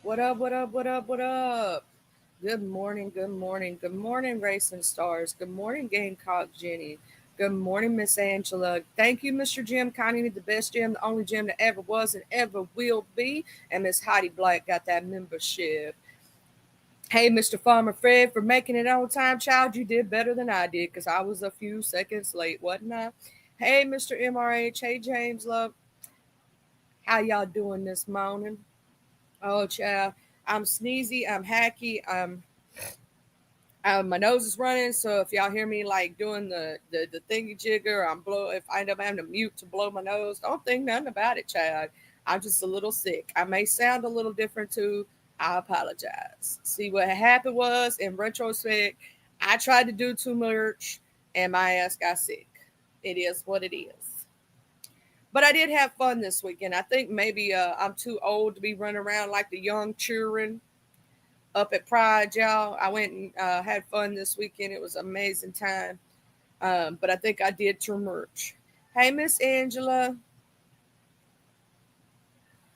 What up, what up, what up, what up? Good morning, good morning, good morning, Racing Stars. Good morning, Gamecock Jenny. Good morning, Miss Angela. Thank you, Mr. Jim Connie, the best Jim, the only Jim that ever was and ever will be. And Miss Heidi Black got that membership. Hey, Mr. Farmer Fred, for making it on time, child. You did better than I did because I was a few seconds late, wasn't I? Hey, Mr. MRH. Hey, James Love. How y'all doing this morning? Oh, child. I'm sneezy. I'm hacky. My nose is running. So if y'all hear me like doing the thingy jigger, if I end up having to mute to blow my nose, don't think nothing about it, child. I'm just a little sick. I may sound a little different too. I apologize. See what happened was in retrospect, I tried to do too much and my ass got sick. It is what it is. But I did have fun this weekend. I think maybe I'm too old to be running around like the young children up at Pride, y'all. I went and had fun this weekend. It was an amazing time. But I think I did too much. Hey, Miss Angela.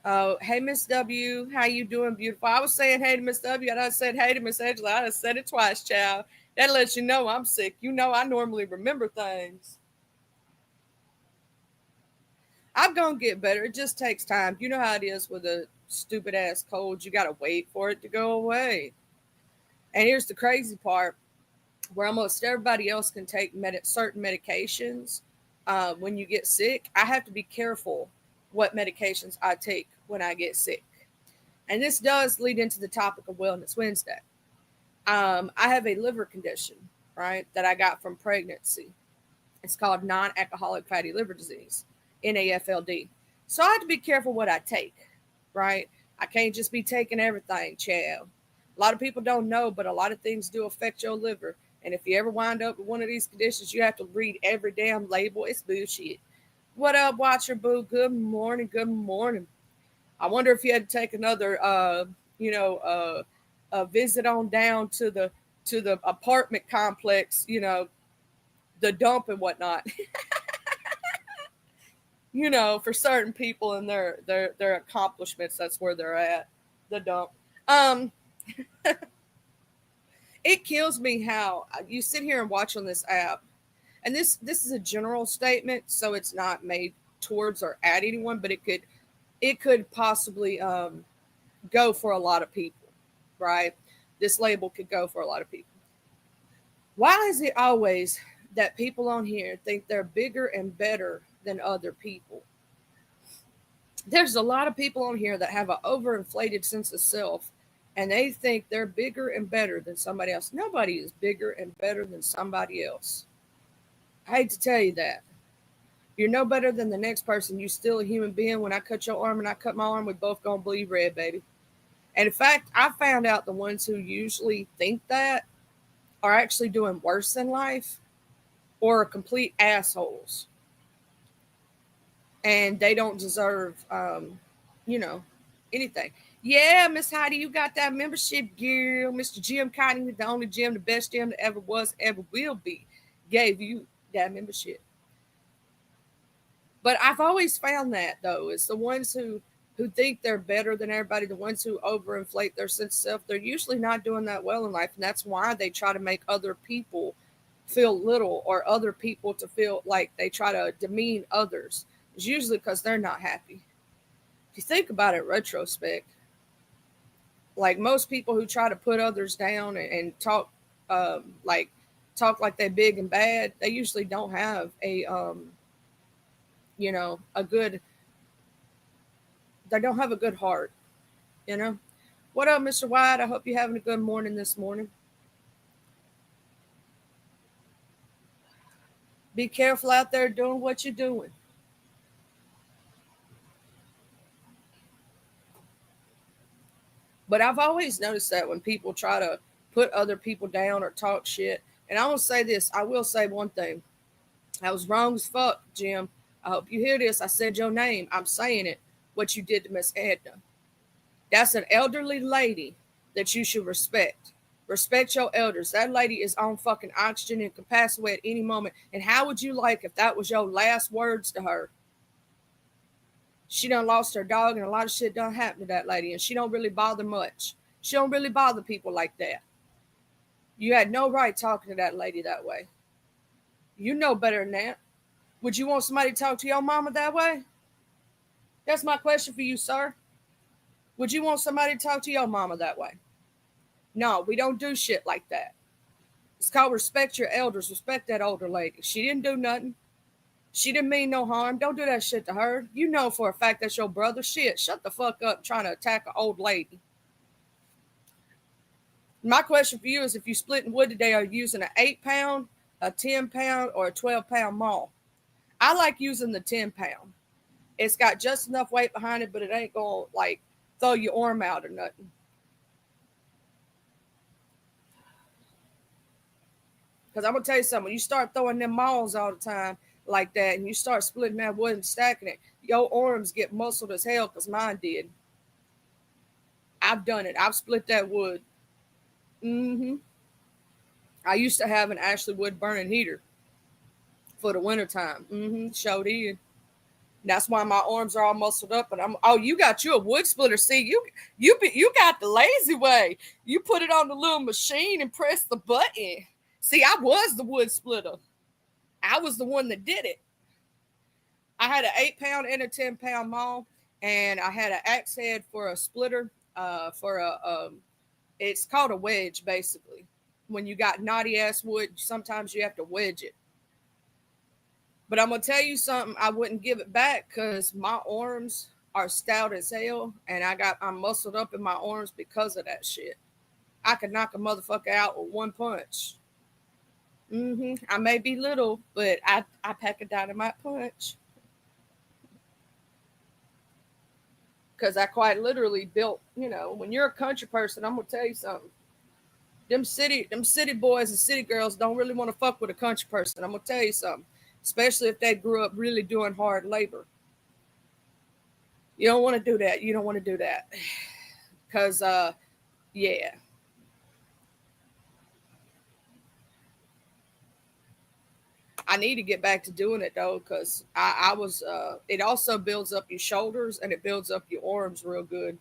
Oh, hey, Miss W. How you doing, beautiful? I was saying hey to Miss W. I done said hey to Miss Angela. I done said it twice, child. That lets you know I'm sick. You know I normally remember things. I'm gonna get better. It just takes time. You know how it is with a stupid ass cold. You gotta wait for it to go away. And here's the crazy part: where almost everybody else can take certain medications when you get sick, I have to be careful what medications I take when I get sick. And this does lead into the topic of Wellness Wednesday. I have a liver condition, right, that I got from pregnancy. It's called non alcoholic fatty liver disease, NAFLD. So I have to be careful what I take, right? I can't just be taking everything, child. A lot of people don't know, but a lot of things do affect your liver. And if you ever wind up with one of these conditions, you have to read every damn label. It's bullshit. What up, Watcher Boo? Good morning. Good morning. I wonder if you had to take another, a visit on down to the apartment complex, the dump and whatnot. For certain people and their accomplishments, that's where they're at. The dump. Um, it kills me how you sit here and watch on this app, and this is a general statement, so it's not made towards or at anyone, but it could possibly go for a lot of people, right? This label could go for a lot of people. Why is it always that people on here think they're bigger and better than other people? There's a lot of people on here that have an overinflated sense of self and they think they're bigger and better than somebody else. Nobody is bigger and better than somebody else. I hate to tell you that. You're no better than the next person. You're still a human being. When I cut your arm and I cut my arm, we both gonna bleed red, baby. And in fact, I found out the ones who usually think that are actually doing worse in life or are complete assholes. And they don't deserve, you know, anything. Yeah, Miss Heidi, you got that membership, girl. Mr. Jim Cotton, the only Jim, the best Jim that ever was, ever will be, gave you that membership. But I've always found that though, it's the ones who think they're better than everybody, the ones who overinflate their sense of self, they're usually not doing that well in life, and that's why they try to make other people feel little or other people to feel like they try to demean others. It's usually because they're not happy. If you think about it, retrospect, like most people who try to put others down and talk, like talk like they're big and bad, they usually don't have a good. They don't have a good heart. You know. What up, Mr. White? I hope you're having a good morning this morning. Be careful out there doing what you're doing. But I've always noticed that when people try to put other people down or talk shit, and I will say this, I will say one thing. I was wrong as fuck, Jim. I hope you hear this. I said your name. I'm saying it. What you did to Miss Edna. That's an elderly lady that you should respect. Respect your elders. That lady is on fucking oxygen and can pass away at any moment. And how would you like if that was your last words to her? She done lost her dog, and a lot of shit done happened to that lady, and she don't really bother much. She don't really bother people like that. You had no right talking to that lady that way. You know better than that. Would you want somebody to talk to your mama that way? That's my question for you, sir. Would you want somebody to talk to your mama that way? No, we don't do shit like that. It's called respect your elders. Respect that older lady. She didn't do nothing. She didn't mean no harm. Don't do that shit to her. You know for a fact that's your brother. Shit, shut the fuck up trying to attack an old lady. My question for you is, if you splitting wood today, are you using an 8-pound, a 10-pound, or a 12-pound maul? I like using the 10-pound. It's got just enough weight behind it, but it ain't gonna like throw your arm out or nothing. Because I'm gonna tell you something, when you start throwing them mauls all the time like that, and you start splitting that wood and stacking it, your arms get muscled as hell, because mine did. I've done it. I've split that wood. Mm-hmm. I used to have an Ashley wood burning heater for the wintertime. Mm-hmm. Sure did. That's why my arms are all muscled up, and I'm. Oh, you got you a wood splitter? See, you got the lazy way. You put it on the little machine and press the button. See, I was the wood splitter. I was the one that did it. I had an 8-pound and a 10-pound maul, and I had an axe head for a splitter. For a it's called a wedge, basically. When you got knotty ass wood, sometimes you have to wedge it. But I'm gonna tell you something. I wouldn't give it back because my arms are stout as hell, and I'm muscled up in my arms because of that shit. I could knock a motherfucker out with one punch. I may be little, but I pack a dynamite punch because I quite literally built. When you're a country person, I'm gonna tell you something. Them city boys and city girls don't really want to fuck with a country person. I'm gonna tell you something, especially if they grew up really doing hard labor. You don't want to do that. You don't want to do that, because yeah. I need to get back to doing it though, because I was. It also builds up your shoulders and it builds up your arms real good.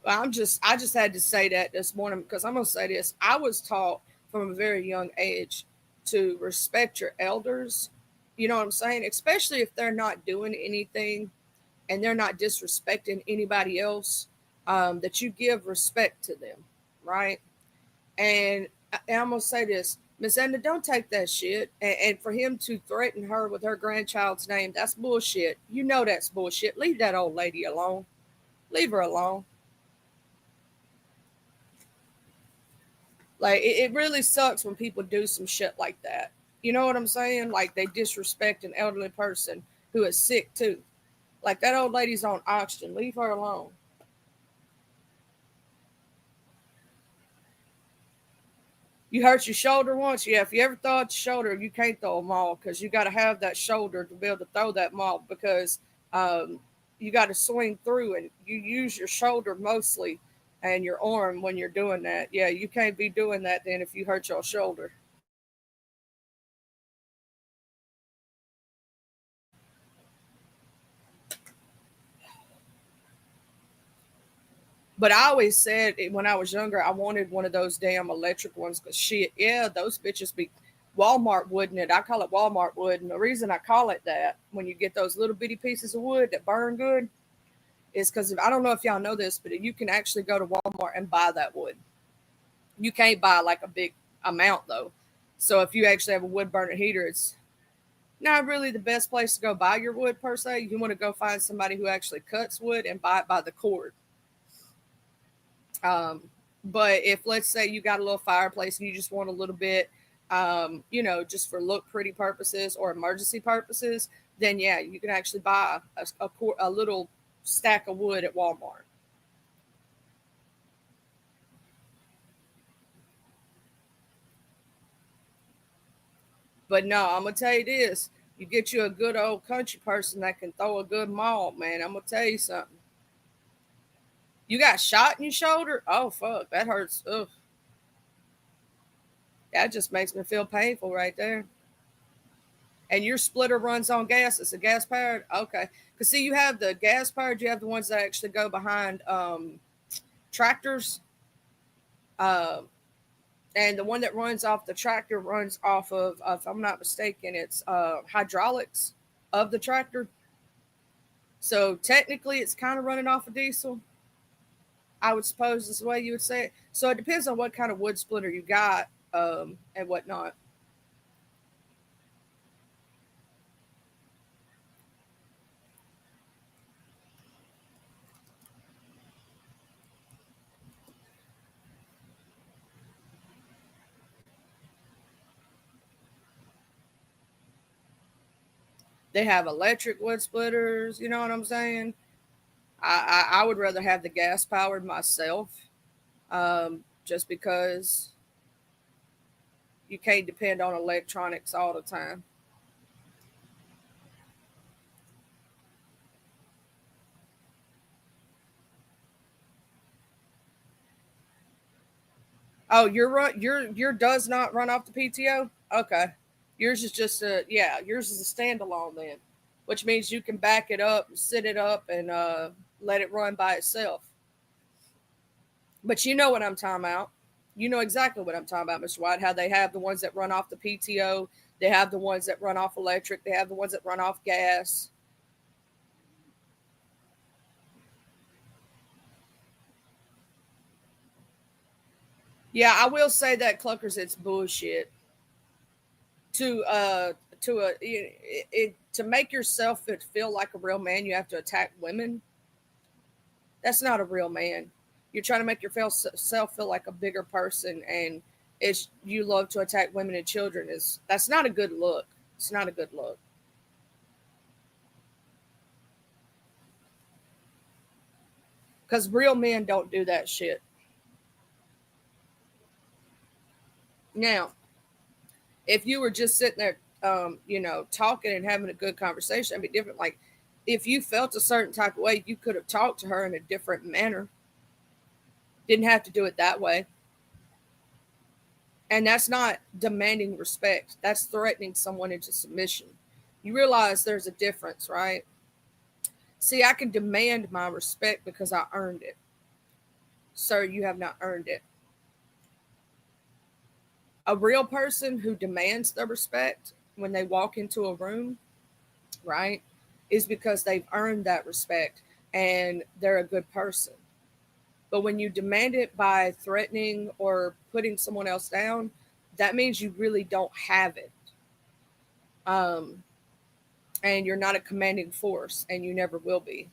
I just had to say that this morning, because I'm gonna say this. I was taught from a very young age to respect your elders. You know what I'm saying? Especially if they're not doing anything and they're not disrespecting anybody else. That you give respect to them, right? And I'm gonna say this, Miss Edna, don't take that shit. And for him to threaten her with her grandchild's name, that's bullshit. You know that's bullshit. Leave that old lady alone. Leave her alone. Like it really sucks when people do some shit like that. You know what I'm saying? Like they disrespect an elderly person who is sick too. Like that old lady's on oxygen. Leave her alone. You hurt your shoulder once? Yeah, if you ever throw out your shoulder, you can't throw a maul, because you got to have that shoulder to be able to throw that maul, because um, you got to swing through and you use your shoulder mostly and your arm when you're doing that. Yeah, you can't be doing that then if you hurt your shoulder. But I always said when I was younger, I wanted one of those damn electric ones, because shit, yeah, those bitches be Walmart wood in it. I call it Walmart wood. And the reason I call it that, when you get those little bitty pieces of wood that burn good, is because I don't know if y'all know this, but you can actually go to Walmart and buy that wood. You can't buy like a big amount though. So if you actually have a wood burner heater, it's not really the best place to go buy your wood per se. You want to go find somebody who actually cuts wood and buy it by the cord. Um, but if, let's say, you got a little fireplace and you just want a little bit, just for look pretty purposes or emergency purposes, then yeah, you can actually buy a little stack of wood at Walmart. But no, I'm gonna tell you this: you get you a good old country person that can throw a good maul, man. I'm gonna tell you something. You got shot in your shoulder? Oh fuck, that hurts. Ugh, That just makes me feel painful right there. And your splitter runs on gas. It's a gas powered. Okay. Because see, you have the gas powered. You have the ones that actually go behind tractors. Uh, and the one that runs off the tractor runs off of, if I'm not mistaken, it's hydraulics of the tractor. So technically, it's kind of running off of diesel. I would suppose is the way you would say it. So it depends on what kind of wood splitter you got and whatnot. They have electric wood splitters. You know what I'm saying? I would rather have the gas powered myself, just because you can't depend on electronics all the time. Oh, your does not run off the PTO. Okay, yours is just a yeah. Yours is a standalone then, which means you can back it up, sit it up, and let it run by itself. But you know what I'm talking about. You know exactly what I'm talking about, Mr. White. How they have the ones that run off the PTO, they have the ones that run off electric, they have the ones that run off gas. Yeah, I will say that Cluckers, it's bullshit. To to make yourself feel like a real man, you have to attack women. That's not a real man. You're trying to make yourself feel like a bigger person, and it's you love to attack women and children. Is That's not a good look. It's not a good look. Because real men don't do that shit. Now, if you were just sitting there, talking and having a good conversation, it'd be different. Like, if you felt a certain type of way, you could have talked to her in a different manner. Didn't have to do it that way. And that's not demanding respect. That's threatening someone into submission. You realize there's a difference, right? See, I can demand my respect because I earned it. Sir, you have not earned it. A real person who demands the respect when they walk into a room, right, is because they've earned that respect and they're a good person. But when you demand it by threatening or putting someone else down, that means you really don't have it. Um, and you're not a commanding force, and you never will be.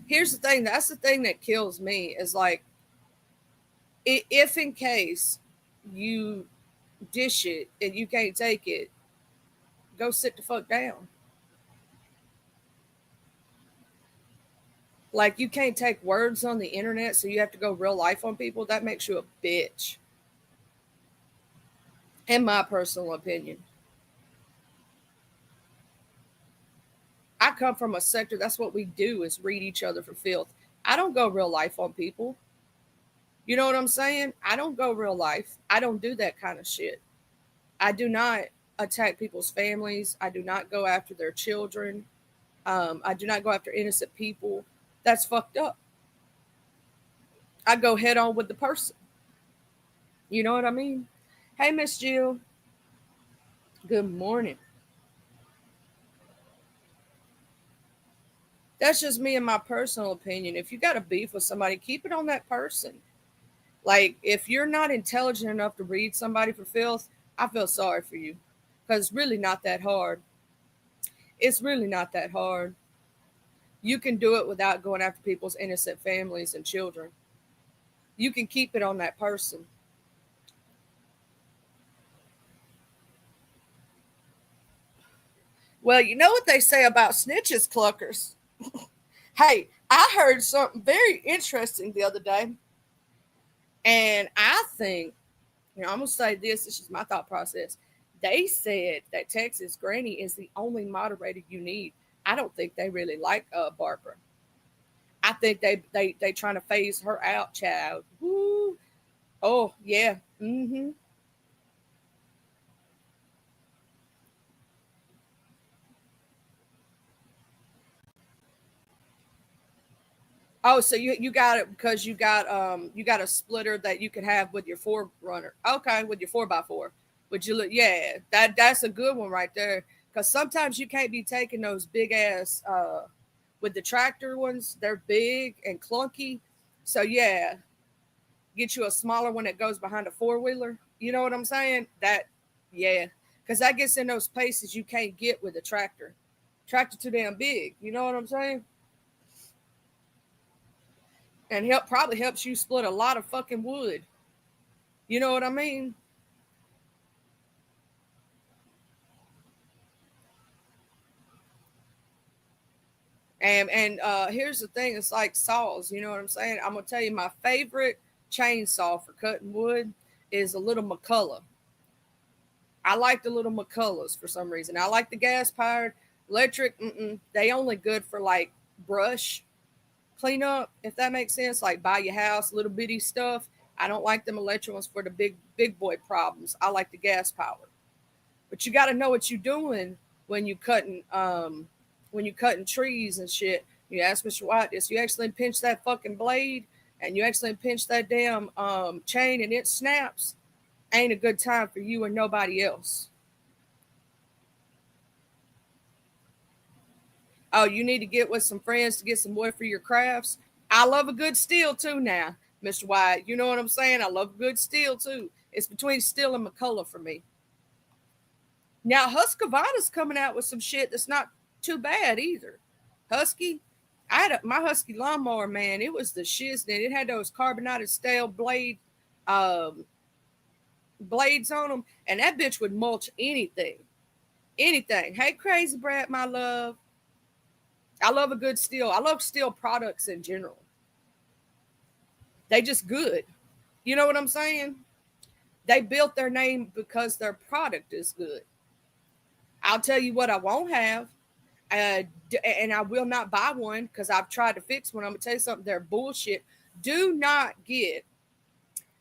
Here's the thing, that's the thing that kills me is like, if in case you dish it and you can't take it, go sit the fuck down. Like, you can't take words on the internet, so you have to go real life on people. That makes you a bitch, in my personal opinion. I come from a sector, that's what we do is read each other for filth. I don't go real life on people. You know what I'm saying? I don't go real life. I don't do that kind of shit. I do not attack people's families. I do not go after their children. I do not go after innocent people. That's fucked up. I go head on with the person. You know what I mean? Hey, Miss Jill. Good morning. That's just me and my personal opinion. If you got a beef with somebody, keep it on that person. Like, if you're not intelligent enough to read somebody for filth, I feel sorry for you. Because it's really not that hard. It's really not that hard. You can do it without going after people's innocent families and children. You can keep it on that person. Well, you know what they say about snitches, cluckers. Hey, I heard something very interesting the other day. And I think, I'm going to say this is my thought process. They said that Texas Granny is the only moderator you need. I don't think they really like Barbara. I think they trying to phase her out, child. Woo. Oh yeah. Mm-hmm. Oh, so you got it because you got a splitter that you could have with your four runner. Okay, with your 4x4. Would you look? Yeah, that's a good one right there. Because sometimes you can't be taking those big ass with the tractor ones. They're big and clunky. So yeah, get you a smaller one that goes behind a four wheeler. You know what I'm saying? That yeah, because that gets in those places you can't get with a tractor. Tractor too damn big. You know what I'm saying? And probably helps you split a lot of fucking wood. You know what I mean? And here's the thing: it's like saws. You know what I'm saying? I'm gonna tell you my favorite chainsaw for cutting wood is a little McCullough. I like the little McCulloughs for some reason. I like the gas powered, electric. They only good for like brush cleanup, if that makes sense. Like by your house, little bitty stuff. I don't like them electric ones for the big boy problems. I like the gas powered. But you got to know what you're doing when you cutting when you cutting trees and shit. You ask Mr. White this. You accidentally pinch that fucking blade and you accidentally pinch that damn chain and it snaps. Ain't a good time for you and nobody else. Oh, you need to get with some friends to get some wood for your crafts. I love a good steel too now, Mr. White. You know what I'm saying? I love good steel too. It's between steel and McCullough for me. Now Husqvarna's coming out with some shit that's not too bad either. Husky, my Husky lawnmower, man. It was the shiznit. It had those carbonated steel um, blades on them, and that bitch would mulch anything, anything. Hey, Crazy Brat, my love. I love a good steel. I love steel products in general. They just good. You know what I'm saying? They built their name because their product is good. I'll tell you what I won't have. And I will not buy one because I've tried to fix one. I'm gonna tell you something. They're bullshit. Do not get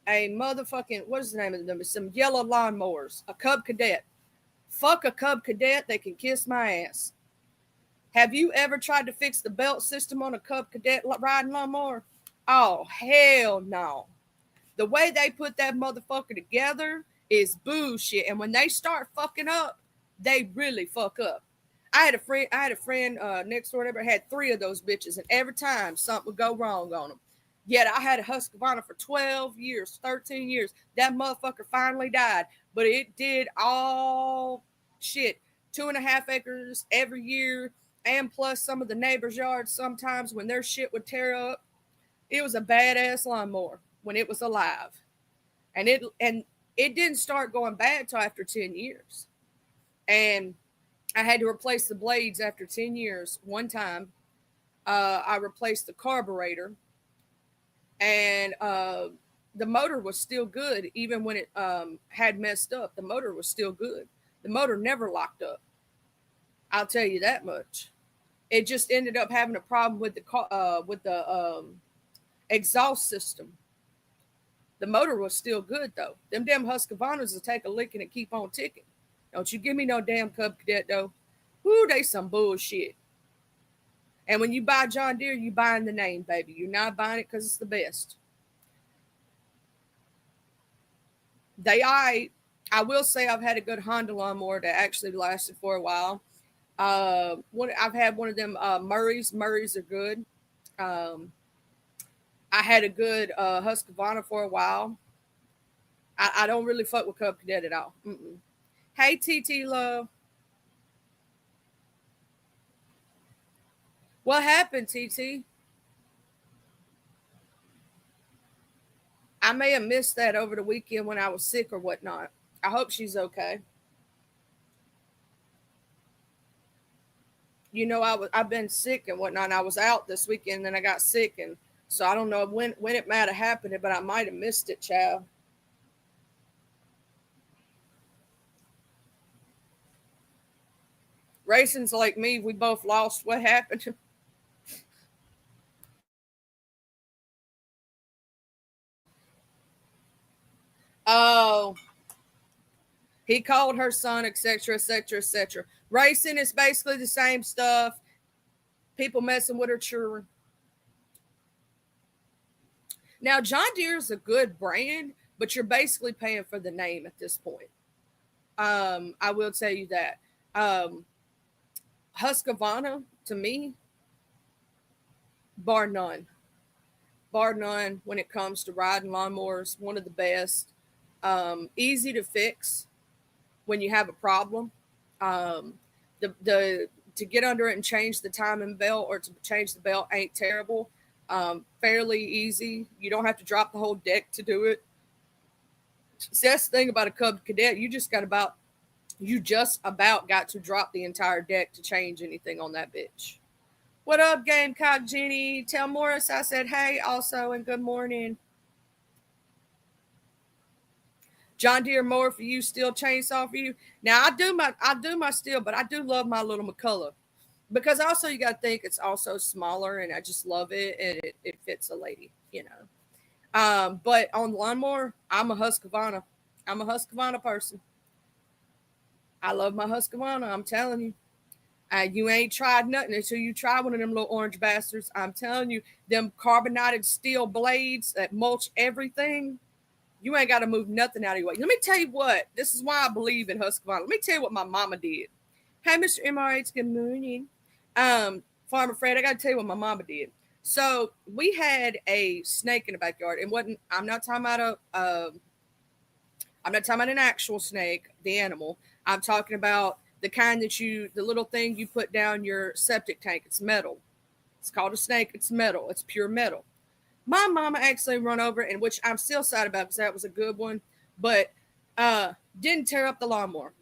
a motherfucking what is the name of them? Some yellow lawnmowers. A Cub Cadet. Fuck a Cub Cadet. They can kiss my ass. Have you ever tried to fix the belt system on a Cub Cadet riding lawnmower? Oh hell no. The way they put that motherfucker together is bullshit. And when they start fucking up, they really fuck up. I had a friend next door neighbor had three of those bitches, and every time something would go wrong on them. Yet I had a Husqvarna for 12 years, 13 years. That motherfucker finally died, but it did all shit. 2.5 acres every year, and plus some of the neighbors' yards sometimes when their shit would tear up. It was a badass lawnmower when it was alive. And it didn't start going bad till after 10 years. And I had to replace the blades after 10 years. One time, I replaced the carburetor, and the motor was still good, even when it had messed up. The motor was still good. The motor never locked up. I'll tell you that much. It just ended up having a problem with the exhaust system. The motor was still good though. Them damn Husqvarnas will take a licking and keep on ticking. Don't you give me no damn Cub Cadet though. Whoo, they some bullshit. And when you buy John Deere, you buying the name, baby. You're not buying it because it's the best. I will say I've had a good Honda lawnmower that actually lasted for a while. I've had one of them Murrays. Murrays are good. Um, I had a good Husqvarna for a while. I don't really fuck with Cub Cadet at all. Mm-mm. Hey, TT Love. What happened, TT? I may have missed that over the weekend when I was sick or whatnot. I hope she's okay. I've been sick and whatnot. And I was out this weekend, and then I got sick, and so I don't know when it might have happened, but I might have missed it, child. Racing's like me. We both lost. What happened? He called her son, etc., etc., etc. Racing is basically the same stuff. People messing with her children. Now, John Deere is a good brand, but you're basically paying for the name at this point. I will tell you that. Um, Husqvarna, to me, bar none. Bar none when it comes to riding lawnmowers, one of the best. Easy to fix when you have a problem. Um, the to get under it and change the timing belt or to change the belt ain't terrible. Fairly easy. You don't have to drop the whole deck to do it. See, that's the thing about a Cub Cadet. You just about got to drop the entire deck to change anything on that bitch. What up, Gamecock Jenny? Tell Morris I said hey also and good morning. John Deere mower for you, steel chainsaw for you. Now I do my steel, but I do love my little McCullough. Because also you gotta think it's also smaller and I just love it and it fits a lady, you know. But on lawnmower, I'm a Husqvarna. I'm a Husqvarna person. I love my Husqvarna, I'm telling you. You ain't tried nothing until you try one of them little orange bastards. I'm telling you, them carbonated steel blades that mulch everything. You ain't got to move nothing out of your way. Let me tell you what. This is why I believe in Husqvarna. Let me tell you what my mama did. Hey, Mr. MRH, good morning. Farmer Fred, I got to tell you what my mama did. So we had a snake in the backyard, and wasn't. I'm not talking about I'm not talking about an actual snake, the animal. I'm talking about the kind the little thing you put down your septic tank. It's metal. It's called a snake. It's metal. It's pure metal. My mama actually run over, and which I'm still sad about because that was a good one, but didn't tear up the lawnmower.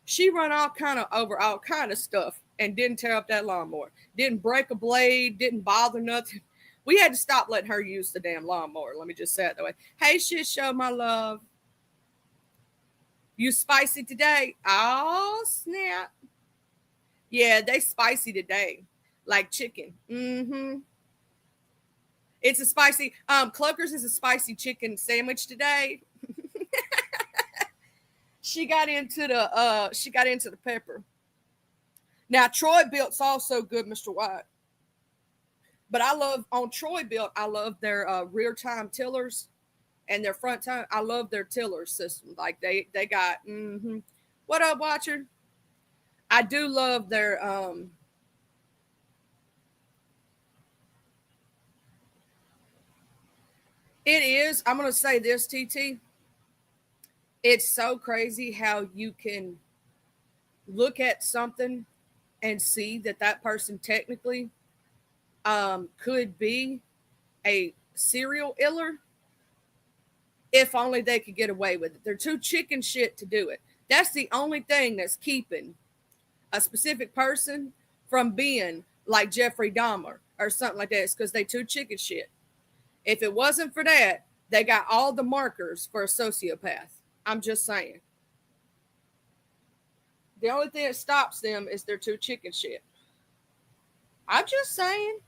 She run all kind of over all kind of stuff and didn't tear up that lawnmower. Didn't break a blade. Didn't bother nothing. We had to stop letting her use the damn lawnmower. Let me just say it that way. Hey, shit show, my love. You spicy today? Oh, snap. Yeah, they spicy today. Like chicken. Mm-hmm. It's a spicy, Cluckers is a spicy chicken sandwich today. She got into the pepper. Now, Troy Built's also good, Mr. White. But I love, on Troy Built, I love their rear time tillers and their front time. I love their tiller system. Like they got, What up, Watcher? I do love their it is. I'm going to say this, TT. It's so crazy how you can look at something and see that that person technically could be a serial iller if only they could get away with it. They're too chicken shit to do it. That's the only thing that's keeping a specific person from being like Jeffrey Dahmer or something like that. It's because they too chicken shit. If it wasn't for that, they got all the markers for a sociopath. I'm just saying. The only thing that stops them is they're too chicken shit. I'm just saying.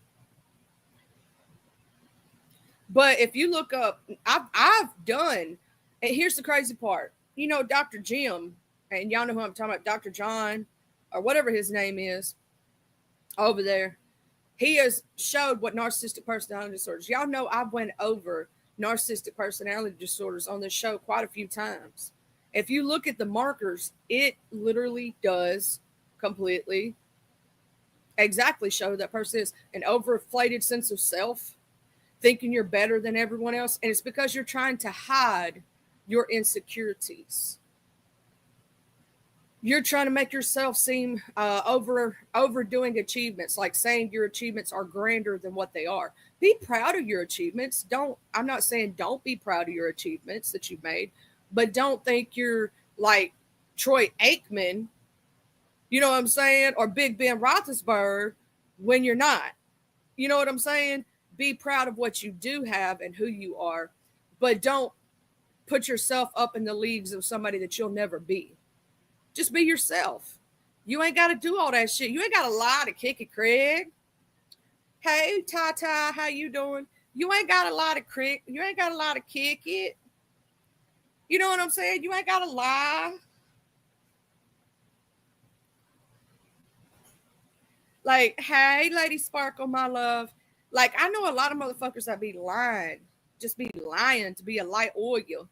But if you look up, I've done, and here's the crazy part. You know, Dr. Jim, and y'all know who I'm talking about, Dr. John, or whatever his name is, over there. He has showed what narcissistic personality disorders. Y'all know I've went over narcissistic personality disorders on this show quite a few times. If you look at the markers, it literally does completely exactly show that person is an overinflated sense of self, thinking you're better than everyone else. And it's because you're trying to hide your insecurities. You're trying to make yourself seem overdoing achievements, like saying your achievements are grander than what they are. Be proud of your achievements. I'm not saying don't be proud of your achievements that you've made, but don't think you're like Troy Aikman, you know what I'm saying, or Big Ben Roethlisberger when you're not. You know what I'm saying? Be proud of what you do have and who you are, but don't put yourself up in the leagues of somebody that you'll never be. Just be yourself. You ain't got to do all that shit. You ain't got to lie to kick it, Craig. Hey, Tata, how you doing? You ain't got a lot of crick. You ain't got a lot of kick it. You know what I'm saying? You ain't got to lie. Like, hey, Lady Sparkle, my love. Like, I know a lot of motherfuckers that be lying, just be lying to be a light oil.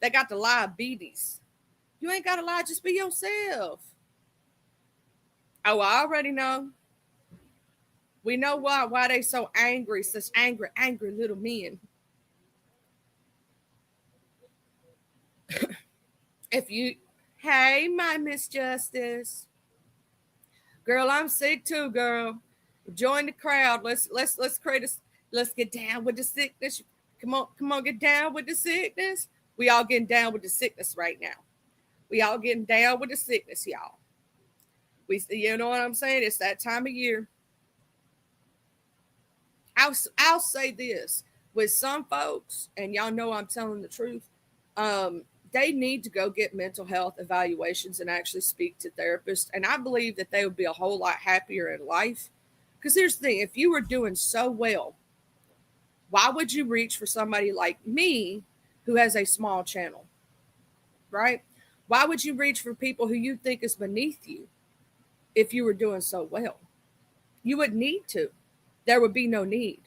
They got the diabetes. You ain't gotta lie, just be yourself. Oh, I already know. We know why they so angry, such angry little men. If you, hey, my Miss Justice, girl, I'm sick too, girl. Join the crowd. Let's create a. Let's get down with the sickness. Come on, get down with the sickness. We all getting down with the sickness right now. We all getting down with the sickness, y'all. You know what I'm saying? It's that time of year. I'll say this with some folks, and y'all know I'm telling the truth. They need to go get mental health evaluations and actually speak to therapists. And I believe that they would be a whole lot happier in life. Because here's the thing: if you were doing so well, why would you reach for somebody like me who has a small channel, right? Why would you reach for people who you think is beneath you if you were doing so well? You wouldn't need to. There would be no need.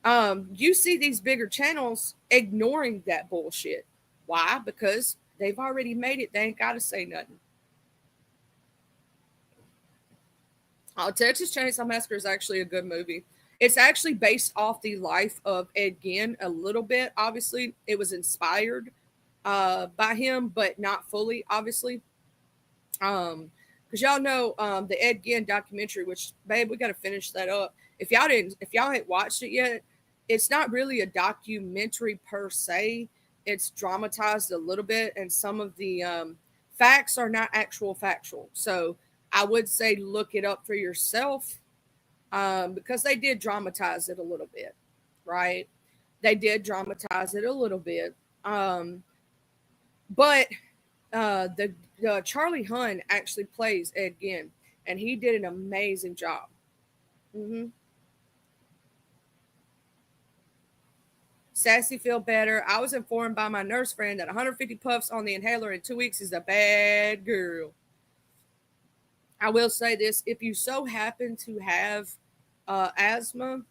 You see these bigger channels ignoring that bullshit. Why? Because they've already made it. They ain't got to say nothing. Texas Chainsaw Massacre is actually a good movie. It's actually based off the life of Ed Gein a little bit. Obviously, it was inspired by him, but not fully, obviously. Because y'all know the Ed Gein documentary, which babe, we got to finish that up. If y'all ain't watched it yet, it's not really a documentary per se. It's dramatized a little bit, and some of the facts are not actual factual. So I would say look it up for yourself because they did dramatize it a little bit, right? They did dramatize it a little bit. But the Charlie Hunnam actually plays Ed Gein, and he did an amazing job. Mm-hmm. Sassy feel better. I was informed by my nurse friend that 150 puffs on the inhaler in 2 weeks is a bad girl. I will say this: if you so happen to have asthma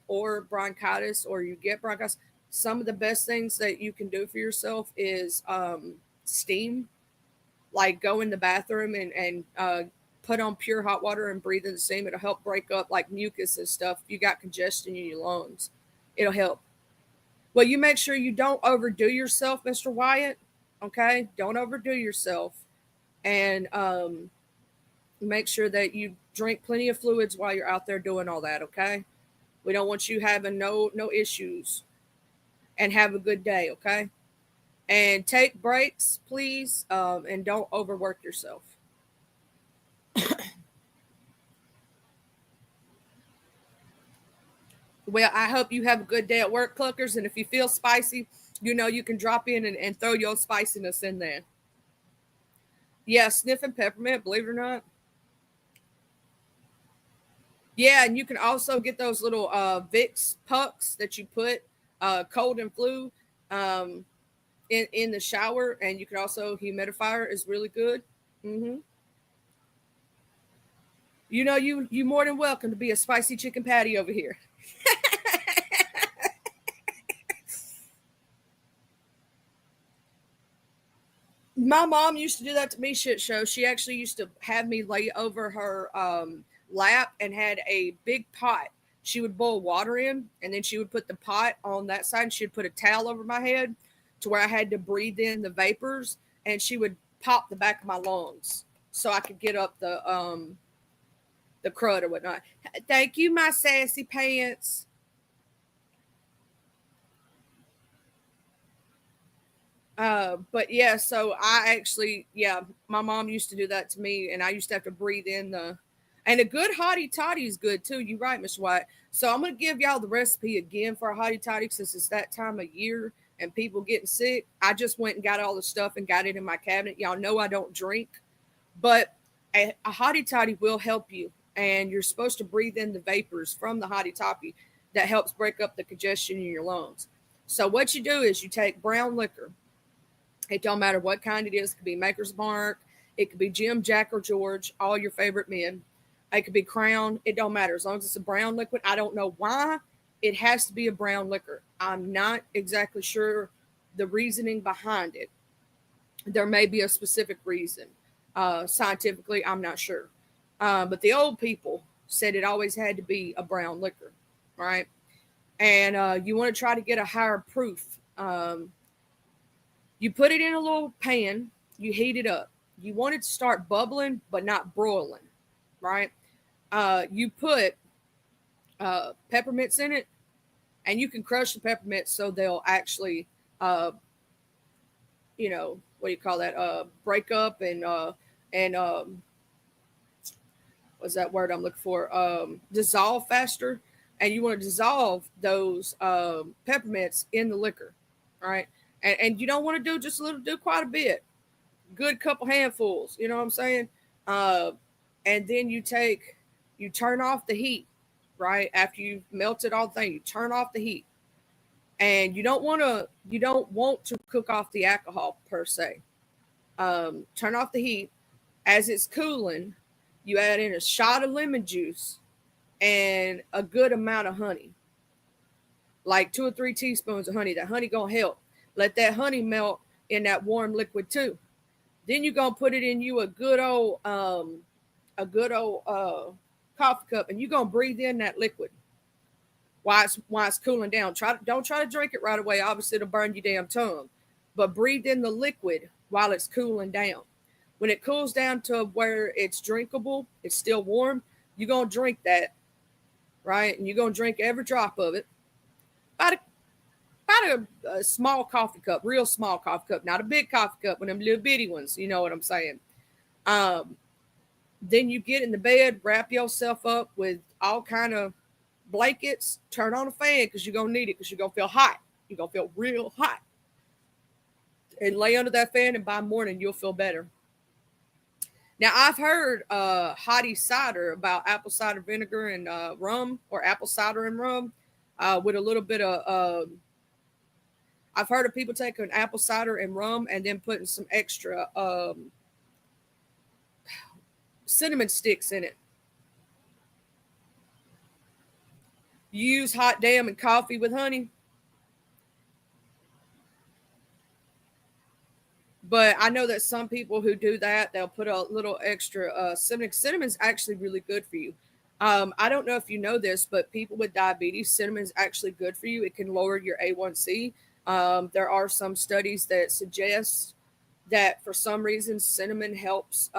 or bronchitis, or you get bronchitis, some of the best things that you can do for yourself is steam. Like go in the bathroom and put on pure hot water and breathe in the steam. It'll help break up like mucus and stuff. If you got congestion in your lungs, it'll help. Well, you make sure you don't overdo yourself, Mr. Wyatt. Okay, don't overdo yourself, and make sure that you drink plenty of fluids while you're out there doing all that. Okay, we don't want you having no issues, and have a good day. Okay, and take breaks, please, and don't overwork yourself. Well, I hope you have a good day at work, Cluckers. And if you feel spicy, you know you can drop in and throw your spiciness in there. Yeah, sniffing peppermint, believe it or not. Yeah, and you can also get those little Vicks pucks that you put cold and flu um, in the shower, and you can also humidifier is really good. Hmm. You know, you more than welcome to be a spicy chicken patty over here. My mom used to do that to me, shit show. She actually used to have me lay over her lap and had a big pot. She would boil water in, and then she would put the pot on that side, and she'd put a towel over my head to where I had to breathe in the vapors, and she would pop the back of my lungs so I could get up the crud or whatnot. Thank you, my sassy pants. But yeah, so I actually, yeah, my mom used to do that to me, and I used to have to breathe in and a good hottie toddy is good too. You're right, Mr. White. So I'm gonna give y'all the recipe again for a hottie toddy since it's that time of year and people getting sick. I just went and got all the stuff and got it in my cabinet. Y'all know I don't drink, but a hottie toddy will help you, and you're supposed to breathe in the vapors from the hottie toddy that helps break up the congestion in your lungs. So what you do is you take brown liquor. It don't matter what kind it is. It could be Maker's Mark. It could be Jim, Jack, or George, all your favorite men. It could be Crown. It don't matter as long as it's a brown liquid. I don't know why it has to be a brown liquor. I'm not exactly sure the reasoning behind it. There may be a specific reason. Scientifically, I'm not sure. But the old people said it always had to be a brown liquor, right? And you want to try to get a higher proof. You put it in a little pan, you heat it up. You want it to start bubbling, but not broiling, right? You put peppermints in it, and you can crush the peppermints so they'll actually, what do you call that? Break up and what's that word I'm looking for? Dissolve faster. And you want to dissolve those peppermints in the liquor, right? And you don't want to do just a little, do quite a bit. Good couple handfuls, you know what I'm saying? And then you turn off the heat, right? After you've melted all the thing, you turn off the heat. And you don't want to cook off the alcohol per se. Turn off the heat. As it's cooling, you add in a shot of lemon juice and a good amount of honey, like 2 or 3 teaspoons of honey. That honey gonna help. Let that honey melt in that warm liquid too. Then you're gonna put it in you a good old coffee cup, and you're gonna breathe in that liquid while it's cooling down. Don't try to drink it right away. Obviously, it'll burn your damn tongue. But breathe in the liquid while it's cooling down. When it cools down to where it's drinkable, it's still warm, you're gonna drink that, right? And you're gonna drink every drop of it. About a small coffee cup, real small coffee cup, not a big coffee cup, one of them little bitty ones. You know what I'm saying? Then you get in the bed, wrap yourself up with all kind of blankets, turn on a fan because you're going to need it because you're going to feel hot. You're going to feel real hot. And lay under that fan, and by morning, you'll feel better. Now, I've heard hottie cider about apple cider vinegar and rum, or apple cider and rum with a little bit of... I've heard of people taking apple cider and rum and then putting some extra cinnamon sticks in it. You use hot damn and coffee with honey. But I know that some people who do that, they'll put a little extra cinnamon. Cinnamon's actually really good for you. I don't know if you know this, but people with diabetes, cinnamon's actually good for you. It can lower your A1C. There are some studies that suggest that for some reason cinnamon helps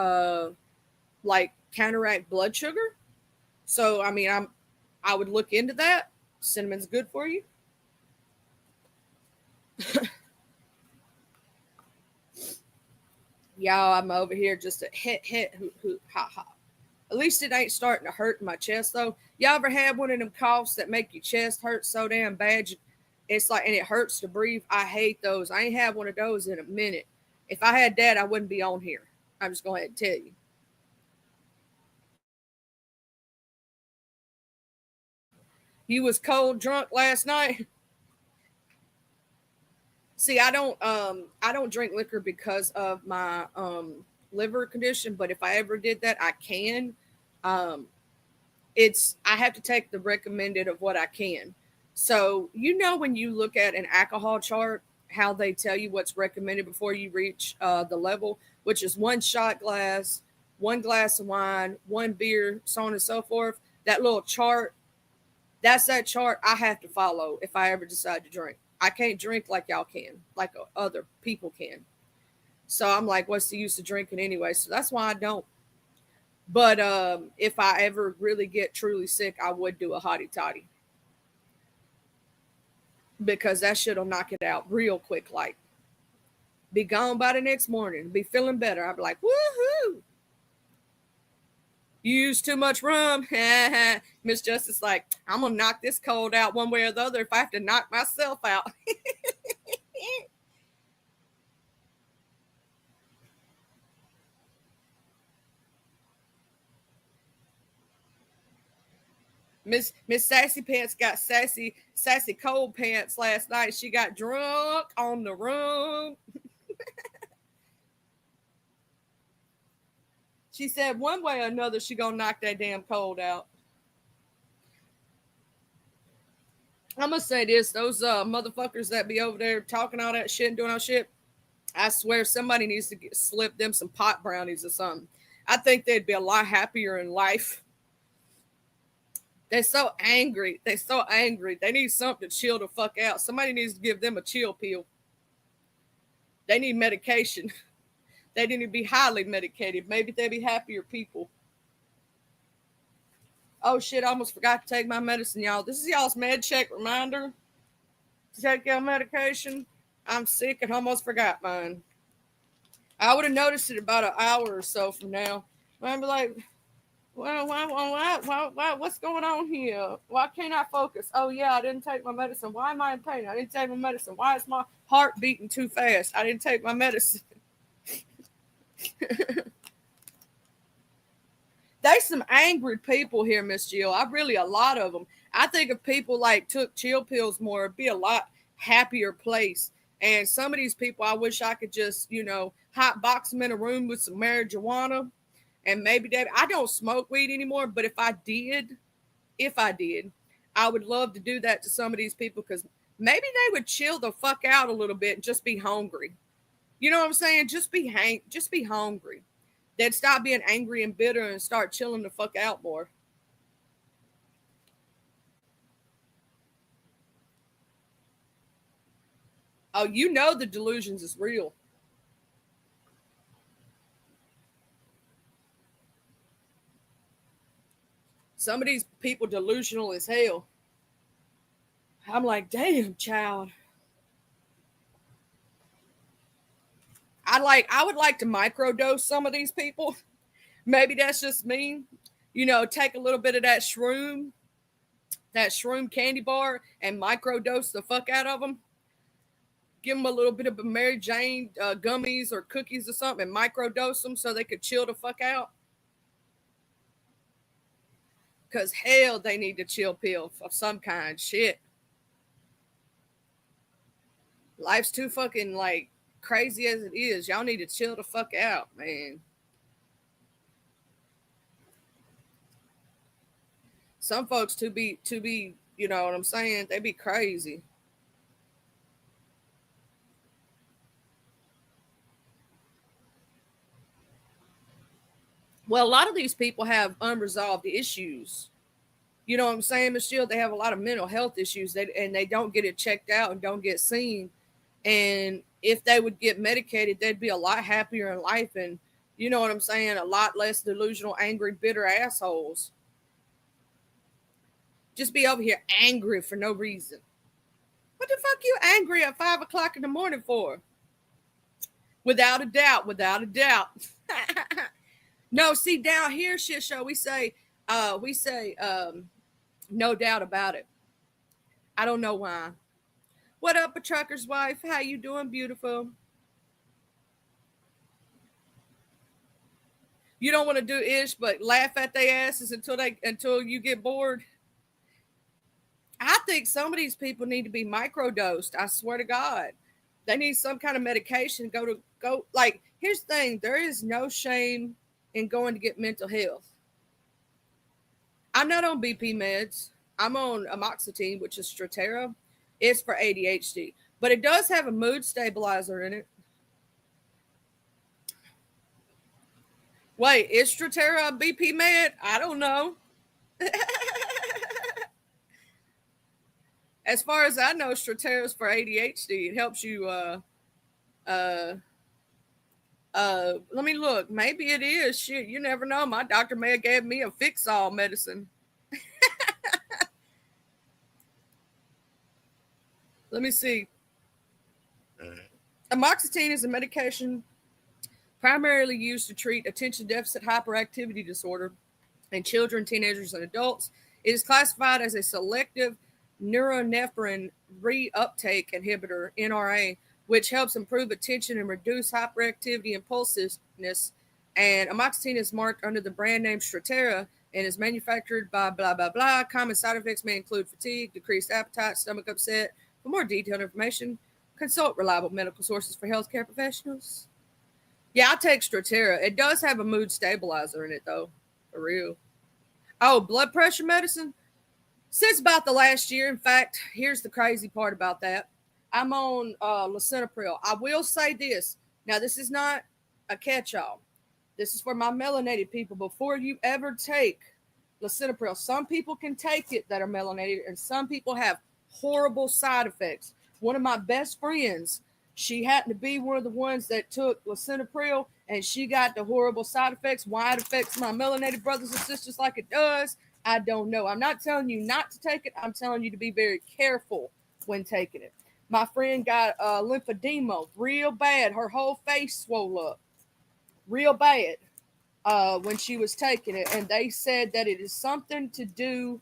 like counteract blood sugar. So I mean, I would look into that. Cinnamon's good for you. Y'all, I'm over here just a hit, hoot, ha, ha. At least it ain't starting to hurt in my chest, though. Y'all ever had one of them coughs that make your chest hurt so damn bad? It's like, and it hurts to breathe. I hate those. I ain't had one of those in a minute. If I had that, I wouldn't be on here. I'm just going to tell you. You was cold drunk last night? See, I don't drink liquor because of my liver condition, but if I ever did that, I can. Um, I have to take the recommended of what I can. So, when you look at an alcohol chart, how they tell you what's recommended before you reach the level, which is 1 shot glass, 1 glass of wine, 1 beer, so on and so forth. That little chart, that's that chart I have to follow if I ever decide to drink. I can't drink like y'all can, like other people can. So I'm like, what's the use of drinking anyway? So that's why I don't. But if I ever really get truly sick, I would do a hottie toddy because that shit'll knock it out real quick. Like, be gone by the next morning, be feeling better. I'd be like, woohoo! You use too much rum. Miss Justice, like, I'm gonna knock this cold out one way or the other if I have to knock myself out. Miss Sassy Pants got sassy cold pants last night. She got drunk on the rum. She said one way or another she gonna knock that damn cold out. I'm gonna say this: those motherfuckers that be over there talking all that shit and doing all shit, I swear somebody needs to slip them some pot brownies or something. I think they'd be a lot happier in life. They're so angry. They're so angry. They need something to chill the fuck out. Somebody needs to give them a chill pill. They need medication. They need to be highly medicated. Maybe they'd be happier people. Oh shit, I almost forgot to take my medicine, y'all. This is y'all's med check reminder to take your medication. I'm sick and almost forgot mine. I would have noticed it about an hour or so from now. I'd be like, well, what's going on here? Why can't I focus? Oh, yeah, I didn't take my medicine. Why am I in pain? I didn't take my medicine. Why is my heart beating too fast? I didn't take my medicine. There's some angry people here, Miss Jill. A lot of them. I think if people like took chill pills more, it'd be a lot happier place. And some of these people, I wish I could just, hot box them in a room with some marijuana. And maybe that I don't smoke weed anymore, but if I did, I would love to do that to some of these people because maybe they would chill the fuck out a little bit and just be hungry. You know what I'm saying? Just be hungry. They'd stop being angry and bitter and start chilling the fuck out more. Oh, the delusions is real. Some of these people delusional as hell. I'm like, damn, child. I would like to microdose some of these people. Maybe that's just me. Take a little bit of that shroom candy bar and microdose the fuck out of them. Give them a little bit of a Mary Jane gummies or cookies or something and microdose them so they could chill the fuck out. Because hell, they need a chill pill of some kind. Shit. Life's too fucking like crazy as it is. Y'all need to chill the fuck out, man. Some folks to be, you know what I'm saying? They be crazy. Well, a lot of these people have unresolved issues. You know what I'm saying, Michelle? They have a lot of mental health issues and they don't get it checked out and don't get seen. And if they would get medicated, they'd be a lot happier in life and you know what I'm saying? A lot less delusional, angry, bitter assholes. Just be over here angry for no reason. What the fuck you angry at 5 o'clock in the morning for? Without a doubt, without a doubt. No, see down here, shit show, we say no doubt about it. I don't know why. What up, a trucker's wife? How you doing, beautiful? You don't want to do ish, but laugh at their asses until you get bored. I think some of these people need to be microdosed. I swear to God, they need some kind of medication. Go. Like, here's the thing: there is no shame in going to get mental health. I'm not on BP meds. I'm on amoxicillin, which is Strattera. It's for ADHD, but it does have a mood stabilizer in it. Wait, is Strattera a BP med? I don't know. As far as I know, Strattera is for ADHD. It helps you. Uh, Let me look. Maybe it is. Shit, you never know. My doctor may have gave me a fix-all medicine. Let me see. Amoxicillin is a medication primarily used to treat attention deficit hyperactivity disorder in children, teenagers, and adults. It is classified as a selective norepinephrine reuptake inhibitor, NRA, which helps improve attention and reduce hyperactivity and impulsiveness. And amoxicillin is marked under the brand name Strattera and is manufactured by blah, blah, blah. Common side effects may include fatigue, decreased appetite, stomach upset. For more detailed information, consult reliable medical sources for healthcare professionals. Yeah, I take Strattera. It does have a mood stabilizer in it, though. For real. Oh, blood pressure medicine? Since about the last year. In fact, here's the crazy part about that. I'm on lisinopril. I will say this. Now, this is not a catch-all. This is for my melanated people. Before you ever take lisinopril, some people can take it that are melanated, and some people have horrible side effects. One of my best friends, she happened to be one of the ones that took lisinopril, and she got the horrible side effects. Why it affects my melanated brothers and sisters like it does, I don't know. I'm not telling you not to take it. I'm telling you to be very careful when taking it. My friend got lymphedema real bad. Her whole face swole up real bad when she was taking it. And they said that it is something to do.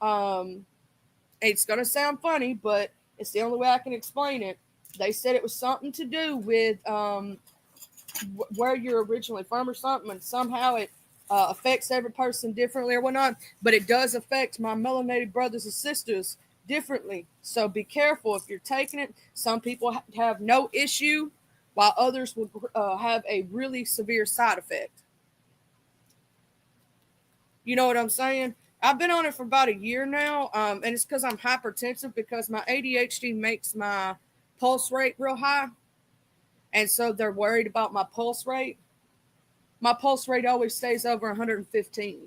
Um, it's going to sound funny, but it's the only way I can explain it. They said it was something to do with where you're originally from or something, and somehow it affects every person differently or whatnot. But it does affect my melanated brothers and sisters differently. So be careful if you're taking it. Some people have no issue, while others will have a really severe side effect. You know what I'm saying? I've been on it for about a year now, and it's because I'm hypertensive because my ADHD makes my pulse rate real high, and so they're worried about my pulse rate. My pulse rate always stays over 115.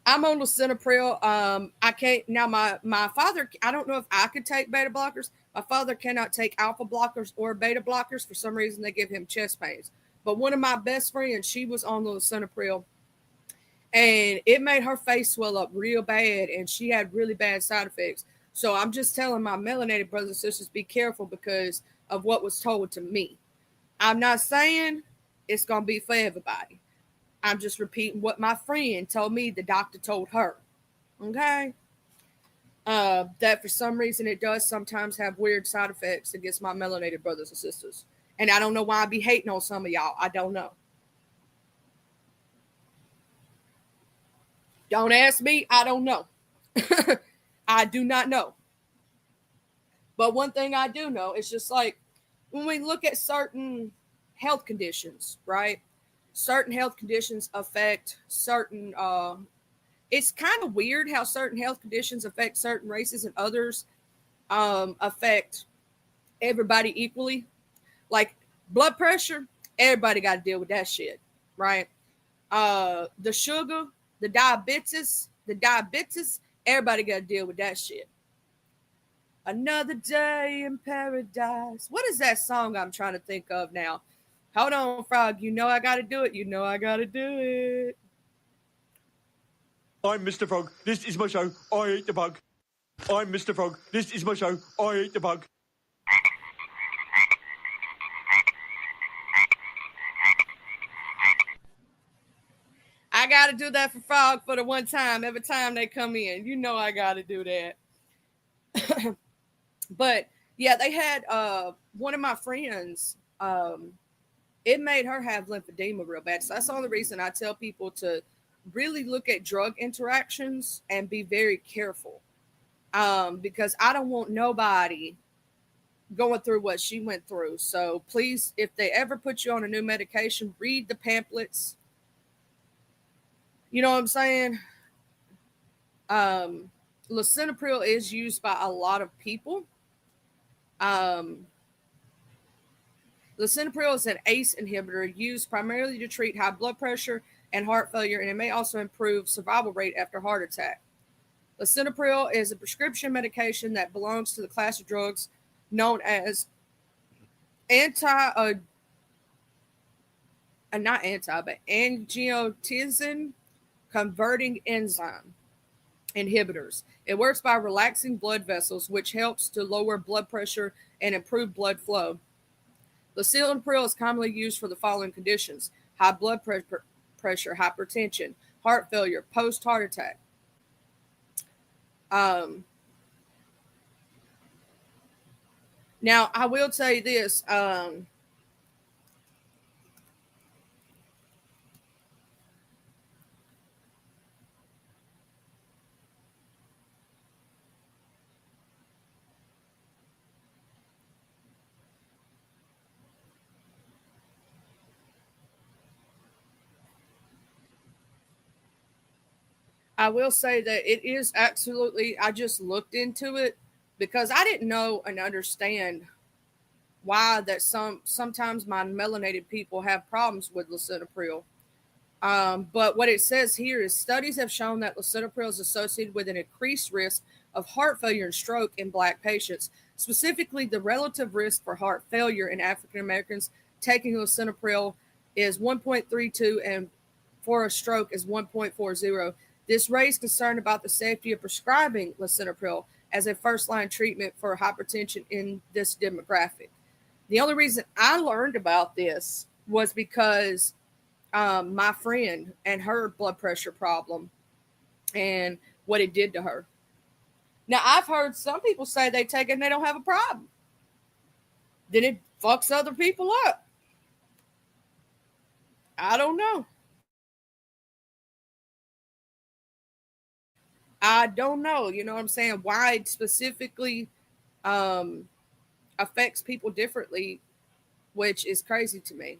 I'm on lisinopril. I can't now. My father. I don't know if I could take beta blockers. My father cannot take alpha blockers or beta blockers. For some reason, they give him chest pains. But one of my best friends, she was on the lisinopril, and it made her face swell up real bad, and she had really bad side effects. So I'm just telling my melanated brothers and sisters, be careful because of what was told to me. I'm not saying it's gonna be for everybody. I'm just repeating what my friend told me the doctor told her. Okay? That for some reason it does sometimes have weird side effects against my melanated brothers and sisters. And I don't know why I be hating on some of y'all. I don't know. Don't ask me. I don't know. I do not know. But one thing I do know is just like when we look at certain health conditions, right? Certain health conditions affect certain it's kind of weird how certain health conditions affect certain races and others affect everybody equally. Like blood pressure, everybody got to deal with that shit, right? The sugar, the diabetes, everybody got to deal with that shit. Another day in paradise. What is that song I'm trying to think of now? Hold on, Frog. You know I got to do it. You know I got to do it. I'm Mr. Frog. This is my show. I eat the bug. I'm Mr. Frog. This is my show. I eat the bug. I got to do that for Frog for the one time. Every time they come in, you know I got to do that. But yeah, they had one of my friends. It made her have lymphedema real bad. So that's the only reason I tell people to really look at drug interactions and be very careful. Because I don't want nobody going through what she went through. So please, if they ever put you on a new medication, read the pamphlets. You know what I'm saying? Um, Lisinopril is used by a lot of people. Um, Lisinopril is an ACE inhibitor used primarily to treat high blood pressure and heart failure, and it may also improve survival rate after heart attack. Lisinopril is a prescription medication that belongs to the class of drugs known as anti, not anti, but angiotensin converting enzyme inhibitors. It works by relaxing blood vessels, which helps to lower blood pressure and improve blood flow. Lisinopril is commonly used for the following conditions: high blood pressure, hypertension, heart failure, post heart attack. Um, Now, I will tell you this. I will say that it is absolutely, I just looked into it because I didn't know and understand why that sometimes my melanated people have problems with lisinopril. But what it says here is studies have shown that lisinopril is associated with an increased risk of heart failure and stroke in Black patients. Specifically, the relative risk for heart failure in African Americans taking lisinopril is 1.32, and for a stroke is 1.40. This raised concern about the safety of prescribing lisinopril as a first line treatment for hypertension in this demographic. The only reason I learned about this was because my friend and her blood pressure problem and what it did to her. Now, I've heard some people say they take it and they don't have a problem. Then it fucks other people up. I don't know. I don't know. You know what I'm saying? Why it specifically um, affects people differently, which is crazy to me.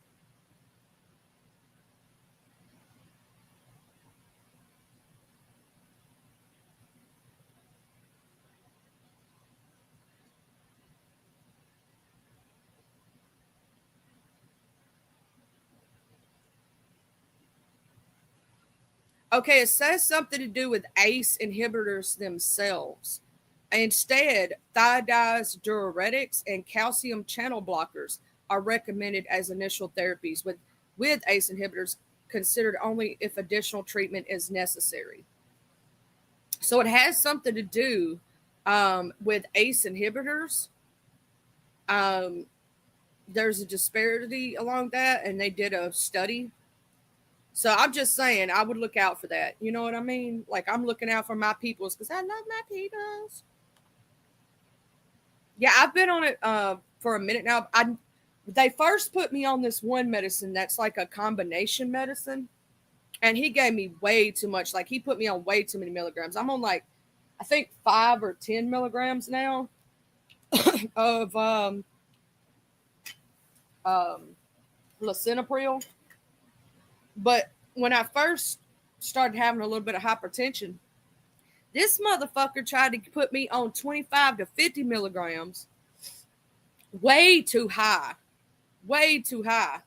Okay, it says something to do with ACE inhibitors themselves. Instead, thiodides, diuretics, and calcium channel blockers are recommended as initial therapies, with ACE inhibitors considered only if additional treatment is necessary. So it has something to do with ACE inhibitors. Um, there's a disparity along that, and they did a study. So I'm just saying, I would look out for that. You know what I mean? Like I'm looking out for my peoples because I love my peoples. Yeah, I've been on it for a minute now. They first put me on this one medicine that's like a combination medicine, and he gave me way too much. Like he put me on way too many milligrams. I'm on like I think 5 or 10 milligrams now of um, lisinopril. But when I first started having a little bit of hypertension, this motherfucker tried to put me on 25 to 50 milligrams, way too high, way too high.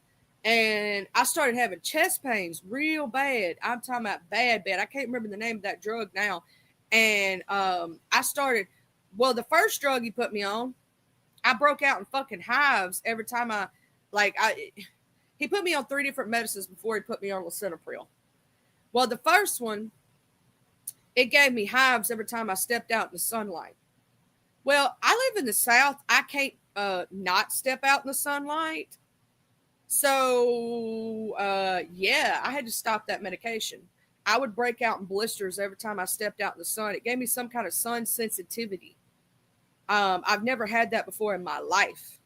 And I started having chest pains real bad. I'm talking about bad, bad. I can't remember the name of that drug now. And I started, well, the first drug he put me on, I broke out in fucking hives every time he put me on 3 different medicines before he put me on lisinopril. Well, the first one, it gave me hives every time I stepped out in the sunlight. Well, I live in the South. I can't not step out in the sunlight. So, yeah, I had to stop that medication. I would break out in blisters every time I stepped out in the sun. It gave me some kind of sun sensitivity. I've never had that before in my life.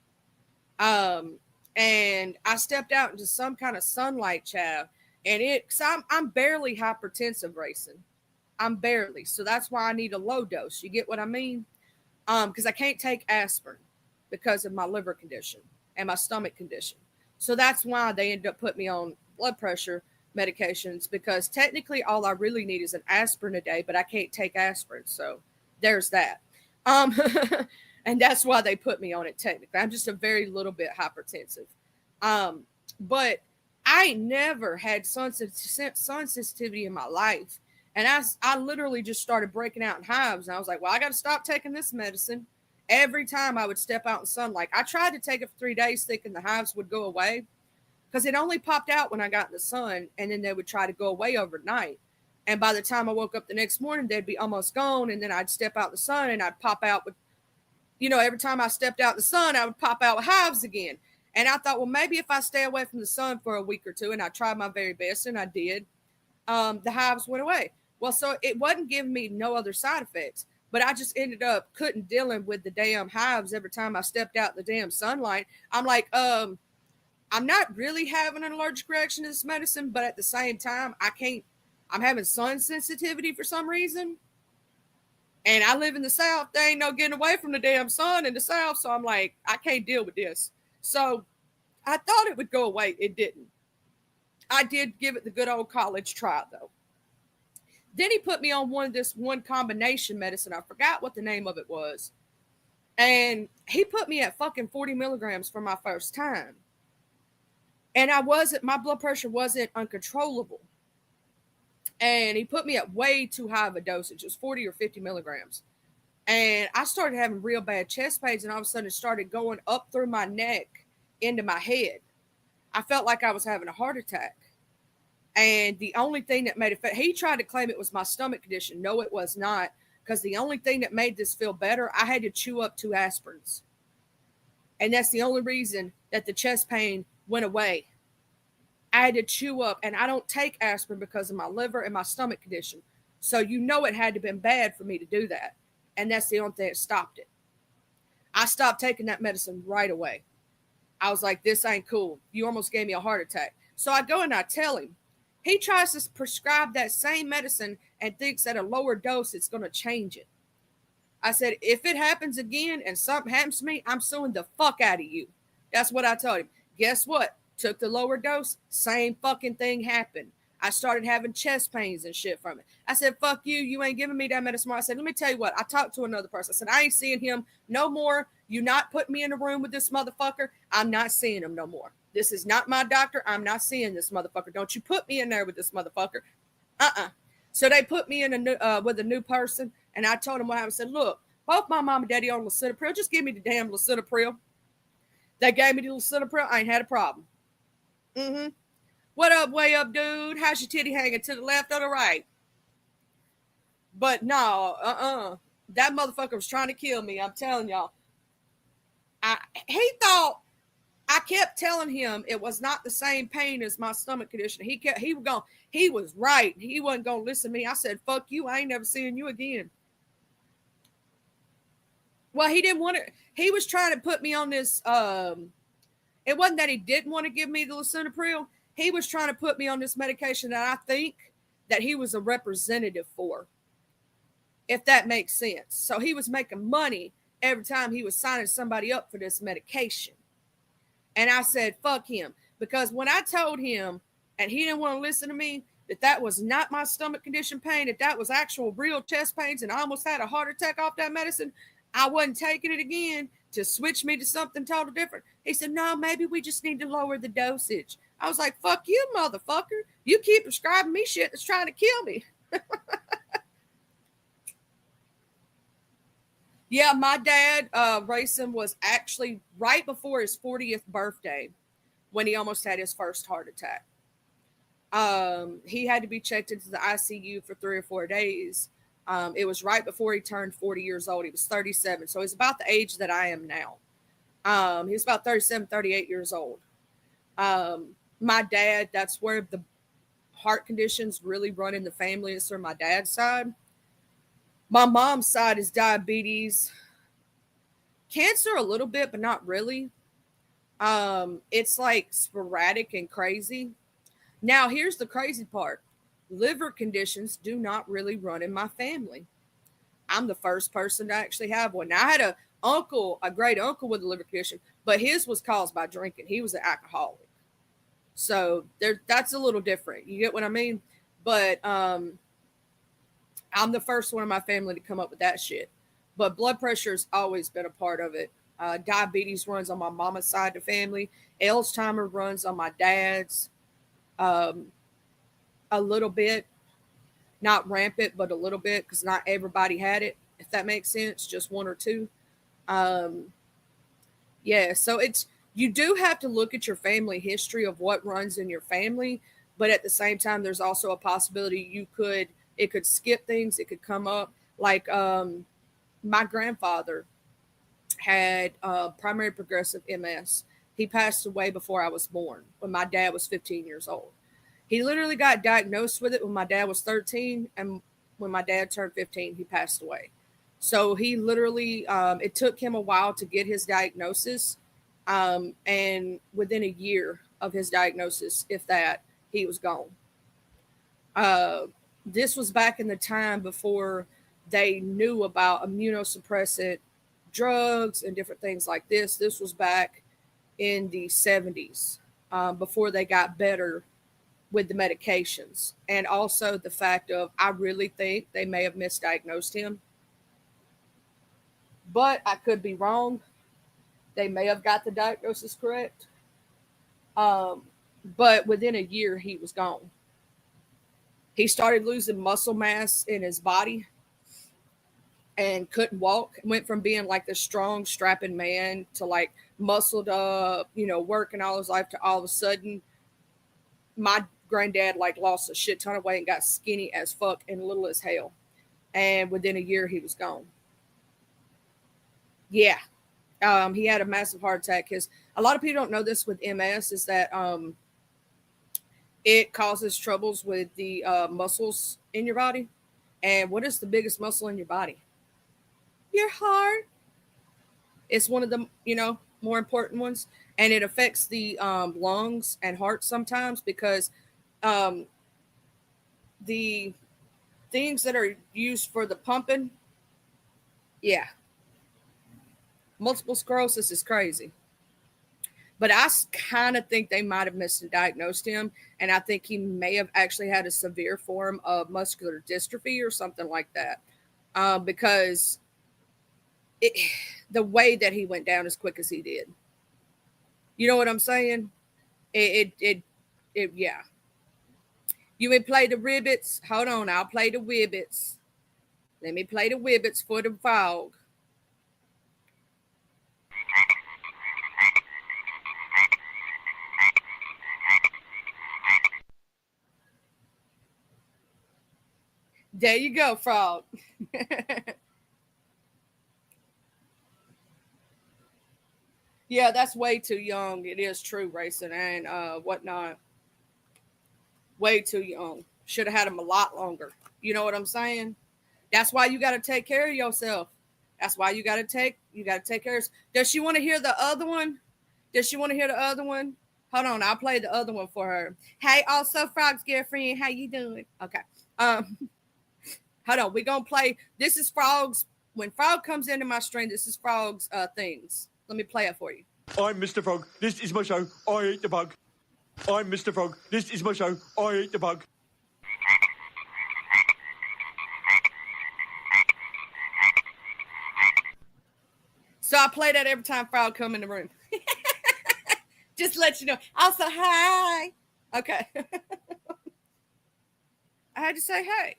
Um, and I stepped out into some kind of sunlight, chav, and cause I'm barely hypertensive racing. I'm barely. So that's why I need a low dose. You get what I mean? Because I can't take aspirin because of my liver condition and my stomach condition. So that's why they ended up putting me on blood pressure medications because technically all I really need is an aspirin a day, but I can't take aspirin. So there's that. Um, and that's why they put me on it technically. I'm just a very little bit hypertensive. But I never had sun sensitivity in my life. And I literally just started breaking out in hives. And I was like, well, I got to stop taking this medicine. Every time I would step out in sunlight, I tried to take it for 3 days thinking the hives would go away because it only popped out when I got in the sun and then they would try to go away overnight. And by the time I woke up the next morning, they'd be almost gone. And then I'd step out in the sun and I'd pop out with, every time I stepped out in the sun, I would pop out with hives again. And I thought, well, maybe if I stay away from the sun for a week or two, and I tried my very best, and I did, the hives went away. Well, so it wasn't giving me no other side effects, but I just ended up couldn't dealing with the damn hives every time I stepped out in the damn sunlight. I'm like, I'm not really having an allergic reaction to this medicine, but at the same time, I can't. I'm having sun sensitivity for some reason. And I live in the South. There ain't no getting away from the damn sun in the South. So I'm like, I can't deal with this. So I thought it would go away. It didn't. I did give it the good old college try, though. Then he put me on one combination medicine. I forgot what the name of it was. And he put me at fucking 40 milligrams for my first time. And my blood pressure wasn't uncontrollable. And he put me at way too high of a dosage. It was 40 or 50 milligrams. And I started having real bad chest pains, and all of a sudden it started going up through my neck into my head. I felt like I was having a heart attack. And the only thing that made it, he tried to claim it was my stomach condition. No, it was not. Because the only thing that made this feel better, I had to chew up 2 aspirins. And that's the only reason that the chest pain went away. I had to chew up, and I don't take aspirin because of my liver and my stomach condition. So it had to have been bad for me to do that. And that's the only thing that stopped it. I stopped taking that medicine right away. I was like, this ain't cool. You almost gave me a heart attack. So I go and I tell him. He tries to prescribe that same medicine and thinks at a lower dose it's going to change it. I said, if it happens again and something happens to me, I'm suing the fuck out of you. That's what I told him. Guess what? Took the lower dose, same fucking thing happened. I started having chest pains and shit from it. I said, fuck you. You ain't giving me that medicine. I said, let me tell you what. I talked to another person. I said, I ain't seeing him no more. You not putting me in a room with this motherfucker. I'm not seeing him no more. This is not my doctor. I'm not seeing this motherfucker. Don't you put me in there with this motherfucker. So they put me in with a new person, and I told them what happened. I said, look, both my mom and daddy on lisinopril. Just give me the damn lisinopril. They gave me the lisinopril. I ain't had a problem. What up, way up, dude? How's your titty hanging, to the left or the right? But no, that motherfucker was trying to kill me. I'm telling y'all. He thought, I kept telling him it was not the same pain as my stomach condition. He was right. He wasn't going to listen to me. I said, fuck you. I ain't never seeing you again. Well, he didn't want to. He was trying to put me on this. It wasn't that he didn't want to give me the lisinopril. He was trying to put me on this medication that I think that he was a representative for, if that makes sense. So he was making money every time he was signing somebody up for this medication. And I said, fuck him. Because when I told him, and he didn't want to listen to me, that was not my stomach condition pain, that was actual real chest pains, and I almost had a heart attack off that medicine, I wasn't taking it again to switch me to something totally different. He said, no, maybe we just need to lower the dosage. I was like, fuck you, motherfucker. You keep prescribing me shit that's trying to kill me. Yeah, my dad, Rayson, was actually right before his 40th birthday when he almost had his first heart attack. He had to be checked into the ICU for 3 or 4 days. It was right before he turned 40 years old. He was 37. So he's about the age that I am now. He was about 37, 38 years old. My dad, that's where the heart conditions really run in the family. It's from my dad's side. My mom's side is diabetes, cancer a little bit, but not really. It's like sporadic and crazy. Now, here's the crazy part. Liver conditions do not really run in my family. I'm the first person to actually have one. Now, I had a great uncle with a liver condition, but his was caused by drinking. He was an alcoholic. So that's a little different. You get what I mean? But I'm the first one in my family to come up with that shit. But blood pressure has always been a part of it. Diabetes runs on my mama's side of the family. Alzheimer's runs on my dad's. A little bit, not rampant, but a little bit, because not everybody had it, if that makes sense, just 1 or 2. Yeah, so you do have to look at your family history of what runs in your family, but at the same time, there's also a possibility it could skip things, it could come up. Like my grandfather had primary progressive MS. He passed away before I was born, when my dad was 15 years old. He literally got diagnosed with it when my dad was 13, and when my dad turned 15, he passed away. So he literally, it took him a while to get his diagnosis, and within a year of his diagnosis, if that, he was gone. This was back in the time before they knew about immunosuppressant drugs and different things like this. This was back in the 70s, before they got better with the medications. And also the fact of, I really think they may have misdiagnosed him, but I could be wrong. They may have got the diagnosis correct. Um, but within a year, he was gone. He started losing muscle mass in his body and couldn't walk. Went from being like the strong, strapping man to like muscled up, working all his life, to all of a sudden, my granddad like lost a shit ton of weight and got skinny as fuck and little as hell. And within a year, he was gone. Yeah. He had a massive heart attack. Because a lot of people don't know this with MS is that it causes troubles with the muscles in your body. And what is the biggest muscle in your body? Your heart. It's one of the, more important ones. And it affects the lungs and heart sometimes because the things that are used for the pumping, yeah, multiple sclerosis is crazy. But I kind of think they might have misdiagnosed him. And I think he may have actually had a severe form of muscular dystrophy or something like that. Because the way that he went down as quick as he did. You know what I'm saying? Yeah. You may play the ribbits. Hold on, I'll play the wibbits. Let me play the wibbits for the fog. There you go, frog. Yeah, that's way too young. It is true, racing and whatnot. Way too young. Should have had him a lot longer. You know what I'm saying? That's why you got to take care of yourself. That's why you got to take care of. Does she want to hear the other one? Does she want to hear the other one? Hold on, I'll play the other one for her. Hey, also Frog's girlfriend, how you doing? Okay. Um, hold on, we're gonna play. This is Frog's. When Frog comes into my stream, this is Frog's things. Let me play it for you. I'm Mr. Frog. This is my show. I eat the bug. I'm Mr. Frog. This is my show. I eat the bug. So I play that every time Frog come in the room. Just let you know. Also, hi. Okay. I had to say hey.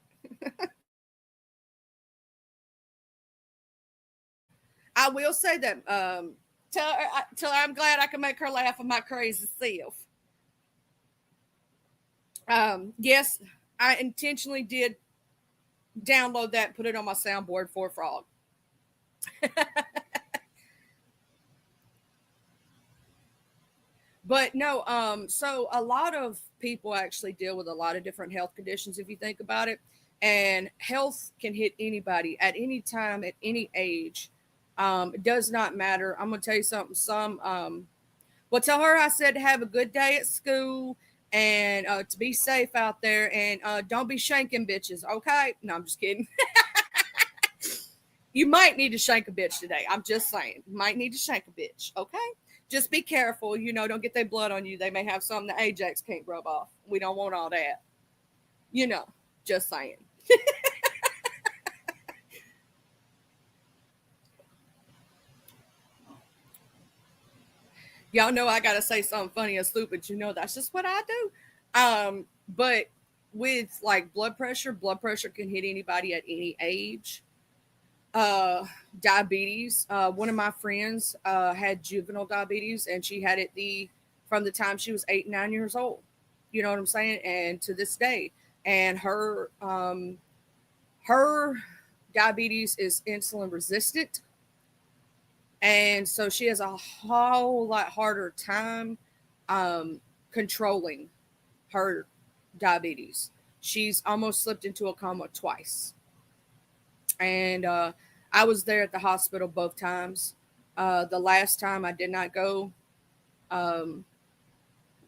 I will say that. Tell her I'm glad I can make her laugh at my crazy self. Yes, I intentionally did download that and put it on my soundboard for Frog. But no, so a lot of people actually deal with a lot of different health conditions if you think about it. And health can hit anybody at any time, at any age. It does not matter. I'm gonna tell you something. Well, tell her I said to have a good day at school and to be safe out there and don't be shanking bitches. Okay? No, I'm just kidding. You might need to shank a bitch today. I'm just saying. You might need to shank a bitch. Okay? Just be careful. Don't get their blood on you. They may have something that Ajax can't rub off. We don't want all that. Just saying. Y'all know I gotta say something funny or stupid. That's just what I do. But with like blood pressure can hit anybody at any age. Diabetes. One of my friends had juvenile diabetes, and she had it from the time she was 8, 9 years old. You know what I'm saying? And to this day, and her diabetes is insulin resistant, and so she has a whole lot harder time controlling her diabetes. She's almost slipped into a coma twice. And I was there at the hospital both times. The last time I did not go. Um,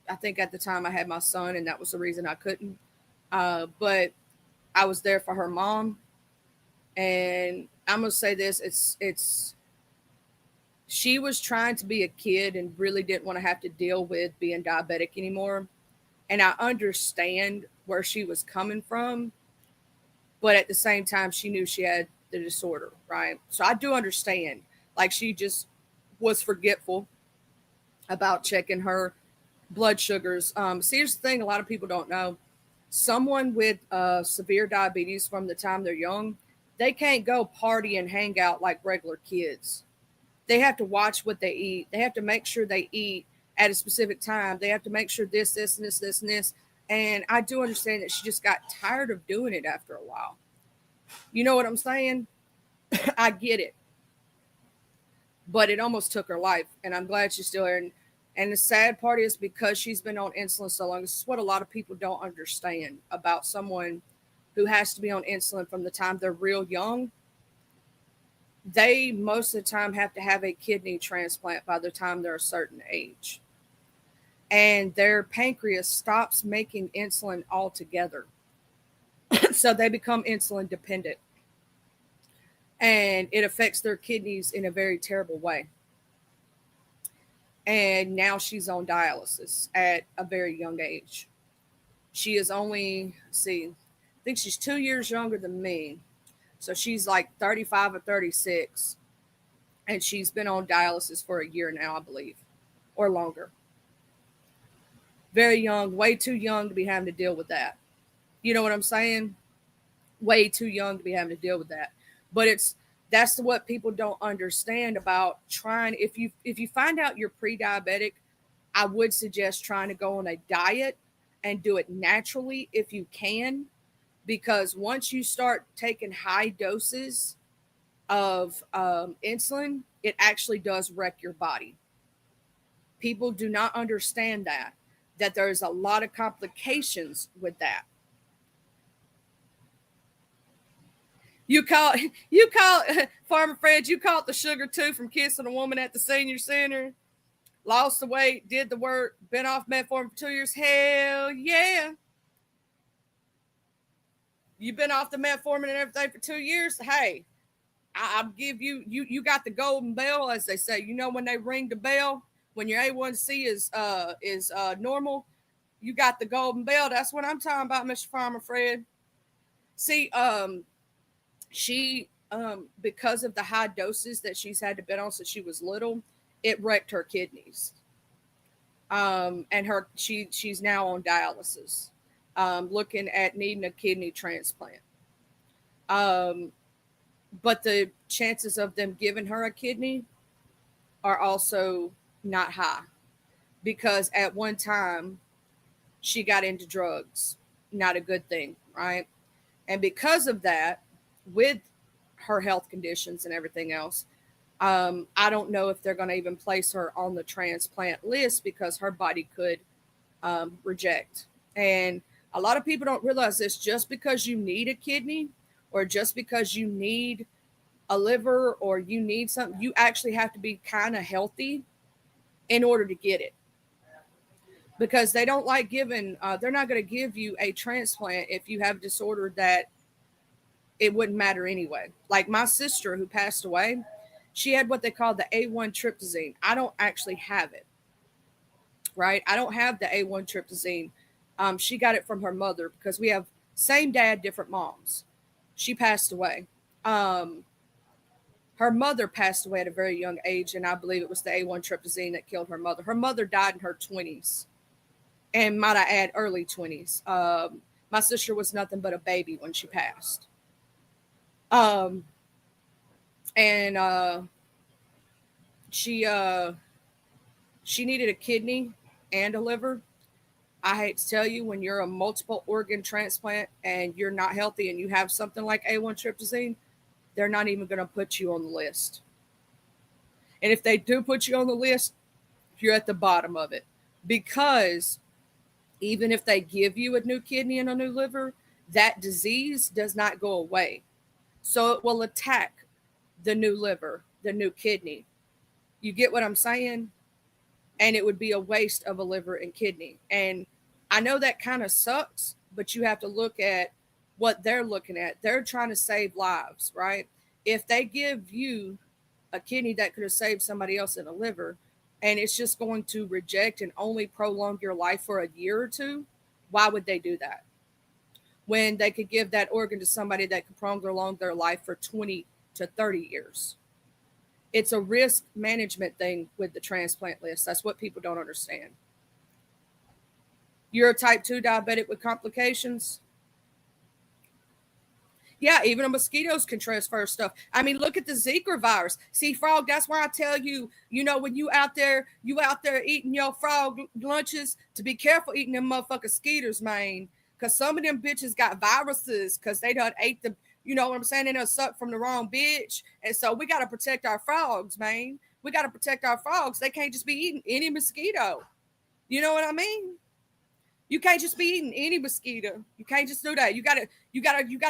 I think at the time I had my son, and that was the reason I couldn't. But I was there for her mom, and I'm gonna say this: it's she was trying to be a kid and really didn't want to have to deal with being diabetic anymore. And I understand where she was coming from, but at the same time, she knew she had the disorder, right? So I do understand. Like, she just was forgetful about checking her blood sugars. See, here's the thing: a lot of people don't know. Someone with severe diabetes from the time they're young, they can't go party and hang out like regular kids. They have to watch what they eat. They have to make sure they eat at a specific time. They have to make sure this, and this, and this. And I do understand that she just got tired of doing it after a while. You know what I'm saying? I get it. But it almost took her life. And I'm glad she's still here. And the sad part is, because she's been on insulin so long, this is what a lot of people don't understand about someone who has to be on insulin from the time they're real young. They most of the time have to have a kidney transplant by the time they're a certain age. And their pancreas stops making insulin altogether. So they become insulin dependent. And it affects their kidneys in a very terrible way. And now she's on dialysis at a very young age. She is only, I think she's 2 years younger than me. So she's like 35 or 36. And she's been on dialysis for a year now, I believe, or longer. Very young, way too young to be having to deal with that. You know what I'm saying? Way too young to be having to deal with that. But that's what people don't understand about trying. If you find out you're pre-diabetic, I would suggest trying to go on a diet and do it naturally if you can, because once you start taking high doses of insulin, it actually does wreck your body. People do not understand that there's a lot of complications with that. You call Farmer Fred, you caught the sugar too from kissing a woman at the senior center. Lost the weight, did the work, been off metformin for 2 years. Hell yeah. You've been off the metformin and everything for 2 years. Hey, I'll give you got the golden bell, as they say. You know, when they ring the bell, when your A1C is normal, you got the golden bell. That's what I'm talking about, Mr. Farmer Fred. See, she because of the high doses that she's had to be on since she was little, it wrecked her kidneys. And she's now on dialysis, looking at needing a kidney transplant. But the chances of them giving her a kidney are also not high, because at one time she got into drugs. Not a good thing, right? And because of that, with her health conditions and everything else, I don't know if they're going to even place her on the transplant list, because her body could reject. And a lot of people don't realize this. Just because you need a kidney, or just because you need a liver, or you need something, you actually have to be kind of healthy in order to get it. Because they don't like giving, they're not going to give you a transplant if you have a disorder that it wouldn't matter anyway. Like my sister who passed away, she had what they call the A1 tryptosine. I don't actually have it, right? I don't have the A1 tryptosine. She got it from her mother, because we have same dad, different moms. She passed away. Her mother passed away at a very young age, and I believe it was the A1 tryptosine that killed her mother. Her mother died in her 20s, and might I add, early 20s. My sister was nothing but a baby when she passed. And she needed a kidney and a liver. I hate to tell you, when you're a multiple organ transplant and you're not healthy and you have something like A1 tryptosine, they're not even going to put you on the list. And if they do put you on the list, you're at the bottom of it, because even if they give you a new kidney and a new liver, that disease does not go away. So it will attack the new liver, the new kidney. You get what I'm saying? And it would be a waste of a liver and kidney. And I know that kind of sucks, but you have to look at what they're looking at. They're trying to save lives, right? If they give you a kidney that could have saved somebody else in a liver, and it's just going to reject and only prolong your life for a year or two, Why would they do that when they could give that organ to somebody that could prolong their life for 20 to 30 years? It's a risk management thing with the transplant list. That's what people don't understand. You're a type 2 diabetic with complications. Yeah, even the mosquitoes can transfer stuff. I mean, look at the Zika virus. See, frog, that's why I tell you, when you out there eating your frog lunches, to be careful eating them motherfucking skeeters, man. Because some of them bitches got viruses because they done ate the, you know what I'm saying? They done sucked from the wrong bitch. And so we got to protect our frogs, man. We got to protect our frogs. They can't just be eating any mosquito. You know what I mean? You can't just be eating any mosquito. You can't just do that. You gotta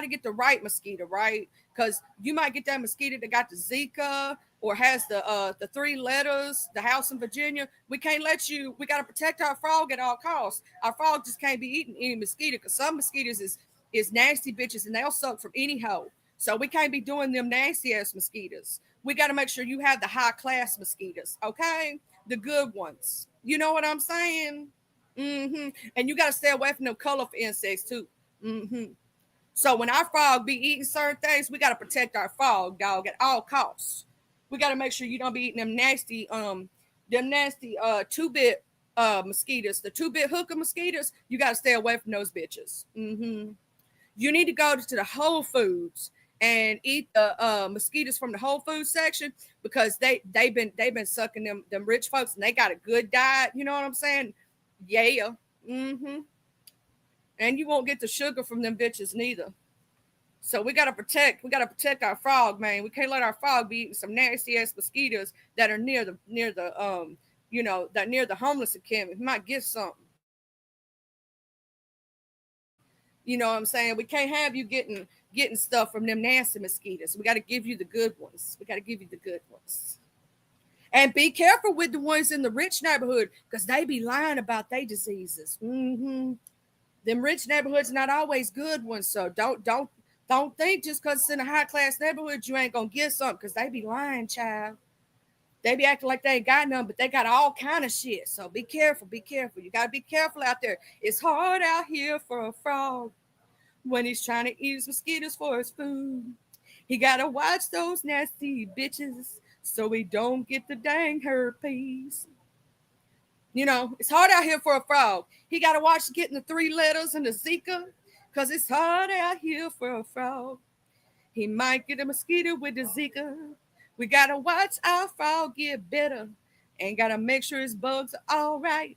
get the right mosquito, right? Because you might get that mosquito that got the Zika or has the 3 letters, the house in Virginia. We can't let you. We gotta protect our frog at all costs. Our frog just can't be eating any mosquito because some mosquitoes is nasty bitches and they'll suck from any hole. So we can't be doing them nasty ass mosquitoes. We got to make sure you have the high class mosquitoes, okay? The good ones. You know what I'm saying? Mm-hmm. And you got to stay away from them colorful insects too. Mm-hmm. So when our frog be eating certain things, we got to protect our frog, dog, at all costs. We got to make sure you don't be eating them nasty 2-bit mosquitoes, the 2-bit hooker mosquitoes. You got to stay away from those bitches. Mm-hmm. You need to go to the Whole Foods and eat the mosquitoes from the Whole Foods section because they've been sucking them rich folks and they got a good diet. You know what I'm saying? Yeah. Mm-hmm. And you won't get the sugar from them bitches neither. So we gotta protect our frog, man. We can't let our frog be eating some nasty ass mosquitoes that are near the near the homeless encampment. We might get something. You know what I'm saying? We can't have you getting stuff from them nasty mosquitoes. We got to give you the good ones. We got to give you the good ones. And be careful with the ones in the rich neighborhood because they be lying about their diseases. Mm-hmm. Them rich neighborhoods not always good ones. So don't think just because it's in a high class neighborhood you ain't gonna get something because they be lying, child. They be acting like they ain't got none, but they got all kind of shit. So be careful, be careful. You gotta be careful out there. It's hard out here for a frog when he's trying to eat his mosquitoes for his food. He gotta watch those nasty bitches so he don't get the dang herpes. It's hard out here for a frog. He gotta watch getting the 3 letters and the Zika, cause it's hard out here for a frog. He might get a mosquito with the Zika. We gotta watch our frog get better and gotta make sure his bugs are all right.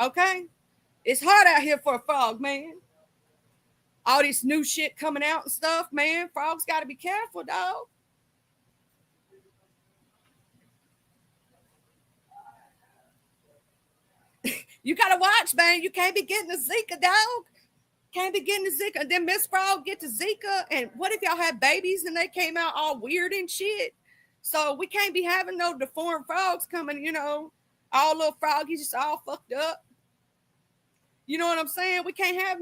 Okay? It's hard out here for a frog, man. All this new shit coming out and stuff, man. Frogs got to be careful, dog. You got to watch, man. You can't be getting the Zika, dog. Can't be getting the Zika. And then Miss Frog get the Zika. And what if y'all had babies and they came out all weird and shit? So we can't be having no deformed frogs coming, all little froggies just all fucked up. You know what I'm saying? We can't have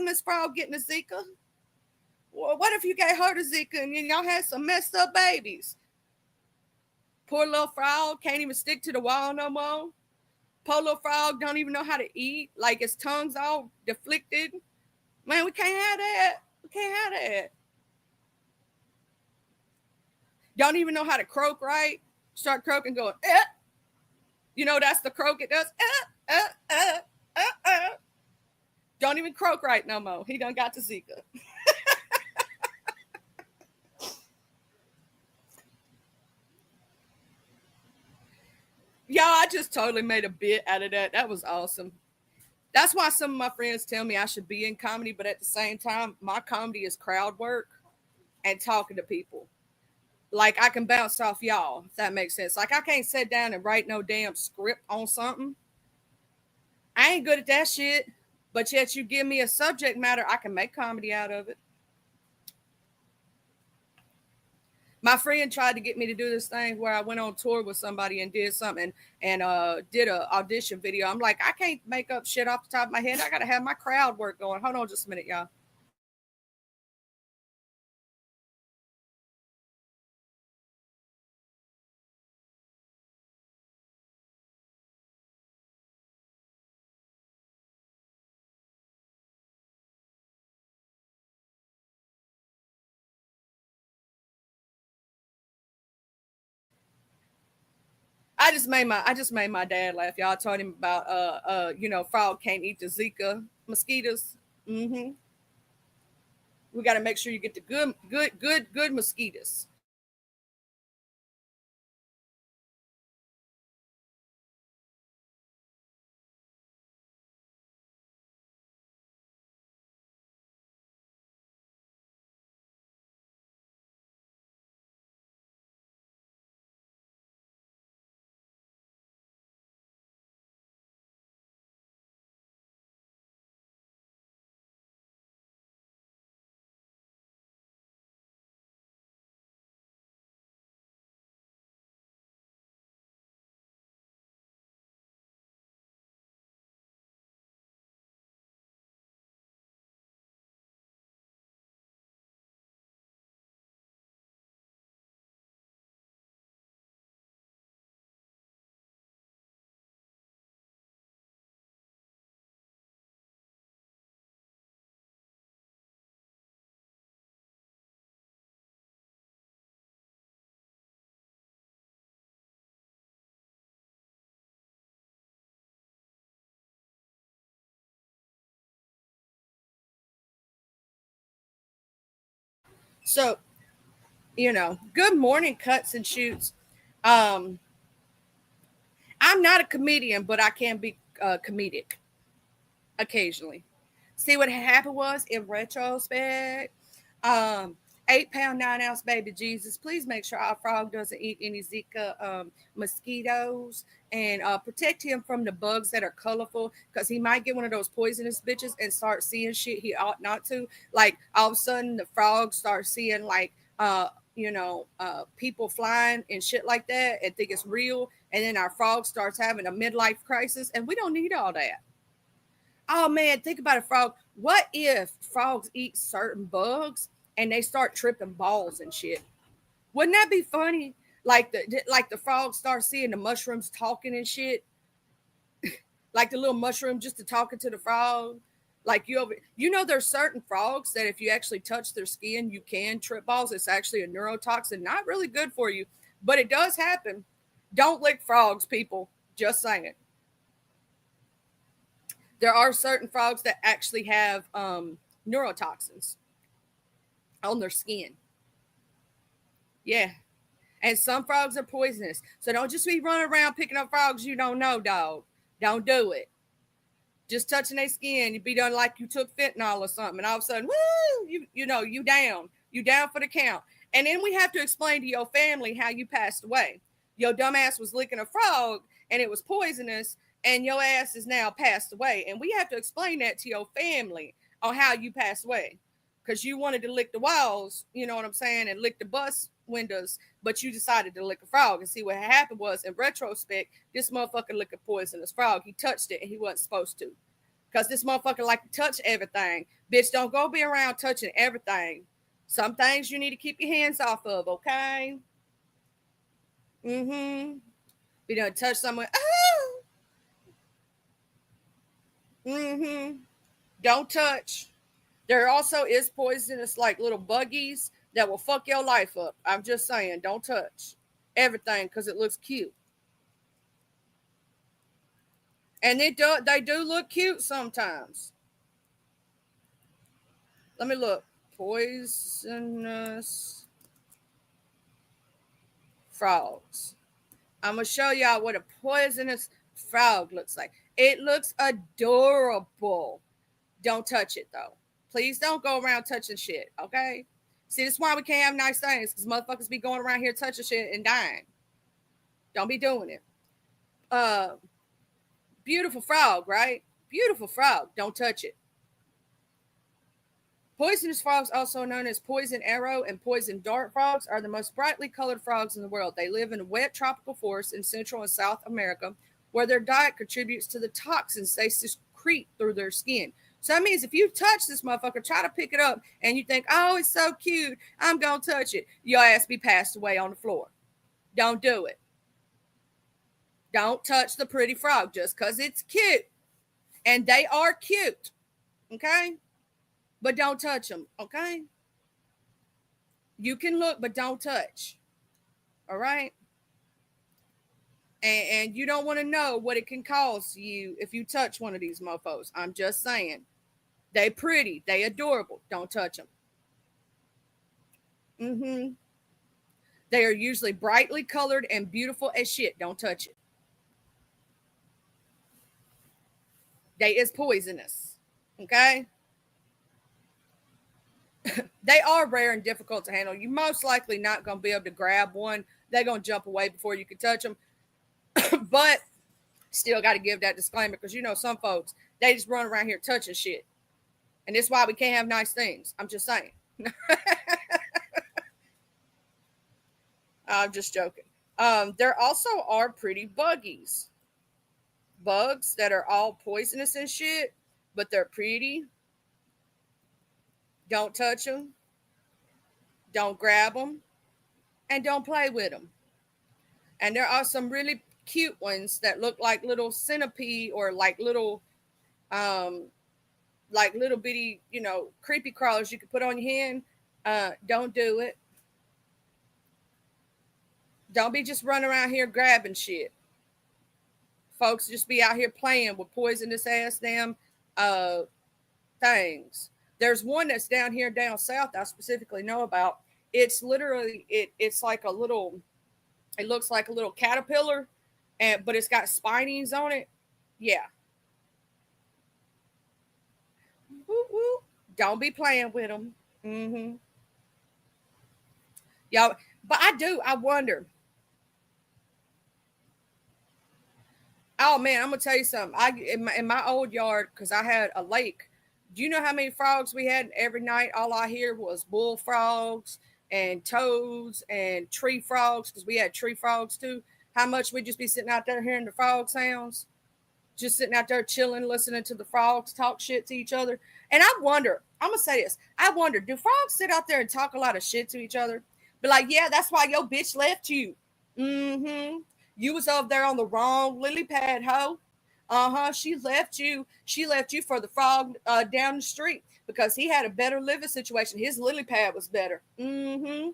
Miss Frog getting the Zika. Well, what if you got her the Zika and y'all had some messed up babies? Poor little frog can't even stick to the wall no more. Poor little frog don't even know how to eat. Like his tongue's all deflected. Man, we can't have that. We can't have that. Don't even know how to croak right. Start croaking going, eh. That's the croak it does. Don't even croak right no more. He done got the Zika. Y'all, I just totally made a bit out of that. That was awesome. That's why some of my friends tell me I should be in comedy, but at the same time, my comedy is crowd work and talking to people. Like I can bounce off y'all, if that makes sense. Like I can't sit down and write no damn script on something. I ain't good at that shit. But yet you give me a subject matter, I can make comedy out of it. My friend tried to get me to do this thing where I went on tour with somebody and did something and did a audition video. I'm like, I can't make up shit off the top of my head. I got to have my crowd work going. Hold on just a minute, y'all. I just made my dad laugh. Y'all. I told him about frog can't eat the Zika mosquitoes. Mm-hmm. We got to make sure you get the good mosquitoes. So, good morning, cuts and shoots. Um, I'm not a comedian, but I can be comedic occasionally. See what happened was in retrospect. Um, 8 pound 9 ounce baby Jesus. Please make sure our frog doesn't eat any Zika mosquitoes and protect him from the bugs that are colorful because he might get one of those poisonous bitches and start seeing shit he ought not to. Like all of a sudden the frog starts seeing like people flying and shit like that and think it's real, and then our frog starts having a midlife crisis, and we don't need all that. Oh man, think about a frog. What if frogs eat certain bugs and they start tripping balls and shit? Wouldn't that be funny? Like the frog starts seeing the mushrooms talking and shit. Like the little mushroom just to talking to the frog. Like there's certain frogs that if you actually touch their skin, you can trip balls. It's actually a neurotoxin, not really good for you, but it does happen. Don't lick frogs, people. Just saying. There are certain frogs that actually have neurotoxins on their skin. Yeah. And some frogs are poisonous. So don't just be running around picking up frogs you don't know, dog. Don't do it. Just touching their skin, you'd be done like you took fentanyl or something. And all of a sudden, woo, you down. You down for the count. And then we have to explain to your family how you passed away. Your dumbass was licking a frog and it was poisonous, and your ass is now passed away. And we have to explain that to your family on how you passed away. Because you wanted to lick the walls, you know what I'm saying, and lick the bus windows, but you decided to lick a frog. And see what happened was, in retrospect, this motherfucker licked a poisonous frog. He touched it and he wasn't supposed to. Because this motherfucker like to touch everything. Bitch, don't go be around touching everything. Some things you need to keep your hands off of, okay? Mm-hmm. You don't touch someone. Oh! Mm-hmm. Don't touch. There also is poisonous, like little buggies that will fuck your life up. I'm just saying, don't touch everything because it looks cute. And they do look cute sometimes. Let me look. Poisonous frogs. I'm gonna show y'all what a poisonous frog looks like. It looks adorable. Don't touch it though. Please don't go around touching shit, okay? See, this is why we can't have nice things, because motherfuckers be going around here touching shit and dying. Don't be doing it. Uh, Beautiful frog, right? Beautiful frog. Don't touch it. Poisonous frogs, also known as poison arrow and poison dart frogs, are the most brightly colored frogs in the world. They live in wet tropical forests in Central and South America, where their diet contributes to the toxins they secrete through their skin. So that means if you touch this motherfucker, try to pick it up, and you think, oh, it's so cute, I'm going to touch it, your ass be passed away on the floor. Don't do it. Don't touch the pretty frog just because it's cute. And they are cute. Okay? But don't touch them. Okay? You can look, but don't touch. All right? And you don't want to know what it can cause you if you touch one of these mofos. I'm just saying. They pretty. They adorable. Don't touch them. Mm-hmm. They are usually brightly colored and beautiful as shit. Don't touch it. They is poisonous. Okay? They are rare and difficult to handle. You most likely not going to be able to grab one. They're going to jump away before you can touch them. But still got to give that disclaimer because you know some folks, they just run around here touching shit. And that's why we can't have nice things. I'm just saying. I'm just joking. There also are pretty buggies. Bugs that are all poisonous and shit, but they're pretty. Don't touch them. Don't grab them. And don't play with them. And there are some really cute ones that look like little centipede or like little bitty, creepy crawlers you could put on your hand. Don't do it. Don't be just running around here grabbing shit. Folks just be out here playing with poisonous ass damn things. There's one that's down here down south I specifically know about. It's literally it's like a little, it looks like a little caterpillar, but it's got spinies on it. Yeah. Woo, woo. Don't be playing with them. Mm-hmm. Y'all, but I wonder. Oh man, I'm gonna tell you something. In my old yard, because I had a lake. Do you know how many frogs we had every night? All I hear was bullfrogs and toads and tree frogs, because we had tree frogs too. How much we'd just be sitting out there hearing the frog sounds, just sitting out there chilling, listening to the frogs talk shit to each other. And I wonder, I'm gonna say this. I wonder, do frogs sit out there and talk a lot of shit to each other? Be like, yeah, that's why your bitch left you. Mm-hmm. You was over there on the wrong lily pad, ho. Uh-huh. She left you. She left you for the frog down the street because he had a better living situation. His lily pad was better. Mm-hmm.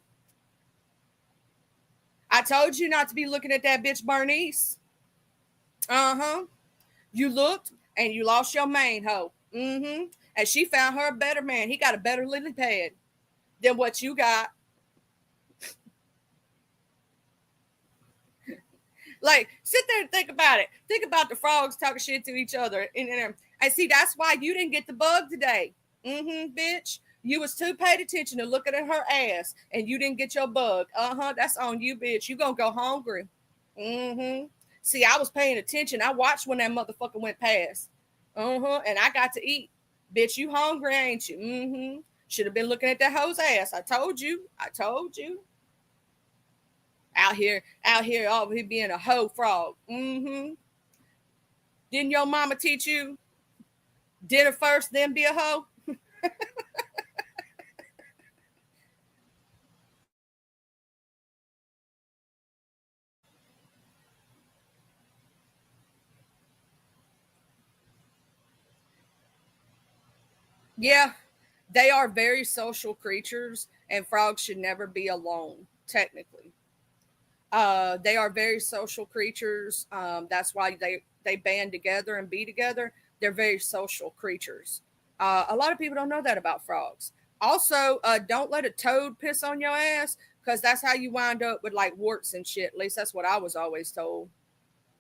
I told you not to be looking at that bitch Bernice. Uh-huh. You looked and you lost your main hoe. Mm-hmm. And she found her a better man. He got a better lily pad than what you got. Like, sit there and think about it. Think about the frogs talking shit to each other. And I see that's why you didn't get the bug today. Mm-hmm, bitch. You was too paid attention to looking at her ass and you didn't get your bug. Uh-huh. That's on you, bitch. You gonna go hungry. Mm-hmm. See, I was paying attention. I watched when that motherfucker went past. Uh-huh. And I got to eat. Bitch, you hungry, ain't you? Mm-hmm. Should have been looking at that hoe's ass. I told you. I told you. Out here, oh, he being a hoe frog. Mm-hmm. Didn't your mama teach you dinner first, then be a hoe? Yeah, they are very social creatures, and frogs should never be alone, technically. They are very social creatures. That's why they band together and be together. They're very social creatures. A lot of people don't know that about frogs. Also, don't let a toad piss on your ass because that's how you wind up with like warts and shit. At least that's what I was always told.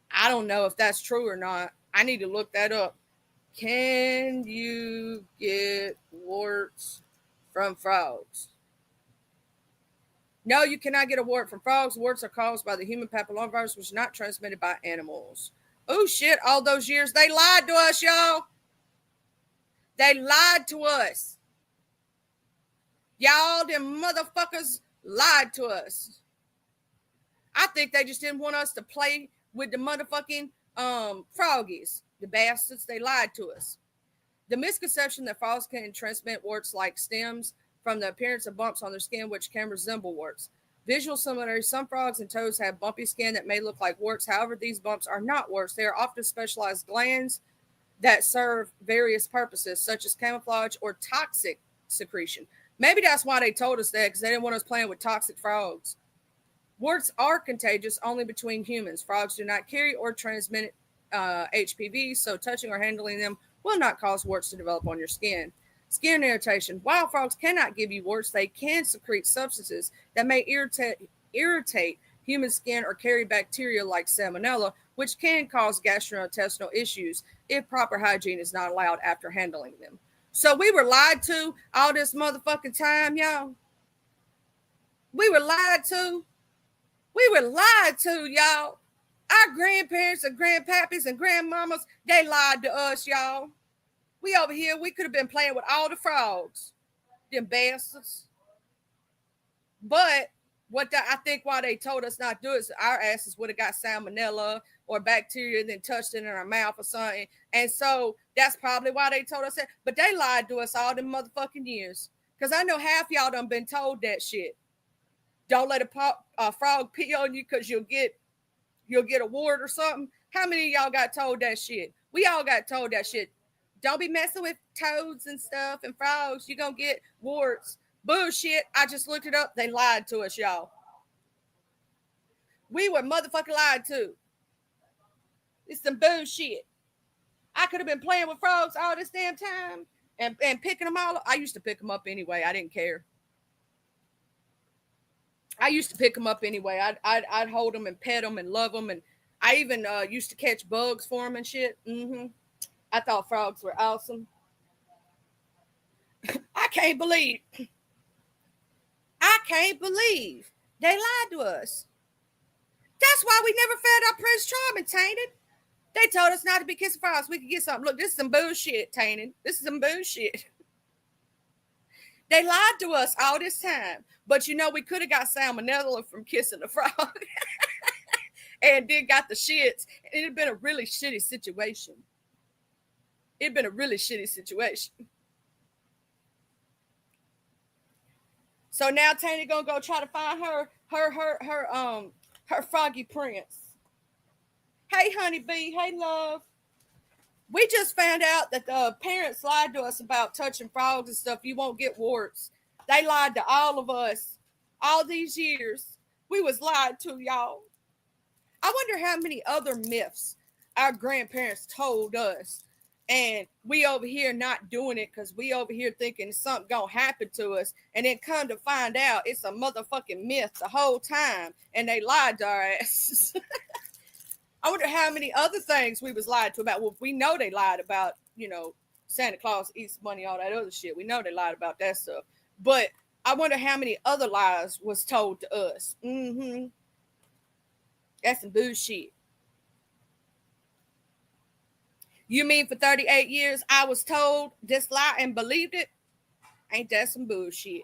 I don't know if that's true or not. I need to look that up. Can you get warts from frogs? No, you cannot get a wart from frogs. Warts are caused by the human papillomavirus, which is not transmitted by animals. Oh shit! All those years they lied to us, y'all. They lied to us. Y'all, them motherfuckers lied to us. I think they just didn't want us to play with the motherfucking froggies. The bastards, they lied to us. The misconception that frogs can transmit warts like stems from the appearance of bumps on their skin, which can resemble warts. Visual similarities. Some frogs and toads have bumpy skin that may look like warts. However, these bumps are not warts. They are often specialized glands that serve various purposes, such as camouflage or toxic secretion. Maybe that's why they told us that, because they didn't want us playing with toxic frogs. Warts are contagious only between humans. Frogs do not carry or transmit HPV, so touching or handling them will not cause warts to develop on your skin. Skin irritation. While frogs cannot give you warts, they can secrete substances that may irritate human skin or carry bacteria like salmonella, which can cause gastrointestinal issues if proper hygiene is not allowed after handling them. So we were lied to all this motherfucking time, y'all. We were lied to. We were lied to, y'all. Our grandparents and grandpappies and grandmamas, they lied to us, y'all. We over here, we could have been playing with all the frogs. Them bastards. But I think why they told us not to do it is our asses would have got salmonella or bacteria and then touched it in our mouth or something. And so that's probably why they told us that. But they lied to us all them motherfucking years. Because I know half y'all done been told that shit. Don't let a frog pee on you because you'll get a wart or something. How many of y'all got told that shit? We all got told that shit. Don't be messing with toads and stuff and frogs. You're going to get warts. Bullshit. I just looked it up. They lied to us, y'all. We were motherfucking lied to. It's some bullshit. I could have been playing with frogs all this damn time and picking them all up. I used to pick them up anyway. I didn't care. I used to pick them up anyway. I'd hold them and pet them and love them. And I even used to catch bugs for them and shit. I thought frogs were awesome. I can't believe they lied to us. That's why we never fed our Prince Charming, Tainted. They told us not to be kissing frogs. We could get something. Look, this is some bullshit, Tainted. This is some bullshit. They lied to us all this time. But we could have got salmonella from kissing a frog. And then got the shits. It'd have been a really shitty situation. So now Tanya gonna go try to find her froggy prince. Hey, honeybee. Hey, love. We just found out that the parents lied to us about touching frogs and stuff. You won't get warts. They lied to all of us all these years. We was lied to, y'all. I wonder how many other myths our grandparents told us. And we over here not doing it because we over here thinking something gonna happen to us. And then come to find out it's a motherfucking myth the whole time. And they lied to our asses. I wonder how many other things we was lied to about. Well, we know they lied about, Santa Claus eats money, all that other shit. We know they lied about that stuff. But I wonder how many other lies was told to us. That's some bullshit. You mean for 38 years I was told this lie and believed it? Ain't that some bullshit?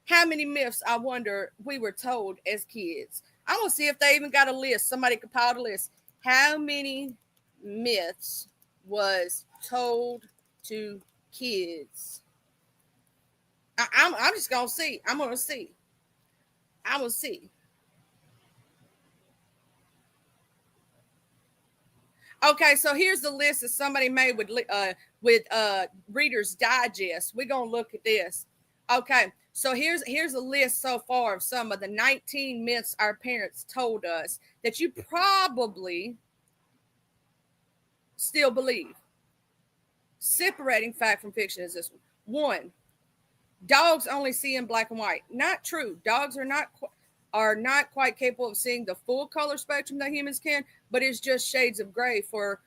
How many myths, I wonder, we were told as kids? I'm going to see if they even got a list. Somebody compiled a list. How many myths was told to kids? I'm just going to see. I'm going to see. Okay, so here's the list that somebody made with Reader's Digest. We're going to look at this. Okay, so here's a list so far of some of the 19 myths our parents told us that you probably still believe. Separating fact from fiction is this one. 1, dogs only see in black and white. Not true. Dogs are not quite capable of seeing the full color spectrum that humans can, but it's just shades of gray for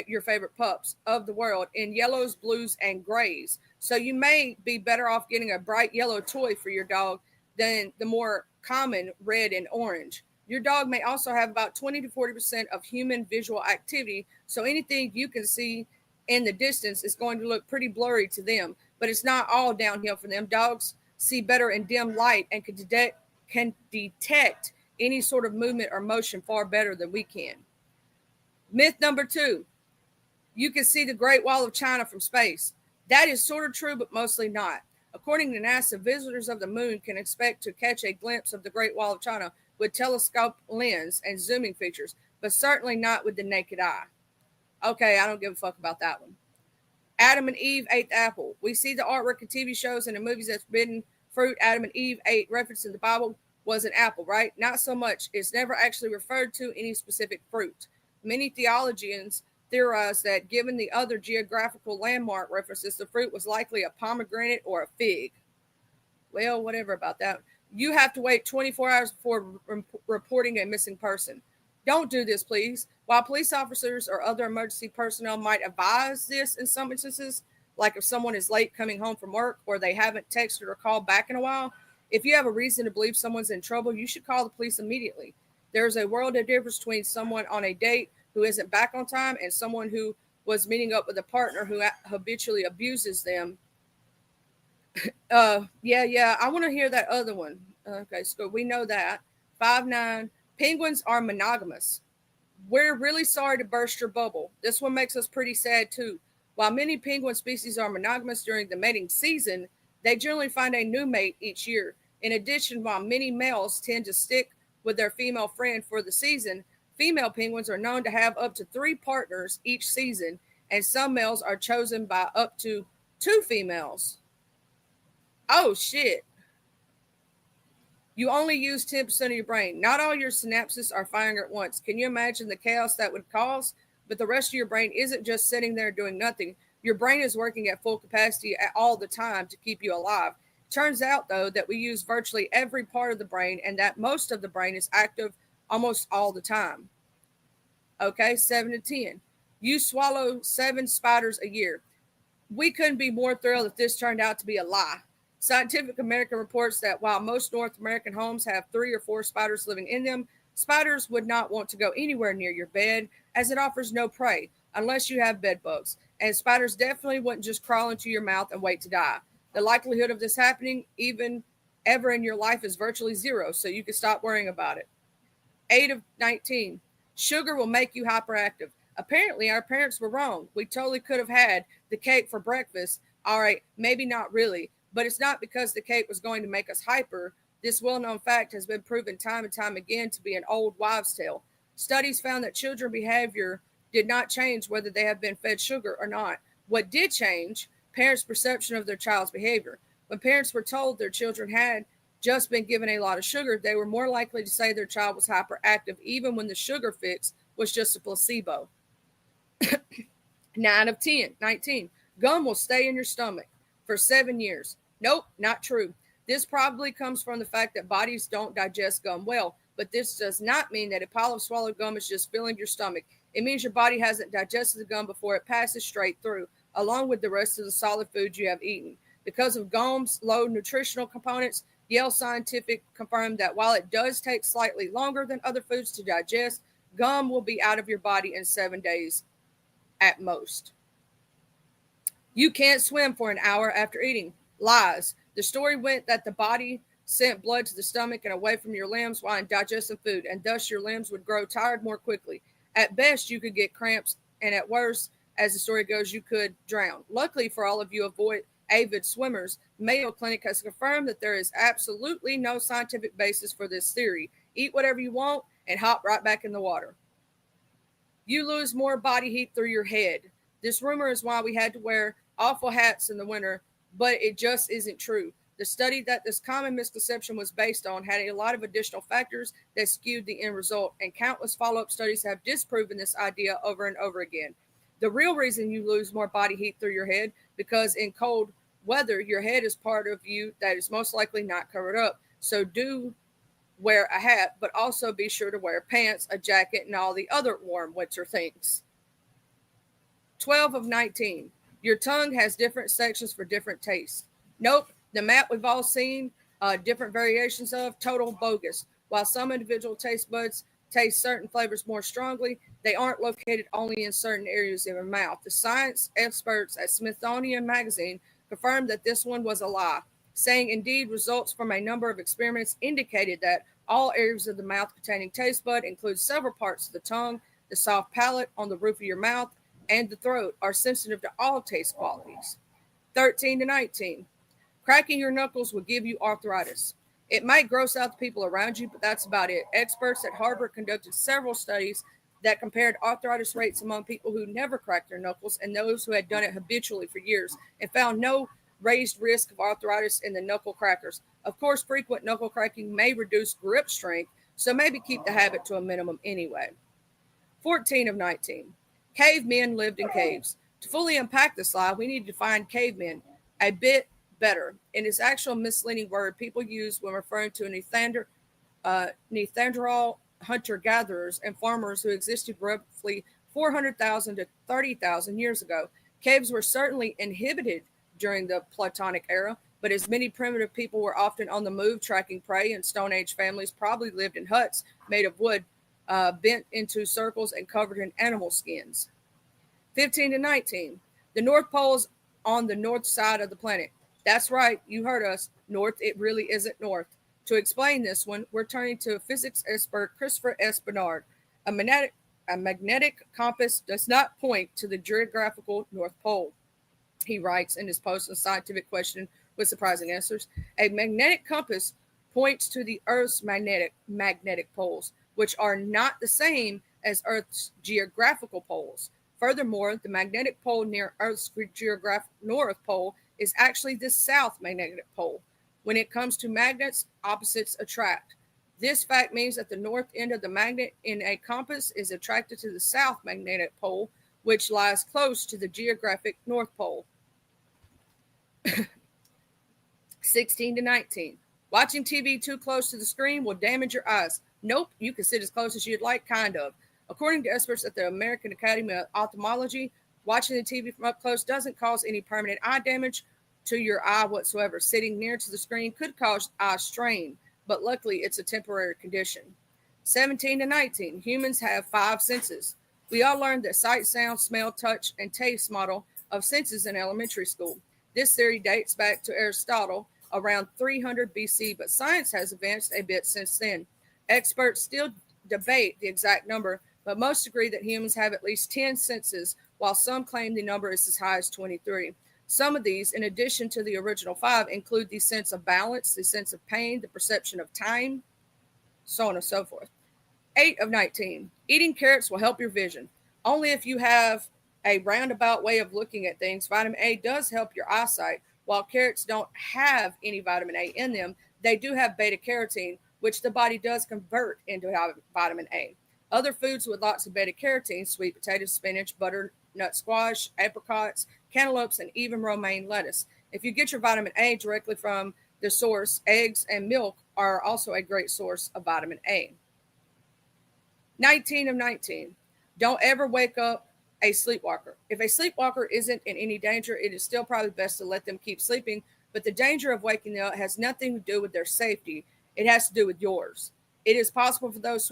your favorite pups of the world in yellows, blues, and grays. So you may be better off getting a bright yellow toy for your dog than the more common red and orange. Your dog may also have about 20 to 40% of human visual activity, so anything you can see in the distance is going to look pretty blurry to them, but it's not all downhill for them. Dogs see better in dim light and can detect any sort of movement or motion far better than we can. Myth number 2, you can see the Great Wall of China from space. That is sort of true, but mostly not. According to NASA, visitors of the moon can expect to catch a glimpse of the Great Wall of China with telescope lens and zooming features, but certainly not with the naked eye. Okay, I don't give a fuck about that one. Adam and Eve ate the apple. We see the artwork in TV shows and in movies that's forbidden fruit Adam and Eve ate referenced in the Bible was an apple, right? Not so much. It's never actually referred to any specific fruit. Many theologians theorize that given the other geographical landmark references, the fruit was likely a pomegranate or a fig. Well, whatever about that. You have to wait 24 hours before reporting a missing person. Don't do this, please. While police officers or other emergency personnel might advise this in some instances, like if someone is late coming home from work or they haven't texted or called back in a while, if you have a reason to believe someone's in trouble, you should call the police immediately. There's a world of difference between someone on a date who isn't back on time and someone who was meeting up with a partner who habitually abuses them. Yeah. I want to hear that other one. Okay, so we know that. 5'9". Penguins are monogamous. We're really sorry to burst your bubble. This one makes us pretty sad too. While many penguin species are monogamous during the mating season, they generally find a new mate each year. In addition, while many males tend to stick with their female friend for the season, female penguins are known to have up to 3 partners each season, and some males are chosen by up to 2 females. Oh, shit. You only use 10% of your brain. Not all your synapses are firing at once. Can you imagine the chaos that would cause? But the rest of your brain isn't just sitting there doing nothing. Your brain is working at full capacity all the time to keep you alive. Turns out, though, that we use virtually every part of the brain and that most of the brain is active almost all the time. Okay, 7 to 10. You swallow 7 spiders a year. We couldn't be more thrilled if this turned out to be a lie. Scientific American reports that while most North American homes have 3 or 4 spiders living in them, spiders would not want to go anywhere near your bed as it offers no prey unless you have bed bugs. And spiders definitely wouldn't just crawl into your mouth and wait to die. The likelihood of this happening even ever in your life is virtually 0, so you can stop worrying about it. 8 of 19. Sugar will make you hyperactive. Apparently, our parents were wrong. We totally could have had the cake for breakfast. All right, maybe not really. But it's not because the cake was going to make us hyper. This well-known fact has been proven time and time again to be an old wives' tale. Studies found that children's behavior did not change whether they have been fed sugar or not. What did change? Parents' perception of their child's behavior. When parents were told their children had just been given a lot of sugar, they were more likely to say their child was hyperactive, even when the sugar fix was just a placebo. 9 of 10, 19. Gum will stay in your stomach for 7 years. Nope, not true. This probably comes from the fact that bodies don't digest gum well, but this does not mean that a pile of swallowed gum is just filling your stomach. It means your body hasn't digested the gum before it passes straight through, along with the rest of the solid food you have eaten. Because of gum's low nutritional components, Yale Scientific confirmed that while it does take slightly longer than other foods to digest, gum will be out of your body in 7 days at most. You can't swim for an hour after eating. Lies. The story went that the body sent blood to the stomach and away from your limbs while digesting food, and thus your limbs would grow tired more quickly. At best, you could get cramps, and at worst, as the story goes, you could drown. Luckily for all of you avid swimmers, Mayo Clinic has confirmed that there is absolutely no scientific basis for this theory. Eat whatever you want and hop right back in the water. You lose more body heat through your head. This rumor is why we had to wear awful hats in the winter, but it just isn't true. The study that this common misconception was based on had a lot of additional factors that skewed the end result, and countless follow-up studies have disproven this idea over and over again. The real reason you lose more body heat through your head, because in cold weather, your head is part of you that is most likely not covered up. So do wear a hat, but also be sure to wear pants, a jacket, and all the other warm winter things. 12 of 19. Your tongue has different sections for different tastes. Nope, the map we've all seen different variations of, total bogus. While some individual taste buds taste certain flavors more strongly, they aren't located only in certain areas of your mouth. The science experts at Smithsonian Magazine confirmed that this one was a lie, saying indeed results from a number of experiments indicated that all areas of the mouth containing taste bud include several parts of the tongue, the soft palate on the roof of your mouth, and the throat are sensitive to all taste qualities. 13 to 19. Cracking your knuckles will give you arthritis. It might gross out the people around you, but that's about it. Experts at Harvard conducted several studies that compared arthritis rates among people who never cracked their knuckles and those who had done it habitually for years and found no raised risk of arthritis in the knuckle crackers. Of course, frequent knuckle cracking may reduce grip strength, so maybe keep the habit to a minimum anyway. 14 of 19. Cavemen lived in caves. To fully unpack this lie, we need to define cavemen a bit better. In its actual misleading word people use when referring to Neanderthal hunter-gatherers and farmers who existed roughly 400,000 to 30,000 years ago. Caves were certainly inhibited during the Platonic era, but as many primitive people were often on the move tracking prey, and Stone Age families probably lived in huts made of wood, bent into circles and covered in animal skins. 15 to 19. The North Pole is on the north side of the planet. That's right, you heard us. North, it really isn't north. To explain this one, we're turning to physics expert Christopher S. Barnard. A magnetic compass does not point to the geographical North Pole. He writes in his post on Scientific Question with Surprising Answers. A magnetic compass points to the Earth's magnetic poles, which are not the same as Earth's geographical poles. Furthermore, the magnetic pole near Earth's geographic North Pole is actually the South magnetic pole. When it comes to magnets, opposites attract. This fact means that the north end of the magnet in a compass is attracted to the south magnetic pole, which lies close to the geographic North Pole. 16 to 19. Watching TV too close to the screen will damage your eyes. Nope, you can sit as close as you'd like, kind of. According to experts at the American Academy of Ophthalmology, watching the TV from up close doesn't cause any permanent eye damage to your eye whatsoever. Sitting near to the screen could cause eye strain, but luckily it's a temporary condition. 17 to 19. Humans have 5 senses. We all learned that sight, sound, smell, touch, and taste model of senses in elementary school. This theory dates back to Aristotle around 300 BC, but science has advanced a bit since then. Experts still debate the exact number, but most agree that humans have at least 10 senses, while some claim the number is as high as 23. Some of these, in addition to the original 5, include the sense of balance, the sense of pain, the perception of time, so on and so forth. 8 of 19. Eating carrots will help your vision. Only if you have a roundabout way of looking at things. Vitamin A does help your eyesight. While carrots don't have any vitamin A in them, they do have beta carotene, which the body does convert into vitamin A. Other foods with lots of beta carotene, sweet potatoes, spinach, butternut squash, apricots, cantaloupes, and even romaine lettuce. If you get your vitamin A directly from the source, eggs and milk are also a great source of vitamin A. 19 of 19. Don't ever wake up a sleepwalker. If a sleepwalker isn't in any danger, it is still probably best to let them keep sleeping, but the danger of waking them up has nothing to do with their safety. It has to do with yours. It is possible for those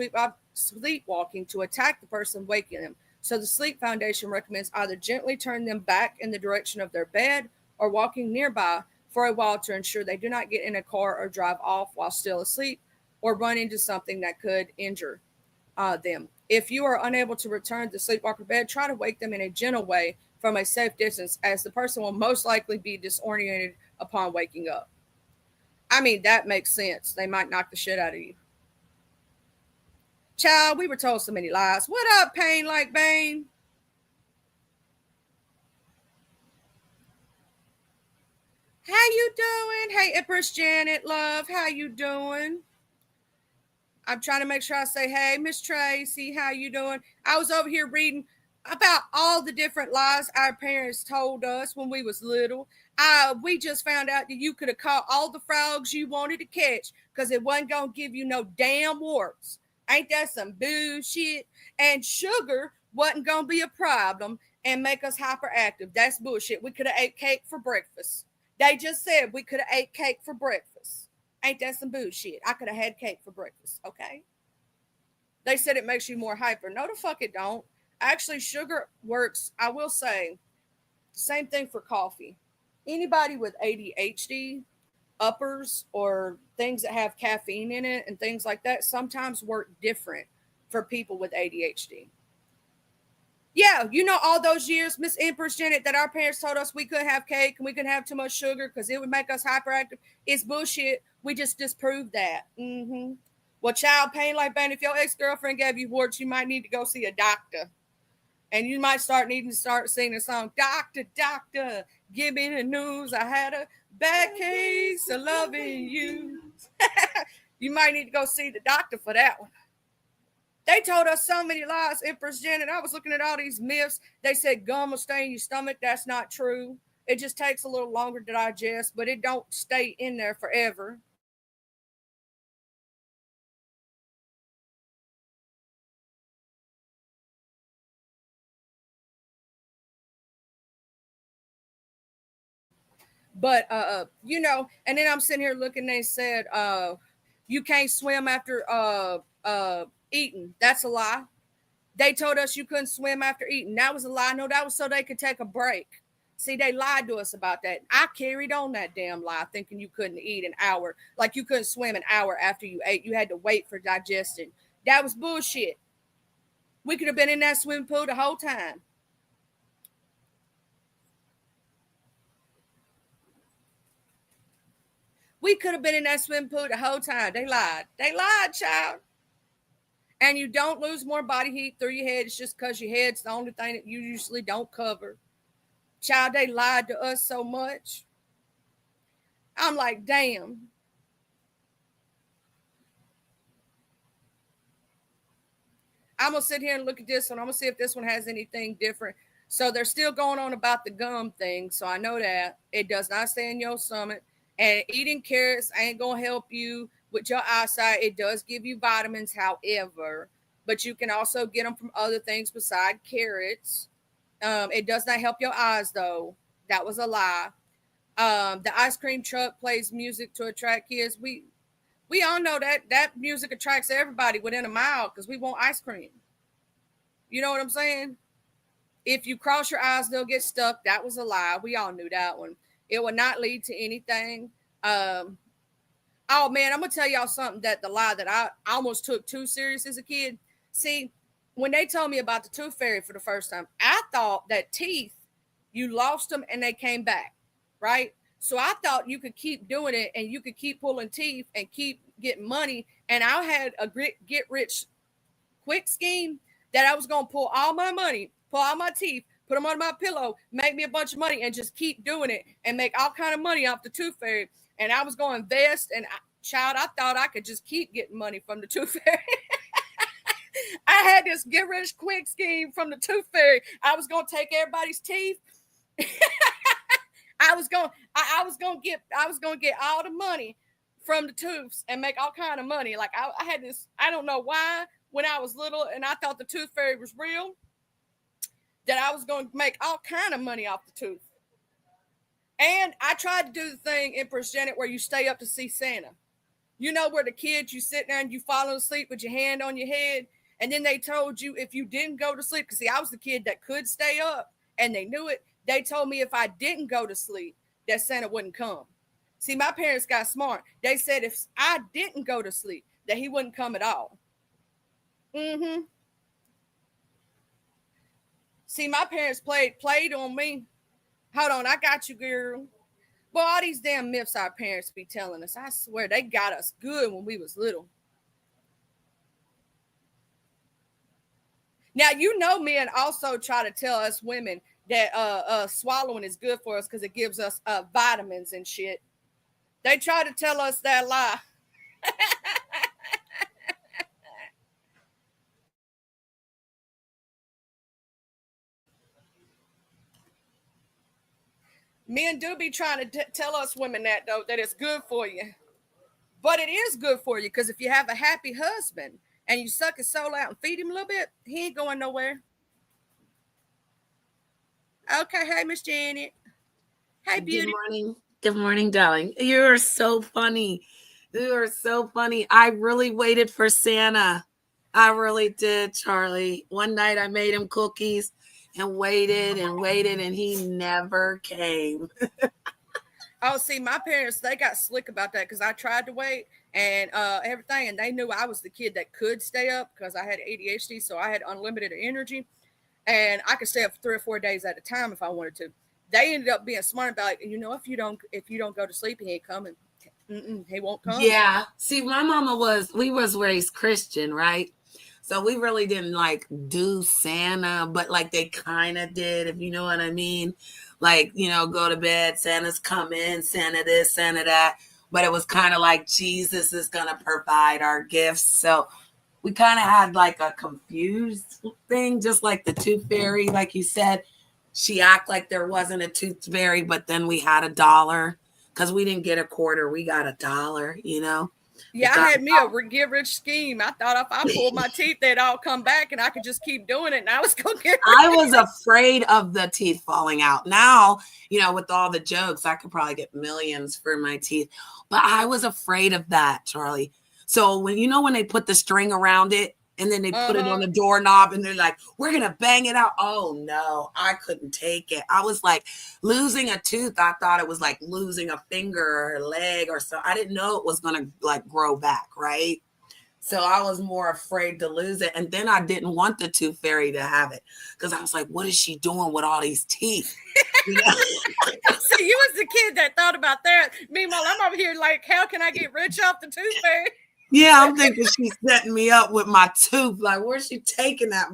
sleepwalking to attack the person waking them. So the Sleep Foundation recommends either gently turn them back in the direction of their bed or walking nearby for a while to ensure they do not get in a car or drive off while still asleep or run into something that could injure them. If you are unable to return to the sleepwalker bed, try to wake them in a gentle way from a safe distance, as the person will most likely be disoriented upon waking up. I mean, that makes sense. They might knock the shit out of you. Child, we were told so many lies. What up, Pain Like Bane? How you doing? Hey, Empress Janet, love, how you doing? I'm trying to make sure I say, hey, Miss Tracy, how you doing? I was over here reading about all the different lies our parents told us when we was little. We just found out that you could have caught all the frogs you wanted to catch because it wasn't going to give you no damn warts. Ain't that some bullshit? And sugar wasn't going to be a problem and make us hyperactive. That's bullshit. We could have ate cake for breakfast. They just said we could have ate cake for breakfast. Ain't that some bullshit? I could have had cake for breakfast, okay? They said it makes you more hyper. No, the fuck it don't. Actually, sugar works, I will say, same thing for coffee. Anybody with ADHD, uppers, or things that have caffeine in it and things like that sometimes work different for people with ADHD. Yeah, you know, all those years, Miss Empress Janet, that our parents told us we couldn't have cake and we couldn't have too much sugar because it would make us hyperactive. It's bullshit. We just disproved that. Well, child, pain like pain. If your ex-girlfriend gave you warts, you might need to go see a doctor. And you might needing to start singing a song. Doctor, doctor, give me the news. I had a bad case of loving you. You might need to go see the doctor for that one. They told us so many lies, Empress Janet. I was looking at all these myths. They said gum will stay in your stomach. That's not true. It just takes a little longer to digest, but it don't stay in there forever. But and then I'm sitting here looking, they said you can't swim after eating. That's a lie. They told us you couldn't swim after eating. That was a lie. No, that was so they could take a break. See, they lied to us about that. I carried on that damn lie, thinking you couldn't eat an hour, like you couldn't swim an hour after you ate. You had to wait for digestion. That was bullshit. We could have been in that swimming pool the whole time. We could have been in that swimming pool the whole time. They lied. They lied, child. And you don't lose more body heat through your head. It's just because your head's the only thing that you usually don't cover. Child, they lied to us so much. I'm like, damn. I'm going to sit here and look at this one. I'm going to see if this one has anything different. So they're still going on about the gum thing. So I know that it does not stay in your stomach. And eating carrots ain't going to help you with your eyesight. It does give you vitamins, however. But you can also get them from other things beside carrots. It does not help your eyes, though. That was a lie. The ice cream truck plays music to attract kids. We all know that music attracts everybody within a mile because we want ice cream. You know what I'm saying? If you cross your eyes, they'll get stuck. That was a lie. We all knew that one. It would not lead to anything. Oh man, I'm gonna tell y'all something that the lie that I almost took too serious as a kid. See, when they told me about the tooth fairy for the first time, I thought that teeth, you lost them and they came back, right? So I thought you could keep doing it and you could keep pulling teeth and keep getting money. And I had a get rich quick scheme that I was going to pull all my money, pull all my teeth, put them on my pillow, make me a bunch of money and just keep doing it and make all kind of money off the tooth fairy. And I was going to invest and I thought I could just keep getting money from the tooth fairy. I had this get rich quick scheme from the tooth fairy. I was going to take everybody's teeth. I was going to get all the money from the tooths and make all kind of money. Like I had this, I don't know why, when I was little and I thought the tooth fairy was real, that I was going to make all kind of money off the tooth. And I tried to do the thing in Janet where you stay up to see Santa. You know, where the kids, you sit there and you fall asleep with your hand on your head. And then they told you if you didn't go to sleep, because see, I was the kid that could stay up and they knew it. They told me if I didn't go to sleep, that Santa wouldn't come. See, my parents got smart. They said if I didn't go to sleep, that he wouldn't come at all. Mm-hmm. See, my parents played on me. Hold on, I got you, girl. Boy, all these damn myths our parents be telling us, I swear, they got us good when we was little. Now, you know, men also try to tell us women that swallowing is good for us because it gives us vitamins and shit. They try to tell us that lie. Men do be trying to tell us women that, though, that it's good for you. But it is good for you because if you have a happy husband and you suck his soul out and feed him a little bit, he ain't going nowhere. Okay, hey, Miss Janet. Hey, beauty. Good morning. Good morning, darling. You are so funny. You are so funny. I really waited for Santa. I really did, Charlie. One night I made him cookies and waited, and he never came. Oh, see, my parents, they got slick about that because I tried to wait and everything, and they knew I was the kid that could stay up because I had ADHD, so I had unlimited energy, and I could stay up for 3 or 4 days at a time if I wanted to. They ended up being smart about it. You know, if you don't go to sleep, he ain't coming. He won't come. Yeah. See, my mama we was raised Christian, right? So we really didn't like do Santa, but like they kind of did, if you know what I mean. Like, go to bed, Santa's coming, Santa this, Santa that. But it was kind of like Jesus is going to provide our gifts. So we kind of had like a confused thing, just like the tooth fairy, like you said. She acted like there wasn't a tooth fairy, but then we had $1 because we didn't get a quarter. We got $1. Yeah, I had me a get rich scheme. I thought if I pulled my teeth, they'd all come back and I could just keep doing it and I was going to get rich. I was afraid of the teeth falling out. Now, with all the jokes, I could probably get millions for my teeth. But I was afraid of that, Charlie. So when they put the string around it and then they put it on the doorknob and they're like, we're going to bang it out. Oh, no, I couldn't take it. I was like losing a tooth. I thought it was like losing a finger or a leg or so. I didn't know it was going to like grow back, right? So I was more afraid to lose it. And then I didn't want the tooth fairy to have it because I was like, what is she doing with all these teeth? See, you was the kid that thought about that. Meanwhile, I'm over here like, how can I get rich off the tooth fairy? Yeah, I'm thinking she's setting me up with my tooth. Like, where's she taking that?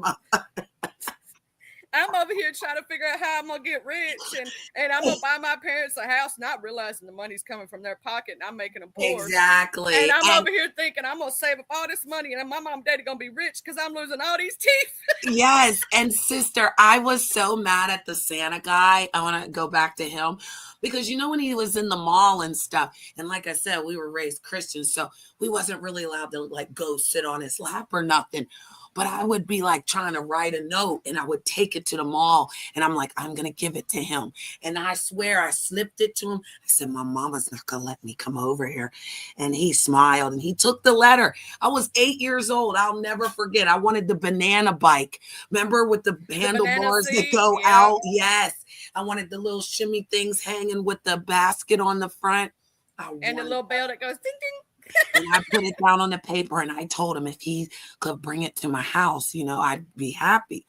I'm over here trying to figure out how I'm going to get rich and I'm going to buy my parents a house, not realizing the money's coming from their pocket and I'm making them poor. Exactly. And I'm over here thinking I'm going to save up all this money and my mom and daddy going to be rich because I'm losing all these teeth. Yes. And sister, I was so mad at the Santa guy. I want to go back to him because, when he was in the mall and stuff. And like I said, we were raised Christian, so we wasn't really allowed to like go sit on his lap or nothing. But I would be like trying to write a note and I would take it to the mall and I'm like, I'm going to give it to him. And I swear I slipped it to him. I said, my mama's not going to let me come over here. And he smiled and he took the letter. I was 8 years old. I'll never forget. I wanted the banana bike. Remember with the handlebars that go out? Yes. I wanted the little shimmy things hanging with the basket on the front. And the little bell that goes ding, ding. And I put it down on the paper and I told him if he could bring it to my house, I'd be happy.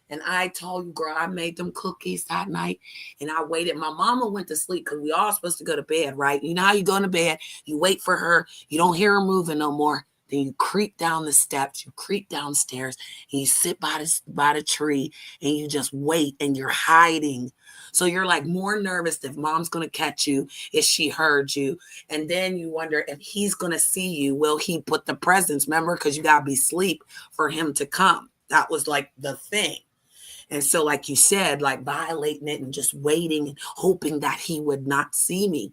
And I told you, girl, I made them cookies that night and I waited. My mama went to sleep because we all supposed to go to bed, right? You know how you go to bed, you wait for her, you don't hear her moving no more. Then you creep down the steps, you creep downstairs, and you sit by the tree and you just wait and you're hiding. So you're like more nervous if mom's going to catch you, if she heard you. And then you wonder if he's going to see you. Will he put the presents? Remember, because you got to be asleep for him to come. That was like the thing. And so like you said, like violating it and just waiting and hoping that he would not see me.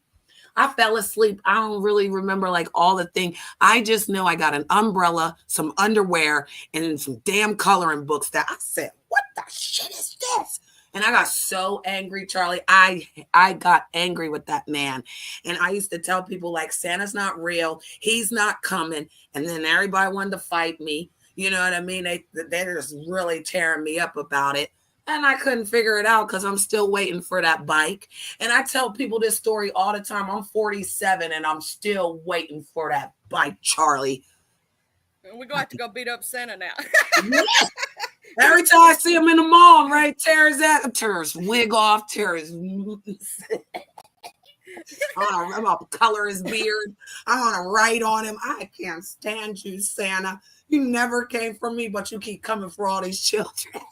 I fell asleep. I don't really remember like all the thing. I just know I got an umbrella, some underwear, and some damn coloring books that I said, what the shit is this? And I got so angry, Charlie. I got angry with that man. And I used to tell people like, Santa's not real. He's not coming. And then everybody wanted to fight me. You know what I mean? They're just really tearing me up about it. And I couldn't figure it out because I'm still waiting for that bike. And I tell people this story all the time. I'm 47 and I'm still waiting for that bike, Charlie. We're going to have to go beat up Santa now. Yes. Every time I see him in the mall, right, tear his wig off, tear his I'm gonna color his beard. I want to write on him. I can't stand you, Santa. You never came for me, but you keep coming for all these children.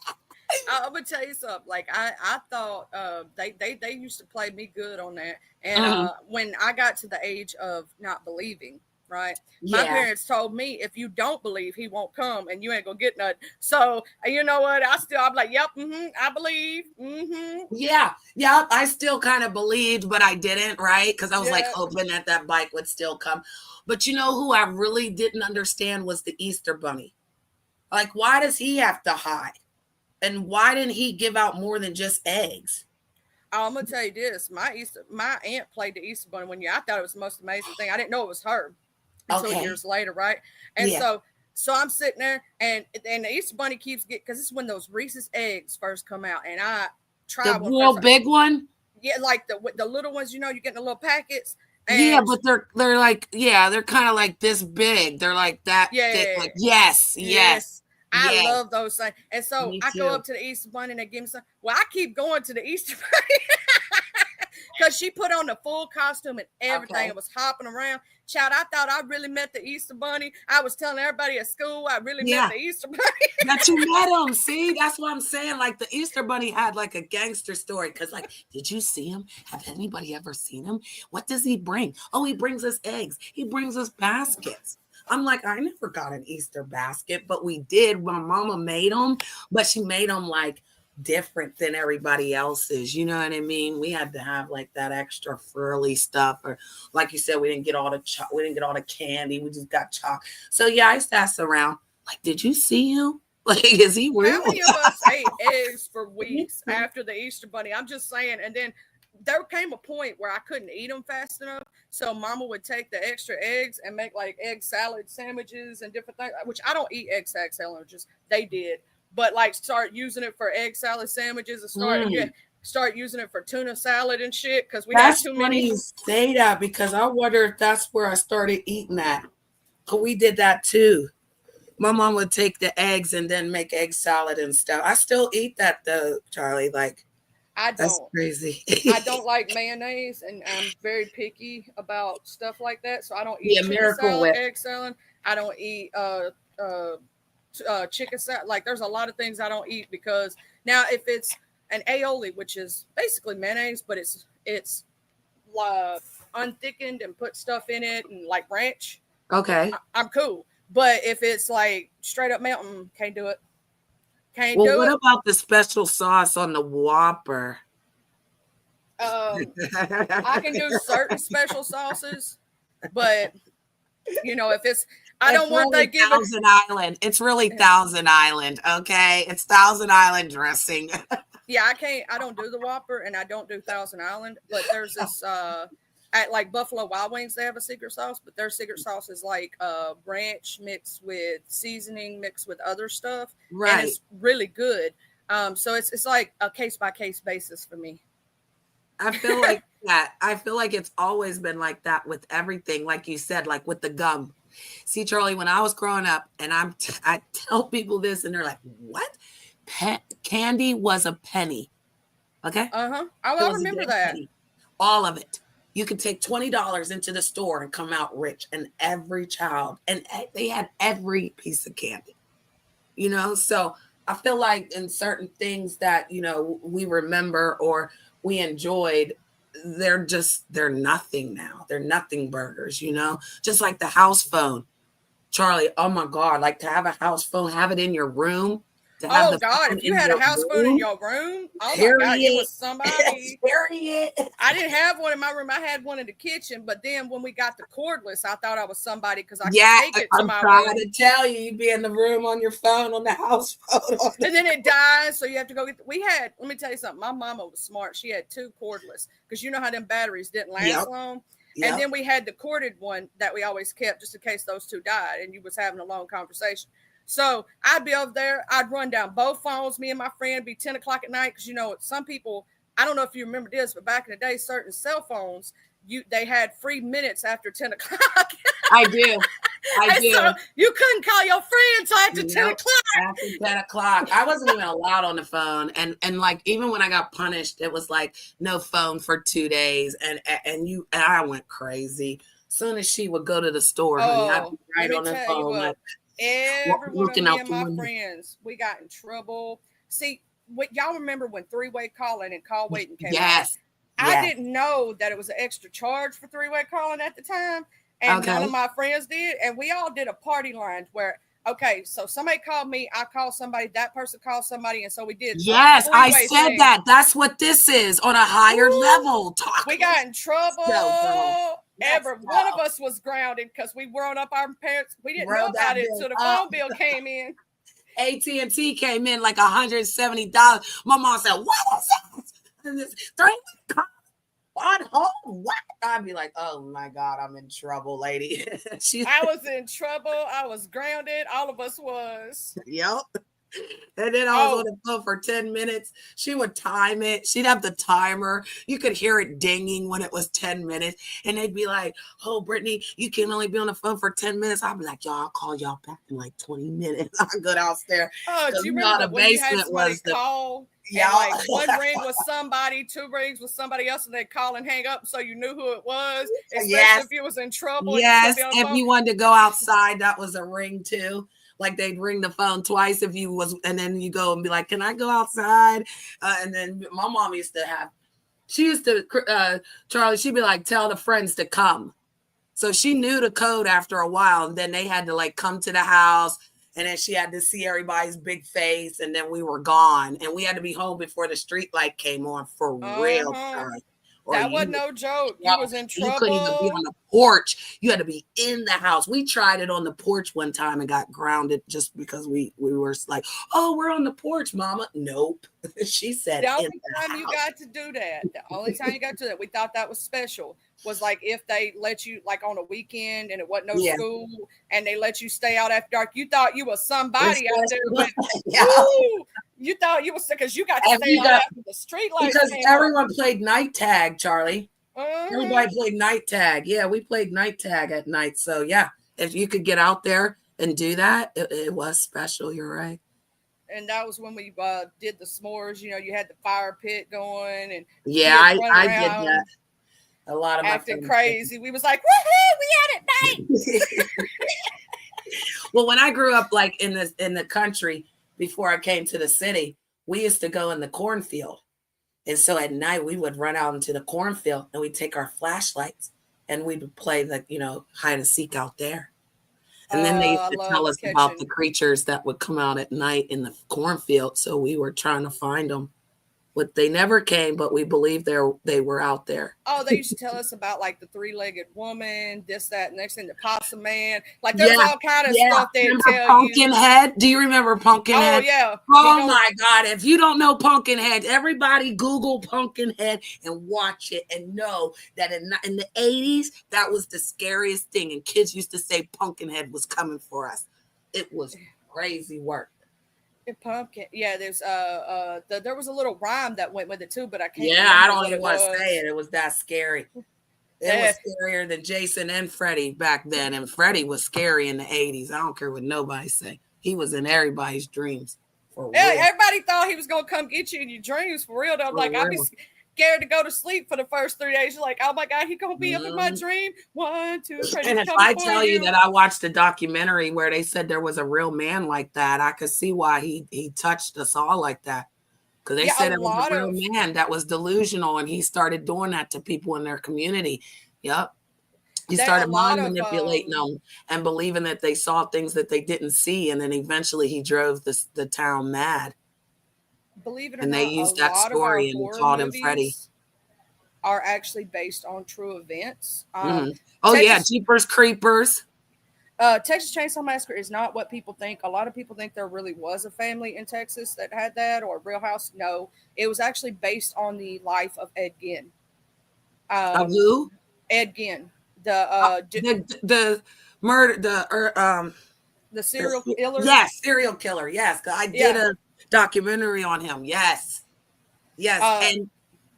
I'm gonna tell you something. Like I thought they used to play me good on that. And when I got to the age of not believing, right? My parents told me if you don't believe, he won't come, and you ain't gonna get nothing. So you know what? I'm like, yep, I believe. Yeah. I still kind of believed, but I didn't, right? Because I was like hoping that bike would still come. But you know who I really didn't understand was the Easter Bunny. Like, why does he have to hide? And why didn't he give out more than just eggs? I'm gonna tell you this: my aunt played the Easter Bunny one year. I thought it was the most amazing thing. I didn't know it was her until years later, right? And so I'm sitting there, and the Easter Bunny keeps getting, because this is when those Reese's eggs first come out, and I tried the real big one. Yeah, like the little ones, you get the little packets. And but they're like they're kind of like this big. They're like that thick. Like yes. I love those things. And so I go up to the Easter Bunny and they give me some. Well, I keep going to the Easter Bunny. because she put on the full costume and everything Okay. and was hopping around. Child, I thought I really met the Easter Bunny. I was telling everybody at school I really Yeah. met the Easter Bunny. That you met him. See, that's what I'm saying. Like the Easter Bunny had like a gangster story. Because, like, did you see him? Have anybody ever seen him? What does he bring? Oh, he brings us eggs. He brings us baskets. I'm like, I never got an Easter basket, but we did. My mama made them, but she made them like different than everybody else's. You know what I mean? We had to have like that extra frilly stuff, or like you said, we didn't get all the we didn't get all the candy. We just got chalk. So yeah, I used to ask around, like, did you see him? Like, is he real? How many of us ate eggs for weeks after the Easter Bunny? I'm just saying. And then there came a point where I couldn't eat them fast enough. So mama would take the extra eggs and make like egg salad sandwiches and different things, which I don't eat egg salad sandwiches. They did. But like start using it for egg salad sandwiches and start using it for tuna salad and shit because we That's had too funny many. you say that, because I wonder if that's where I started eating that. 'Cause we did that too. My mom would take the eggs and then make egg salad and stuff. I still eat that though, Charlie. Like, I that's don't. crazy. I don't like mayonnaise, and I'm very picky about stuff like that. So I don't eat Yeah, chicken Miracle salad, Whip. egg salad. I don't eat chicken salad. Like there's a lot of things I don't eat because now if it's an aioli, which is basically mayonnaise, but it's unthickened and put stuff in it and like ranch, Okay. I'm cool. But if it's like straight up mountain, can't do it. Can't Well, do what it. about the special sauce on the Whopper? I can do certain special sauces, but you know, if it's I don't want really they give it. Thousand Island. It's really Thousand Island. Okay, it's Thousand Island dressing. Yeah, I don't do the Whopper and I don't do Thousand Island, but there's this at like Buffalo Wild Wings, they have a secret sauce, but their secret sauce is like ranch mixed with seasoning mixed with other stuff. And Right. it's really good. So it's like a case by case basis for me. I feel like that. I feel like it's always been like that with everything. Like you said, like with the gum. See, Charlie, when I was growing up, and I tell people this, and they're like, "What? Candy was a penny." Okay. Oh, It I was a remember damn that. penny. All of it. You could take $20 into the store and come out rich, and every child, and they had every piece of candy. You know, so I feel like in certain things that we remember or we enjoyed, they're nothing now. They're nothing burgers. Just like the house phone, Charlie. Oh my God! Like to have a house phone, have it in your room. To have Oh the God, phone if you in had a your house phone in room, your room, oh my God, period. it was somebody. Period. I didn't have one in my room. I had one in the kitchen, but then when we got the cordless, I thought I was somebody because I could take it to I'm my trying room. to tell you, you'd be in the room on your phone on the house phone. And then it dies, so you have to go get. Let me tell you something. My mama was smart. She had 2 cordless because you know how them batteries didn't last Yep. long. Yep. And then we had the corded one that we always kept just in case those 2 died and you was having a long conversation. So I'd be over there. I'd run down both phones. Me and my friend it'd be 10 o'clock at night because some people. I don't know if you remember this, but back in the day, certain cell phones they had free minutes after 10 o'clock. I do. I do. So you couldn't call your friends after 10 Yep. o'clock. After 10 o'clock. I wasn't even allowed on the phone. And like even when I got punished, it was like no phone for 2 days. And I went crazy. As soon as she would go to the store, honey, I'd be right on the phone. Like, every one of looking me out and the my window. friends, we got in trouble. See, y'all remember when 3-way calling and call waiting came out? Yes. I didn't know that it was an extra charge for 3-way calling at the time. And none of my friends did. And we all did a party line where, okay, so somebody called me, I called somebody, that person called somebody. And so we did. Yes, I said thing. that. That's what this is on a higher level. We got in trouble. Every one of us was grounded because we grown up our parents. We didn't know about it until the phone bill came in. AT&T came in like $170. My mom said, "What is this? 3-way call on hold? What?" I'd be like, "Oh my God, I'm in trouble, lady." I was in trouble. I was grounded. All of us was. Yep. And then I was on the phone for 10 minutes. She would time it. She'd have the timer. You could hear it dinging when it was 10 minutes. And they'd be like, oh, Brittany, you can only be on the phone for 10 minutes. I'd be like, y'all, I'll call y'all back in like 20 minutes. I'll go downstairs. Oh, do you remember the when you had basement somebody was the call yeah. and like one ring was somebody, two rings was somebody else, and they'd call and hang up so you knew who it was, especially Yes. if you was in trouble and Yes. you couldn't be on the If phone. you wanted to go outside, that was a ring too. Like they'd ring the phone twice if you was, and then you go and be like, "Can I go outside?" And then my mom used to have, she used to, Charlie. She'd be like, "Tell the friends to come." So she knew the code after a while, and then they had to like come to the house, and then she had to see everybody's big face, and then we were gone, and we had to be home before the street light came on for real time. Or that wasn't no joke. You was in trouble. You couldn't even be on the porch. You had to be in the house. We tried it on the porch one time and got grounded just because we were like, oh, we're on the porch, Mama. Nope. She said the only time you got to do that, we thought that was special, was like if they let you like on a weekend and it wasn't no school and they let you stay out after dark. You thought you was somebody out there, but you thought you was because you got to stay out after the street lights. Because everyone played night tag, Charlie. Everybody played night tag. Yeah, we played night tag at night. So yeah, if you could get out there and do that, it was special. You're right. And that was when we did the s'mores. You know, you had the fire pit going, and I did that. A lot of acting crazy. We was like, woohoo, we had it night. Well, when I grew up like in the country before I came to the city, we used to go in the cornfield. And so at night we would run out into the cornfield and we'd take our flashlights and we would play hide and seek out there. And then they used to tell us about the creatures that would come out at night in the cornfield. So we were trying to find them. But they never came, but we believe they were out there. Oh, they used to tell us about like the three-legged woman, this, that, and next thing, the possum man. Like there's all kind of stuff they tell Pumpkinhead? Do you remember Pumpkinhead? Oh, yeah. Oh, my God. If you don't know Pumpkinhead, everybody Google Pumpkinhead and watch it and know that in the 80s, that was the scariest thing. And kids used to say Pumpkinhead was coming for us. It was crazy work. Pumpkin, yeah. There's there was a little rhyme that went with it too, but I can't. Yeah, I don't even want to say it. It was that scary. It was scarier than Jason and Freddie back then, and Freddie was scary in the 80s. I don't care what nobody say. He was in everybody's dreams. Everybody thought he was gonna come get you in your dreams for real. Though, like I'd be scared to go to sleep for the first 3 days. You're like, oh my God, he gonna be up in my dream. 1, 2, 3. And if I tell you that I watched a documentary where they said there was a real man like that, I could see why he touched us all like that. Because they said it was a real man that was delusional and he started doing that to people in their community. Yep. He started mind manipulating them and believing that they saw things that they didn't see. And then eventually he drove the town mad. Believe it or not, and they used that story and called him Freddie. Are actually based on true events. Oh, Jeepers Creepers. Texas Chainsaw Massacre is not what people think. A lot of people think there really was a family in Texas that had that, or a real house. No, it was actually based on the life of Ed Gein. Of who? Ed Gein. The murder, the serial killer. Yes, serial killer. Yes, I did a documentary on him. Yes, and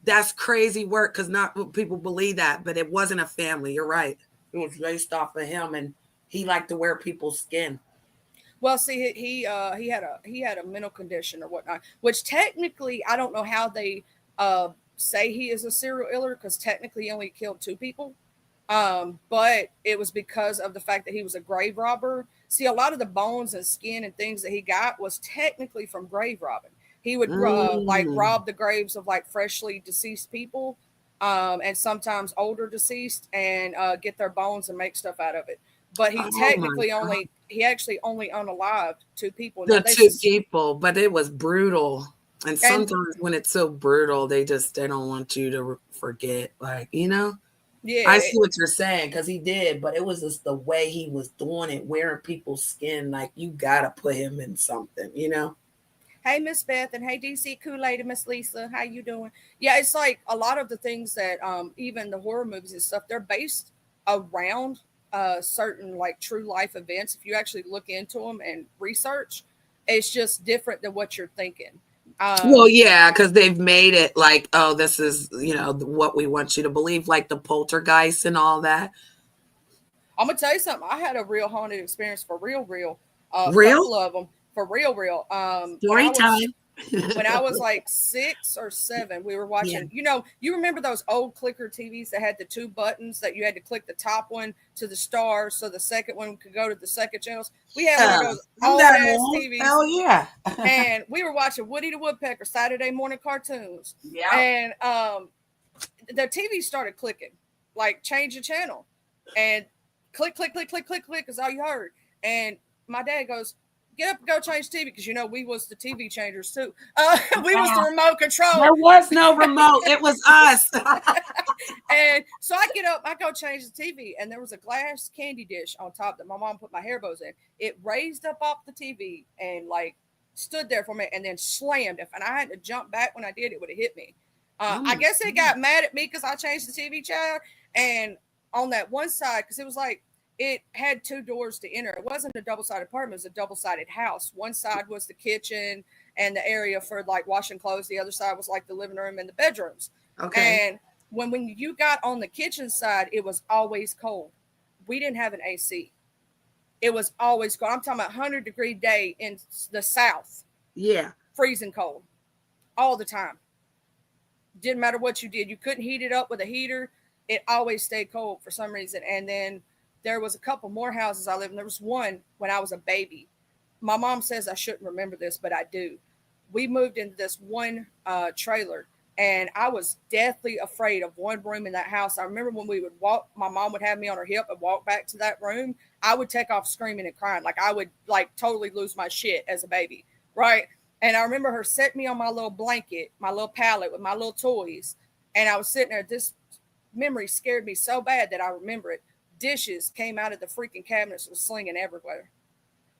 that's crazy work because not people believe that, but it wasn't a family. You're right. It was based off of him, and he liked to wear people's skin. Well, see, he had a mental condition or whatnot, which technically I don't know how they say he is a serial killer because technically he only killed 2 people. But it was because of the fact that he was a grave robber. See, a lot of the bones and skin and things that he got was technically from grave robbing. He would rob the graves of like freshly deceased people, and sometimes older deceased, and get their bones and make stuff out of it. But he actually only unalived 2 people. The 2 people, but it was brutal. And sometimes when it's so brutal, they don't want you to forget, Yeah, I see what you're saying because he did, but it was just the way he was doing it, wearing people's skin. Like you gotta put him in something, Hey, Miss Beth, and hey, DC Kool-Aid and Miss Lisa, how you doing? Yeah, it's like a lot of the things that even the horror movies and stuff, they're based around certain like true life events. If you actually look into them and research, It's just different than what you're thinking. Well, yeah, because they've made it like, oh, this is, what we want you to believe, like the poltergeist and all that. I'm gonna tell you something. I had a real haunted experience for real. Real? Couple of them for real. Story time. When I was like 6 or 7, we were watching, you remember those old clicker TVs that had the 2 buttons that you had to click the top one to the stars so the second one could go to the second channels? We had one of those old ass TVs. Hell yeah. And we were watching Woody the Woodpecker Saturday morning cartoons. Yeah. And the TV started clicking, like change the channel. And click, click, click, click, click, click is all you heard. And my dad goes, get up and go change TV, because we was the TV changers too. We was the remote control. There was no remote. It was us. And so I get up, I go change the TV, and there was a glass candy dish on top that my mom put my hair bows in. It raised up off the TV and like stood there for me, and then slammed. If and I had to jump back when I did, it would have hit me. I guess it got mad at me because I changed the TV channel, and on that one side, because it was like, it had 2 doors to enter. It wasn't a double-sided apartment. It was a double-sided house. One side was the kitchen and the area for like washing clothes. The other side was like the living room and the bedrooms. Okay. And when you got on the kitchen side, it was always cold. We didn't have an AC. It was always cold. I'm talking about 100-degree day in the South. Yeah. Freezing cold all the time. Didn't matter what you did. You couldn't heat it up with a heater. It always stayed cold for some reason. And then there was a couple more houses I lived in. There was one when I was a baby. My mom says I shouldn't remember this, but I do. We moved into this one trailer, and I was deathly afraid of one room in that house. I remember when we would walk, my mom would have me on her hip and walk back to that room. I would take off screaming and crying. Like I would like totally lose my shit as a baby, right? And I remember her setting me on my little blanket, my little pallet with my little toys. And I was sitting there. This memory scared me so bad that I remember it. Dishes came out of the freaking cabinets, was slinging everywhere.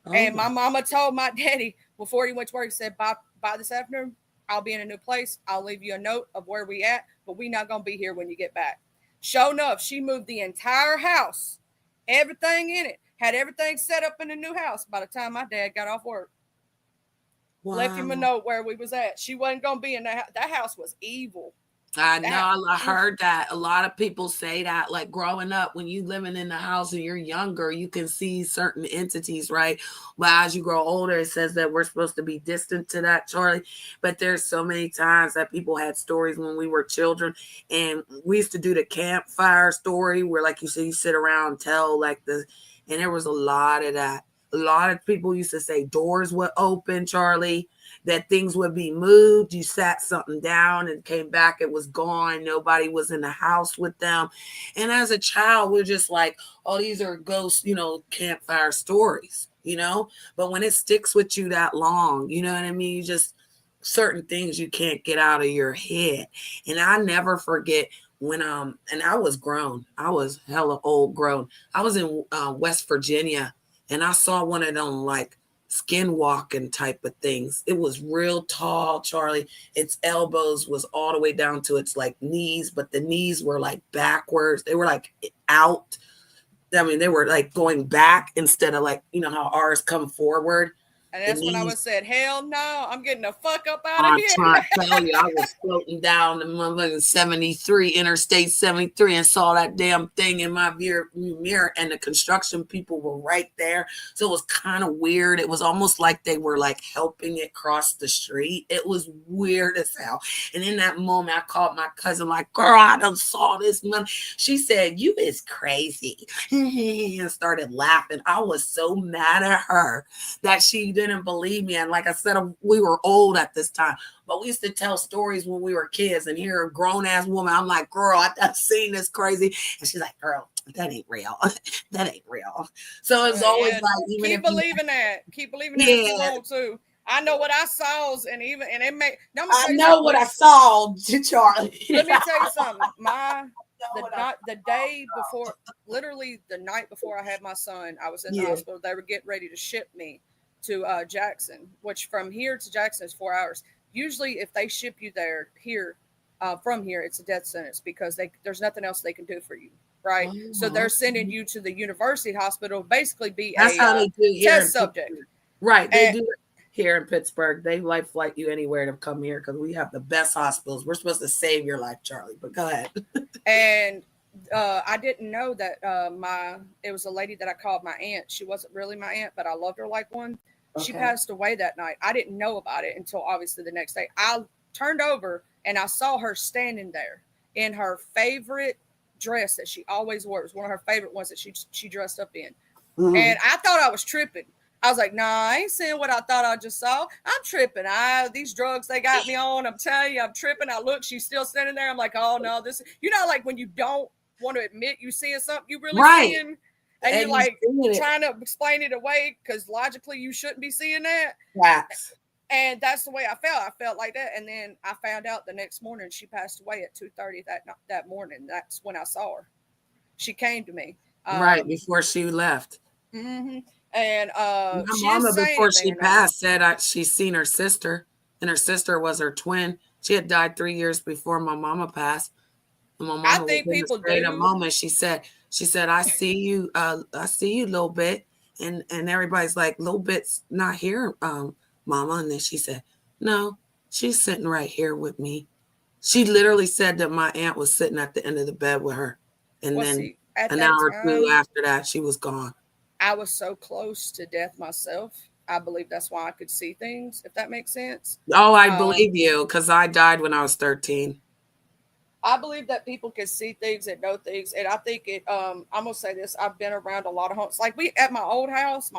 Oh. And my mama told my daddy before he went to work, he said, by this afternoon, I'll be in a new place. I'll leave you a note of where we at, but we not going to be here when you get back. Sure enough, she moved the entire house, everything in it, had everything set up in the new house by the time my dad got off work. Wow. Left him a note where we was at. She wasn't going to be in that house. That house was evil. I know. I heard that. A lot of people say that, like growing up, when you living in the house and you're younger, you can see certain entities, right? But as you grow older, it says that we're supposed to be distant to that, Charlie. But there's so many times that people had stories when we were children, and we used to do the campfire story where, like you said, you sit around and tell and there was a lot of that. A lot of people used to say doors would open, Charlie, that things would be moved. You sat something down and came back, it was gone. Nobody was in the house with them. And as a child, we're just like, oh, these are ghost, campfire stories, But when it sticks with you that long, you know what I mean? You just, certain things you can't get out of your head. And I never forget when, and I was grown. I was hella old grown. I was in West Virginia, and I saw one of them like skinwalking type of things. It was real tall, Charlie. Its elbows was all the way down to its like knees, but the knees were like backwards. They were like out. I mean, they were like going back instead of like, how ours come forward. And that's when I was said, hell no, I'm getting the fuck up out of here. I'm trying to tell you, I was floating down the 73, Interstate 73, and saw that damn thing in my mirror, and the construction people were right there. So it was kind of weird. It was almost like they were like helping it cross the street. It was weird as hell. And in that moment, I called my cousin like, girl, I done saw this man. She said, you is crazy. And started laughing. I was so mad at her that she didn't believe me. And like I said, we were old at this time, but we used to tell stories when we were kids, and here a grown-ass woman, I'm like, girl, I've seen this crazy. And she's like, girl, that ain't real. That ain't real. So it's always like, even keep believing that. Keep believing that if you want to. I know what I saw, and it may. I know what I saw, Charlie. Let me tell you something. The day before, literally the night before I had my son, I was in the hospital. They were getting ready to ship me to Jackson, which from here to Jackson is 4 hours. Usually if they ship you from here, it's a death sentence because there's nothing else they can do for you, right? Oh, so they're sending you to the university hospital, basically be a test subject. Right. They do. here in Pittsburgh. They life flight you anywhere to come here because we have the best hospitals. We're supposed to save your life, Charlie. But go ahead. And I didn't know that it was a lady that I called my aunt. She wasn't really my aunt, but I loved her like one. She Okay. passed away that night. I didn't know about it until obviously the next day. I turned over and I saw her standing there in her favorite dress that she always wore. It was one of her favorite ones that she dressed up in. Mhm. And I thought I was tripping. I was like, nah, I ain't seeing what I thought I just saw. I'm tripping. These drugs they got me on. I'm telling you, I'm tripping. I look, she's still standing there. I'm like, oh no, like when you don't want to admit you seeing something you really Right. seeing, and you're like trying to explain it away because logically you shouldn't be seeing that. Facts. And that's the way I felt. I felt like that. And then I found out the next morning she passed away at 2:30 that morning. That's when I saw her. She came to me. Right before she left. Mm-hmm. And my she mama, didn't say before anything she or nothing. passed, said she's seen her sister, and her sister was her twin. She had died 3 years before my mama passed. And my mama I think was in people a state of do. moment. She said, I see you, little bit. And everybody's like, little bit's not here, mama. And then she said, no, she's sitting right here with me. She literally said that my aunt was sitting at the end of the bed with her. And Well, then see, at an that hour or two time, after that, she was gone. I was so close to death myself. I believe that's why I could see things, if that makes sense. Oh, I believe you, because I died when I was 13. I believe that people can see things and know things. And I think I'm going to say this. I've been around a lot of homes. Like at my old house,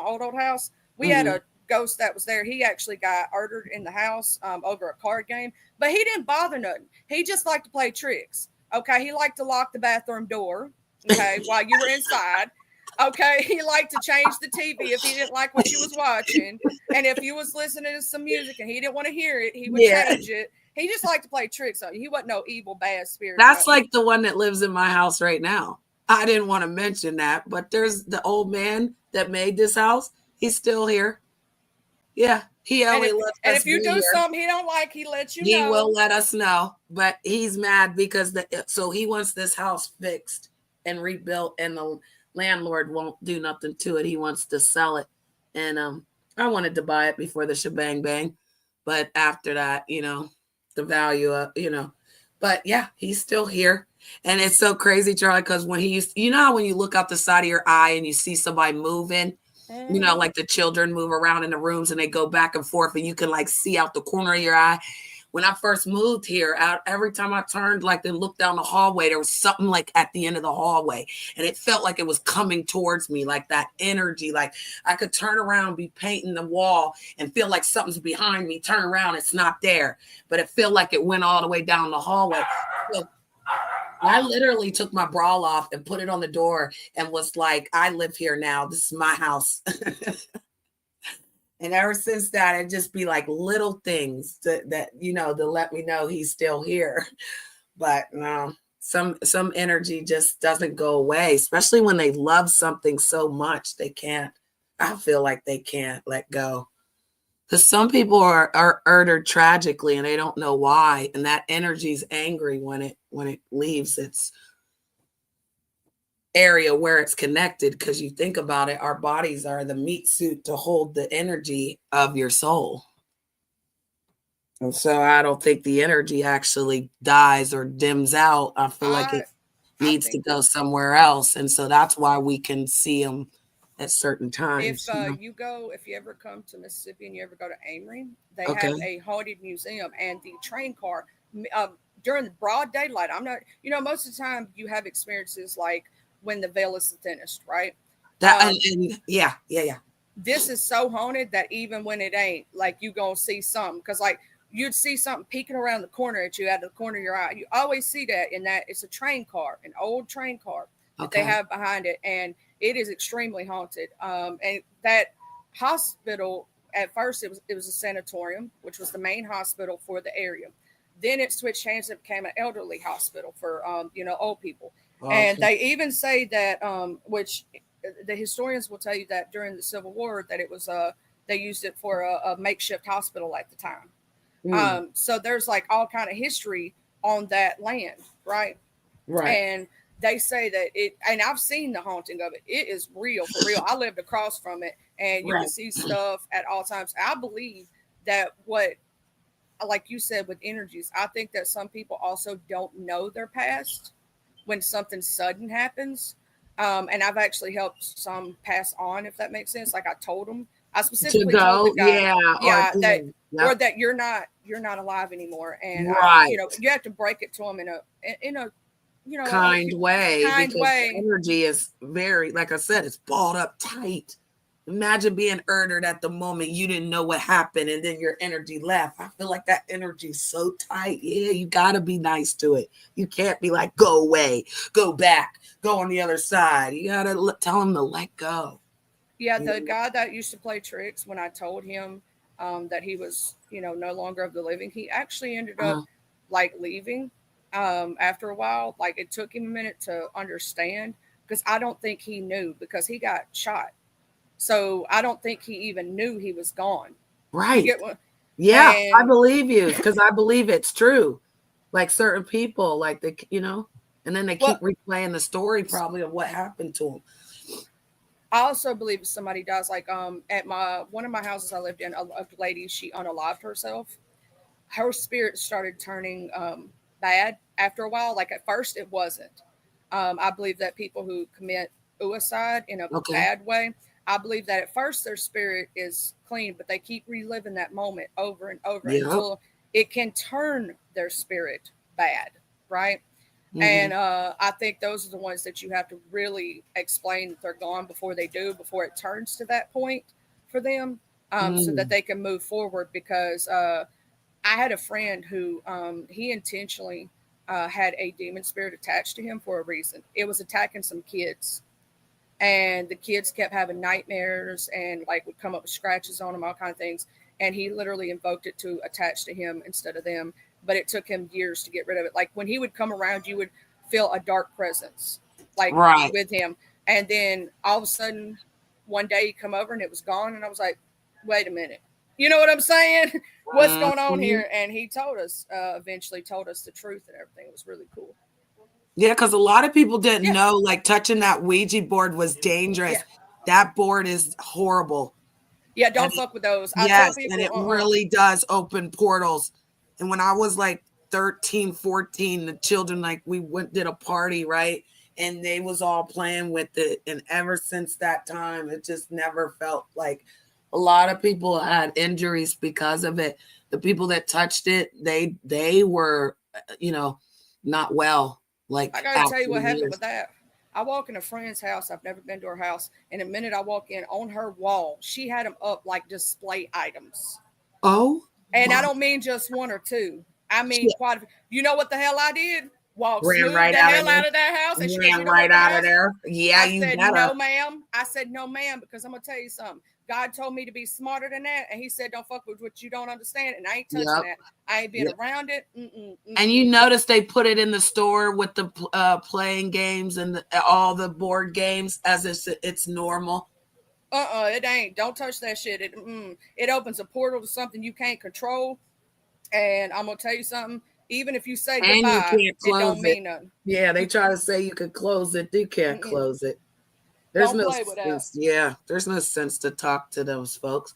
we had a ghost that was there. He actually got murdered in the house over a card game, but he didn't bother nothing. He just liked to play tricks. Okay. He liked to lock the bathroom door. Okay. While you were inside. Okay. He liked to change the TV if he didn't like what you was watching. And if you was listening to some music and he didn't want to hear it, he would change it. He just liked to play tricks on you. He wasn't no evil, bad spirit. That's like the one that lives in my house right now. I didn't want to mention that, but there's the old man that made this house. He's still here. Yeah. He only lets us and if you do here. something he don't like, he lets you know. He will let us know, but he's mad because so he wants this house fixed and rebuilt, and the landlord won't do nothing to it. He wants to sell it. And I wanted to buy it before the shebang bang, but after that, the value of, but yeah, he's still here. And it's so crazy, Charlie, because when he used, how when you look out the side of your eye and you see somebody moving, like the children move around in the rooms and they go back and forth and you can like see out the corner of your eye. When I first moved here, every time I turned and looked down the hallway, there was something like at the end of the hallway. And it felt like it was coming towards me, like that energy. Like I could turn around, be painting the wall and feel like something's behind me. Turn around, it's not there. But it felt like it went all the way down the hallway. So I literally took my bra off and put it on the door and was like, I live here now. This is my house. And ever since that, it just be like little things that to let me know he's still here. But no, some energy just doesn't go away, especially when they love something so much I feel like they can't let go. Because some people are murdered tragically and they don't know why. And that energy is angry when it leaves its area where it's connected, because you think about it, our bodies are the meat suit to hold the energy of your soul. And so I don't think the energy actually dies or dims out. I feel like it needs to go somewhere else. And so that's why we can see them at certain times. If you ever come to Mississippi and you ever go to Amory, they have a haunted museum, and the train car during the broad daylight. I'm not, most of the time you have experiences like when the veil is the thinnest, right? Yeah. This is so haunted that even when it ain't, like, you gonna see something, because like you'd see something peeking around the corner at you out of the corner of your eye. You always see that in that it's a train car, an old train car that they have behind it, and it is extremely haunted. And that hospital, at first it was a sanatorium, which was the main hospital for the area. Then it switched hands and became an elderly hospital for old people. And they even say that, which the historians will tell you, that during the Civil War that it was they used it for a makeshift hospital at the time. So there's like all kind of history on that land, right? And they say that it, and I've seen the haunting of it. It is real for real. I lived across from it, and you Right. can see stuff at all times. I believe that what, like you said, with energies, I think that some people also don't know their past when something sudden happens. And I've actually helped some pass on, if that makes sense. Like I told them, I To specifically told go, the guy, yeah, yeah, that yep. or that you're not alive anymore, and Right. you know, you have to break it to them in a you know Kind way, kind because the way. energy is very, like I said, it's balled up tight. Imagine being murdered at the moment you didn't know what happened and then your energy left. I feel like that energy is so tight. Yeah, you got to be nice to it. You can't be like, go away, go back, go on the other side. You got to tell them to let go. Yeah, Yeah. the guy that used to play tricks, when I told him that he was, you know, no longer of the living, he actually ended up Uh, like leaving after a while. Like it took him a minute to understand because I don't think he knew because he got shot. So I don't think he even knew he was gone. You right. get what? Yeah, I And believe you because I believe it's true. Like certain people, like they, and then they keep well, replaying the story probably of what happened to them. I also believe if somebody dies, like at my one of my houses I lived in, a lady, she unalived herself. Her spirit started turning bad after a while. Like at first it wasn't. I believe that people who commit suicide in a Okay. bad way, I believe that at first their spirit is clean, but they keep reliving that moment over and over Yep. until it can turn their spirit bad, right? And Mhm. I think those are the ones that you have to really explain that they're gone before they do, before it turns to that point for them, so that Mm. they can move forward. Because I had a friend who he intentionally had a demon spirit attached to him for a reason. It was attacking some kids, and the kids kept having nightmares and like would come up with scratches on them, all kind of things. And he literally invoked it to attach to him instead of them. But it took him years to get rid of it. Like when he would come around, you would feel a dark presence, like Right. with him. And then all of a sudden, one day he come over and it was gone. And I was like, wait a minute. You know what I'm saying? What's going on Mhm. here? And he told us, eventually told us the truth and everything. It was really cool. Yeah, because a lot of people didn't Yeah. know, like touching that Ouija board was Yeah. dangerous. That board is horrible. Yeah. And Don't fuck with those. I tell yes, and people, it really does open portals. And when I was like 13, 14, the children, like we went did a party, right? And they was all playing with it. And ever since that time, it just never felt like a lot of people had injuries because of it. The people that touched it, they were, not well, I like got to tell you after what happened years. with that. I walk in a friend's house. I've never been to her house. And the minute I walk in, on her wall, she had them up like display items. Oh And I my don't mean just one or two. I mean shit. quite. You know what the hell I did? Walk Ran smooth right the out of hell there. out of that house. And she goes, Ran "You don't right want that out of house?" there. Yeah, I you said, better. "No, ma'am." I said, "No, ma'am," because I'm gonna tell you something. God told me to be smarter than that, and He said, "Don't fuck with what you don't understand." And I ain't touching Yep. that. I ain't being Yep. around it. Mm-mm, And you mm-mm. notice they put it in the store with the playing games and all the board games as if it's normal. It ain't. Don't touch that shit. It opens a portal to something you can't control. And I'm gonna tell you something. Even if you say And you goodbye, can't it don't close it. mean nothing. Yeah, they try to say you could close it. You can't Mm-mm. close it. There's Don't no play with that. sense. Yeah, there's no sense to talk to those folks.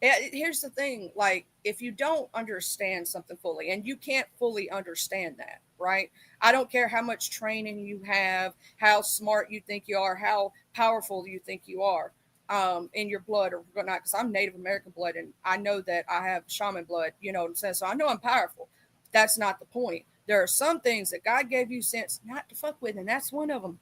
Here's the thing: like, if you don't understand something fully, and you can't fully understand that, right? I don't care how much training you have, how smart you think you are, how powerful you think you are, in your blood or whatnot. Because I'm Native American blood, and I know that I have shaman blood. You know what I'm saying? So I know I'm powerful. That's not the point. There are some things that God gave you sense not to fuck with, and that's one of them.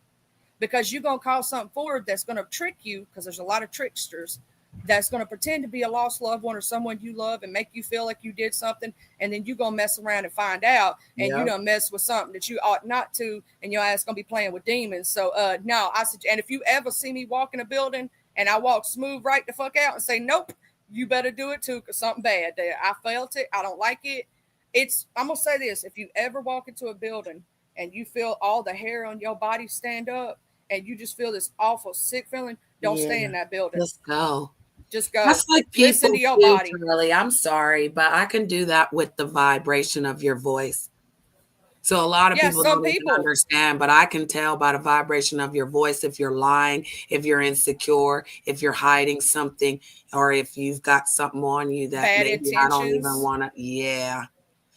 Because you're gonna call something forward that's gonna trick you, because there's a lot of tricksters that's gonna pretend to be a lost loved one or someone you love and make you feel like you did something, and then you're gonna mess around and find out, and you Yep. done mess with something that you ought not to, and your ass gonna be playing with demons. So no, I suggest, and if you ever see me walk in a building and I walk smooth right the fuck out and say nope, you better do it too, because something bad there. I felt it. I don't like it. I'm gonna say this: if you ever walk into a building and you feel all the hair on your body stand up, and you just feel this awful sick feeling, don't stay Yeah. in that building. Let's go. Just go. That's like Listen to people your too, body. Charlie. I'm sorry, but I can do that with the vibration of your voice. So a lot of Yeah, people some don't even people. understand, but I can tell by the vibration of your voice if you're lying, if you're insecure, if you're hiding something, or if you've got something on you that Bad maybe I don't even intentions. want to. Yeah.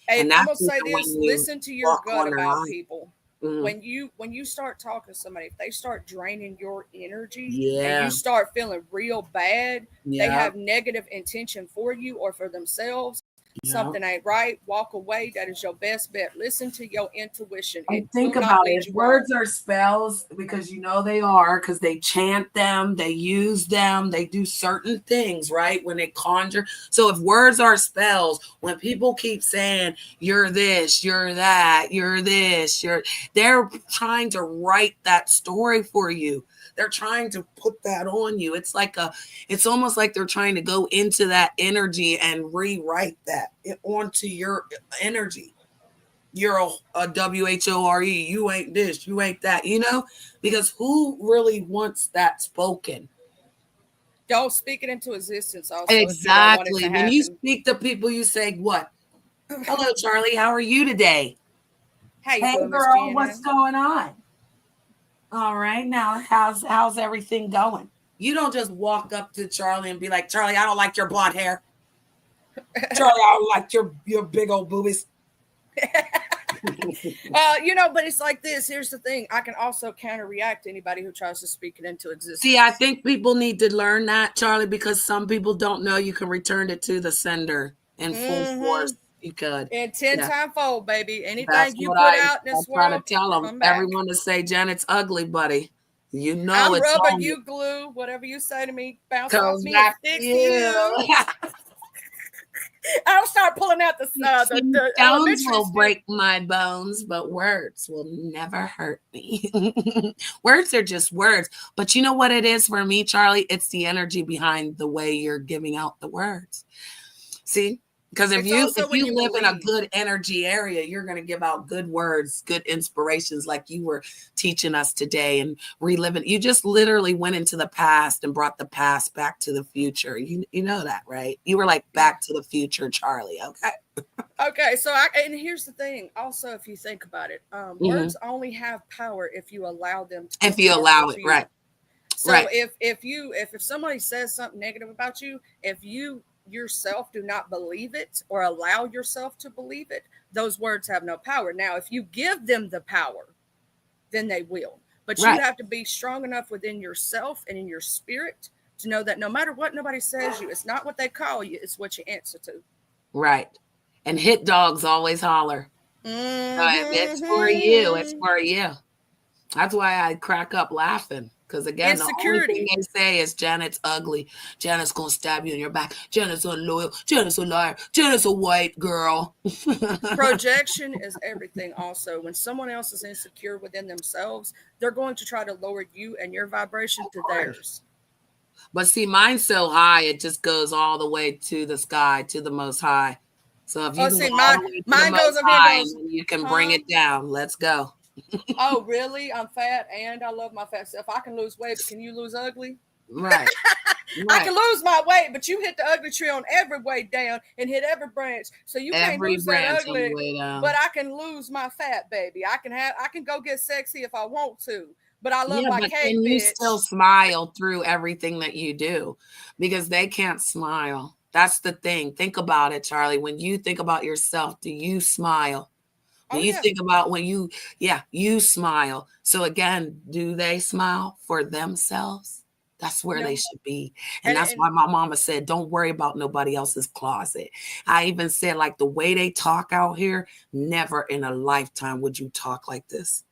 And And I'm that's gonna even say this: when you listen to your walk gut on their about line. people. Mhm. When you start talking to somebody, if they start draining your energy and Yeah. you start feeling real bad, they Yeah. have negative intention for you or for themselves. Yeah. Something ain't right. Walk away. That is your best bet. Listen to your intuition. It And think will not about lead it. you Words wrong. are spells because you know they are because they chant them, they use them, they do certain things, right? When they conjure. So if words are spells, when people keep saying you're this, you're that, you're this, they're trying to write that story for you. They're trying to put that on you. It's almost like they're trying to go into that energy and rewrite that onto your energy. You're a WHORE, you ain't this, you ain't that, because who really wants that spoken? Don't speak it into existence also if you don't want it to Exactly. When you happen. speak to people, you say, what? Hello, Charlie. How are you today? How you Hey, doing, Miss girl. What's Janet? going on? All right. Now, how's everything going? You don't just walk up to Charlie and be like, Charlie, I don't like your blonde hair. Charlie, I don't like your big old boobies. But it's like this. Here's the thing. I can also counter react to anybody who tries to speak it into existence. See, I think people need to learn that, Charlie, because some people don't know you can return it to the sender in full force. You could. And 10 time fold, baby. Anything That's you what put I out in this try to world, tell them. come back. Everyone to say, Janet's ugly, buddy. You know I'm it's rubber, on you glue. Whatever you say to me, bounce Goes off me and back sticks to to you. I'll start pulling out the Stones elementary will stick. break my bones, but words will never hurt me. Words are just words. But you know what it is for me, Charlie? It's the energy behind the way you're giving out the words. See? Because if It's you also when you live in a believe. good energy area, you're going to give out good words, good inspirations like you were teaching us today and reliving. You just literally went into the past and brought the past back to the future. You know that, right? You were like Back to the Future, Charlie. Okay. Okay, so and here's the thing. Also, if you think about it, words only have power if you allow them to. If you allow it, right? So right. if somebody says something negative about you, if you yourself do not believe it or allow yourself to believe it, those words have no power. Now, if you give them the power, then they will. But you have to be strong enough within yourself and in your spirit to know that no matter what nobody says you, it's not what they call you, it's what you answer to. Right. And hit dogs always holler. It's for you. It's for you. That's why I crack up laughing. Because again, the only thing they say is Janet's ugly. Janet's gonna stab you in your back. Janet's unloyal. Janet's a liar. Janet's a white girl. Projection is everything. Also, when someone else is insecure within themselves, they're going to try to lower you and your vibration to theirs. But see, mine's so high, it just goes all the way to the sky, to the Most High. So if you can go all the way to the Most High, you can bring it down. Let's go. Oh, really? I'm fat and I love my fat self. I can lose weight, but can you lose ugly? Right. I can lose my weight, but you hit the ugly tree on every way down and hit every branch. So you can't lose that ugly, but I can lose my fat, baby. I can go get sexy if I want to. But I love my cake, can you still smile through everything that you do? Because they can't smile. That's the thing. Think about it, Charlie. When you think about yourself, do you smile? When you think about you smile. So again, do they smile for themselves? That's where they should be. And that's why my mama said, don't worry about nobody else's closet. I even said, like, the way they talk out here, never in a lifetime would you talk like this.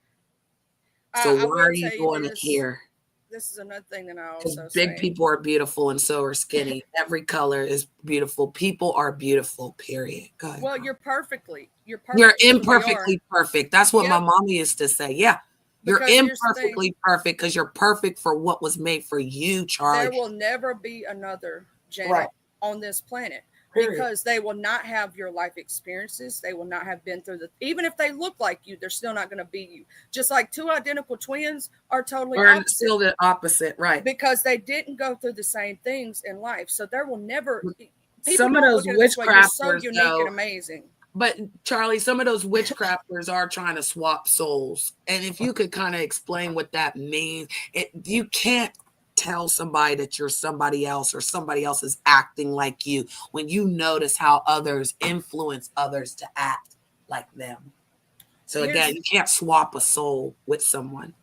So why are you doing it here? This is another thing that I also say. Big people are beautiful and so are skinny. Every color is beautiful. People are beautiful, period. Go ahead. Well, you're imperfectly perfect. That's what my mama used to say. Yeah. You're imperfectly perfect because you're perfect for what was made for you, Charlie. There will never be another Janet on this planet. Because they will not have your life experiences. They will not have been through even if they look like you, they're still not going to be you. Just like two identical twins are totally opposite. Still the opposite, right? Because they didn't go through the same things in life. So there will never. Some of those witchcrafters, so unique and amazing. But Charlie, some of those witchcrafters are trying to swap souls. And if you could kind of explain what that means, you can't tell somebody that you're somebody else or somebody else is acting like you when you notice how others influence others to act like them. So again, you can't swap a soul with someone.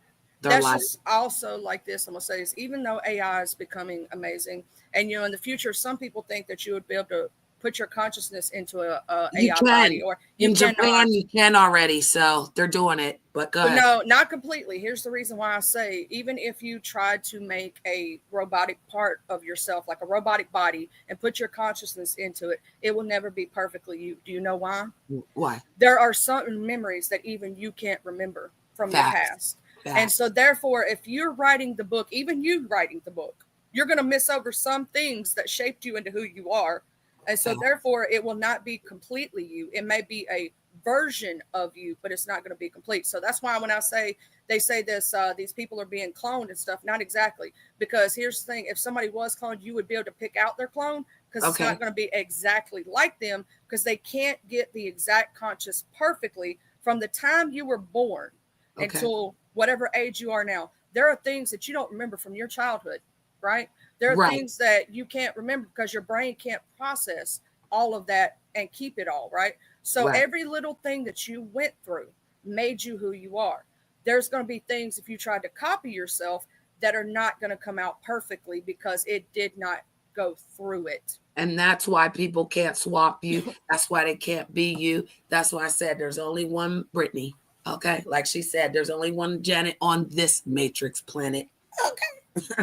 That's just also like this. I'm gonna say this, even though AI is becoming amazing, and in the future, some people think that you would be able to put your consciousness into a AI body, or in Japan you can already, so they're doing it. But go ahead. No, not completely. Here's the reason why I say, even if you tried to make a robotic part of yourself, like a robotic body, and put your consciousness into it, it will never be perfectly you. Do you know why? Why? There are certain memories that even you can't remember from your past. And so therefore, if you're writing the book, even you writing the book, you're going to miss over some things that shaped you into who you are. And so therefore, it will not be completely you. It may be a version of you, but it's not going to be complete. So that's why when I say, they say this, these people are being cloned and stuff, not exactly. Because here's the thing, if somebody was cloned, you would be able to pick out their clone, because it's not going to be exactly like them, because they can't get the exact conscious perfectly from the time you were born until whatever age you are now. There are things that you don't remember from your childhood, right? There are things that you can't remember because your brain can't process all of that and keep it all, right? So every little thing that you went through made you who you are. There's going to be things, if you tried to copy yourself, that are not going to come out perfectly because it did not go through it. And that's why people can't swap you. That's why they can't be you. That's why I said there's only one Brittany. Okay, like she said, there's only one Janet on this Matrix planet. Okay.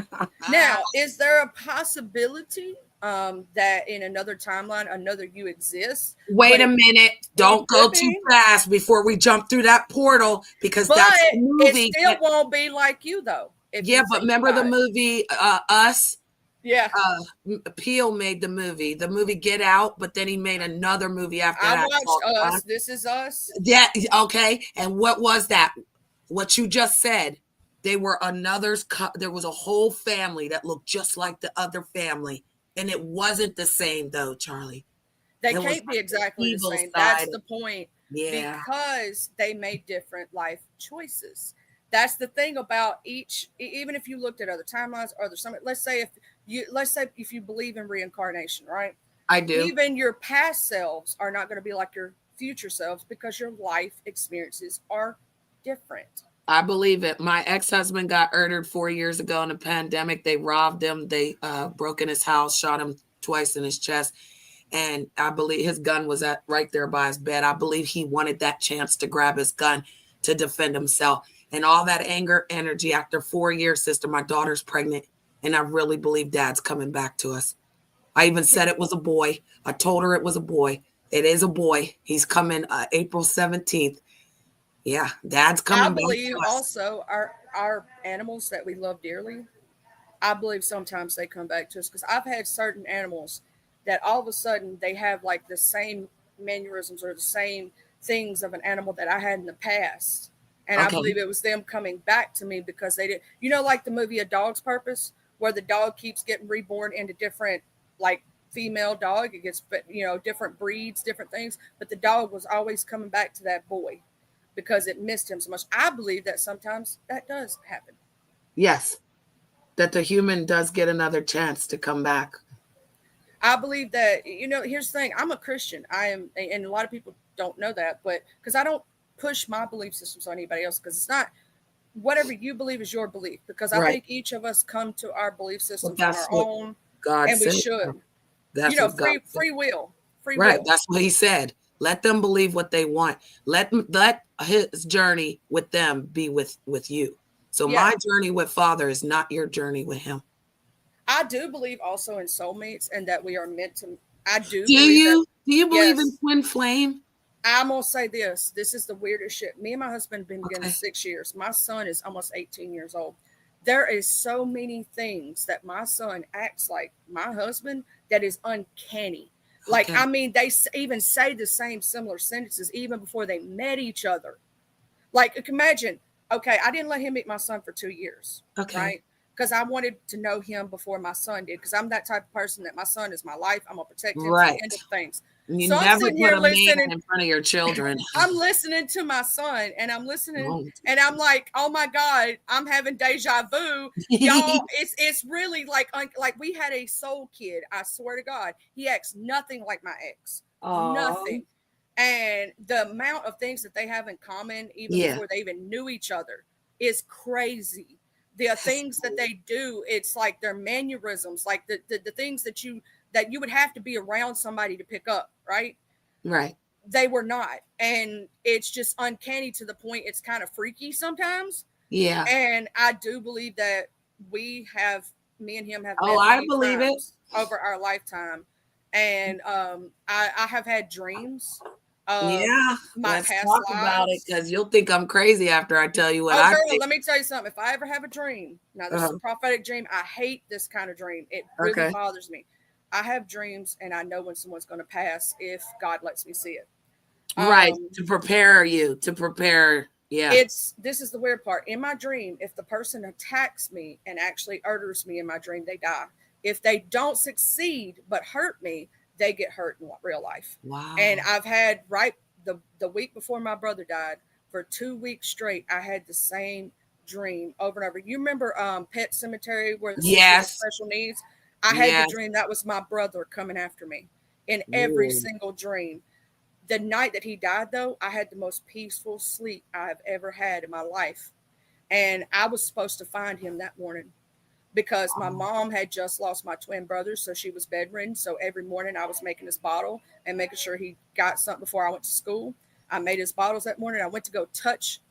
Now, is there a possibility that in another timeline, another you exists? Wait a minute. Don't go too fast before we jump through that portal, because that's the movie. It still won't be like you, though. Yeah, but remember the movie Us? Yeah. Peele made the movie Get Out, but then he made another movie after that. I watched Us. This Is Us. Yeah, okay. And what was that? What you just said. They were there was a whole family that looked just like the other family. And it wasn't the same, though, Charlie. They can't be exactly the same. That's the point. Yeah. Because they made different life choices. That's the thing about each, even if you looked at other timelines or there's something, let's say if you believe in reincarnation, right? I do. Even your past selves are not going to be like your future selves because your life experiences are different. I believe it. My ex-husband got murdered 4 years ago in a pandemic. They robbed him. They broke in his house, shot him twice in his chest. And I believe his gun was right there by his bed. I believe he wanted that chance to grab his gun to defend himself. And all that anger, energy, after 4 years, sister, my daughter's pregnant. And I really believe Dad's coming back to us. I even said it was a boy. I told her it was a boy. It is a boy. He's coming April 17th. Yeah, Dad's coming back to us. I believe also our animals that we love dearly, I believe sometimes they come back to us, because I've had certain animals that all of a sudden they have like the same mannerisms or the same things of an animal that I had in the past. And I believe it was them coming back to me because they did, like the movie A Dog's Purpose, where the dog keeps getting reborn into different, like, female dog. It gets, different breeds, different things. But the dog was always coming back to that boy because it missed him so much. I believe that sometimes that does happen. Yes, that the human does get another chance to come back. I believe that, here's the thing. I'm a Christian. I am, and a lot of people don't know that, but because I don't push my belief systems on anybody else, because it's not, whatever you believe is your belief, because I think each of us come to our belief systems on our own, and we should. That's free will. Right. That's what he said. Let them believe what they want. Let his journey with them be with you. So my journey with Father is not your journey with him. I do believe also in soulmates and that we are meant to. I do. Do you believe in twin flame? I'm gonna say this. This is the weirdest shit. Me and my husband have been together 6 years. My son is almost 18 years old. There is so many things that my son acts like my husband that is uncanny. Like, I mean, they even say the same similar sentences even before they met each other. Like, imagine, I didn't let him meet my son for 2 years, right? because I wanted to know him before my son did, because I'm that type of person that my son is my life. I'm gonna protect him to Right. the end of things. You So I'm never sitting put here a man listening. in front of your children. I'm listening to my son, and I'm listening, Won't. and I'm like, oh my God, I'm having deja vu. Y'all, it's really like we had a soul kid. I swear to God, he acts nothing like my ex. Aw. Nothing. And the amount of things that they have in common, even Yeah. before they even knew each other, is crazy. The things that they do, it's like their mannerisms, like the things that you would have to be around somebody to pick up, right? Right. They were not. And it's just uncanny to the point it's kind of freaky sometimes. Yeah. And I do believe that me and him have Oh, met I many believe it. times over our lifetime. And I have had dreams of Yeah. my Let's past talk about it, lives. because you'll think I'm crazy after I tell you what Oh, I girl, think. let me tell you something. If I ever have a dream, now this is a prophetic dream. I hate this kind of dream. It really Okay. bothers me. I have dreams, and I know when someone's going to pass if God lets me see it. Right. To prepare you, to prepare. Yeah. This is the weird part. In my dream, if the person attacks me and actually utters me in my dream, they die. If they don't succeed but hurt me, they get hurt in real life. Wow. And I've had the week before my brother died, for 2 weeks straight, I had the same dream over and over. You remember Pet Cemetery, where the sister with special needs? I had the dream that was my brother coming after me in every single dream. The night that he died, though, I had the most peaceful sleep I've ever had in my life. And I was supposed to find him that morning because my mom had just lost my twin brothers, so she was bedridden. So every morning I was making his bottle and making sure he got something before I went to school. I made his bottles that morning. I went to go touch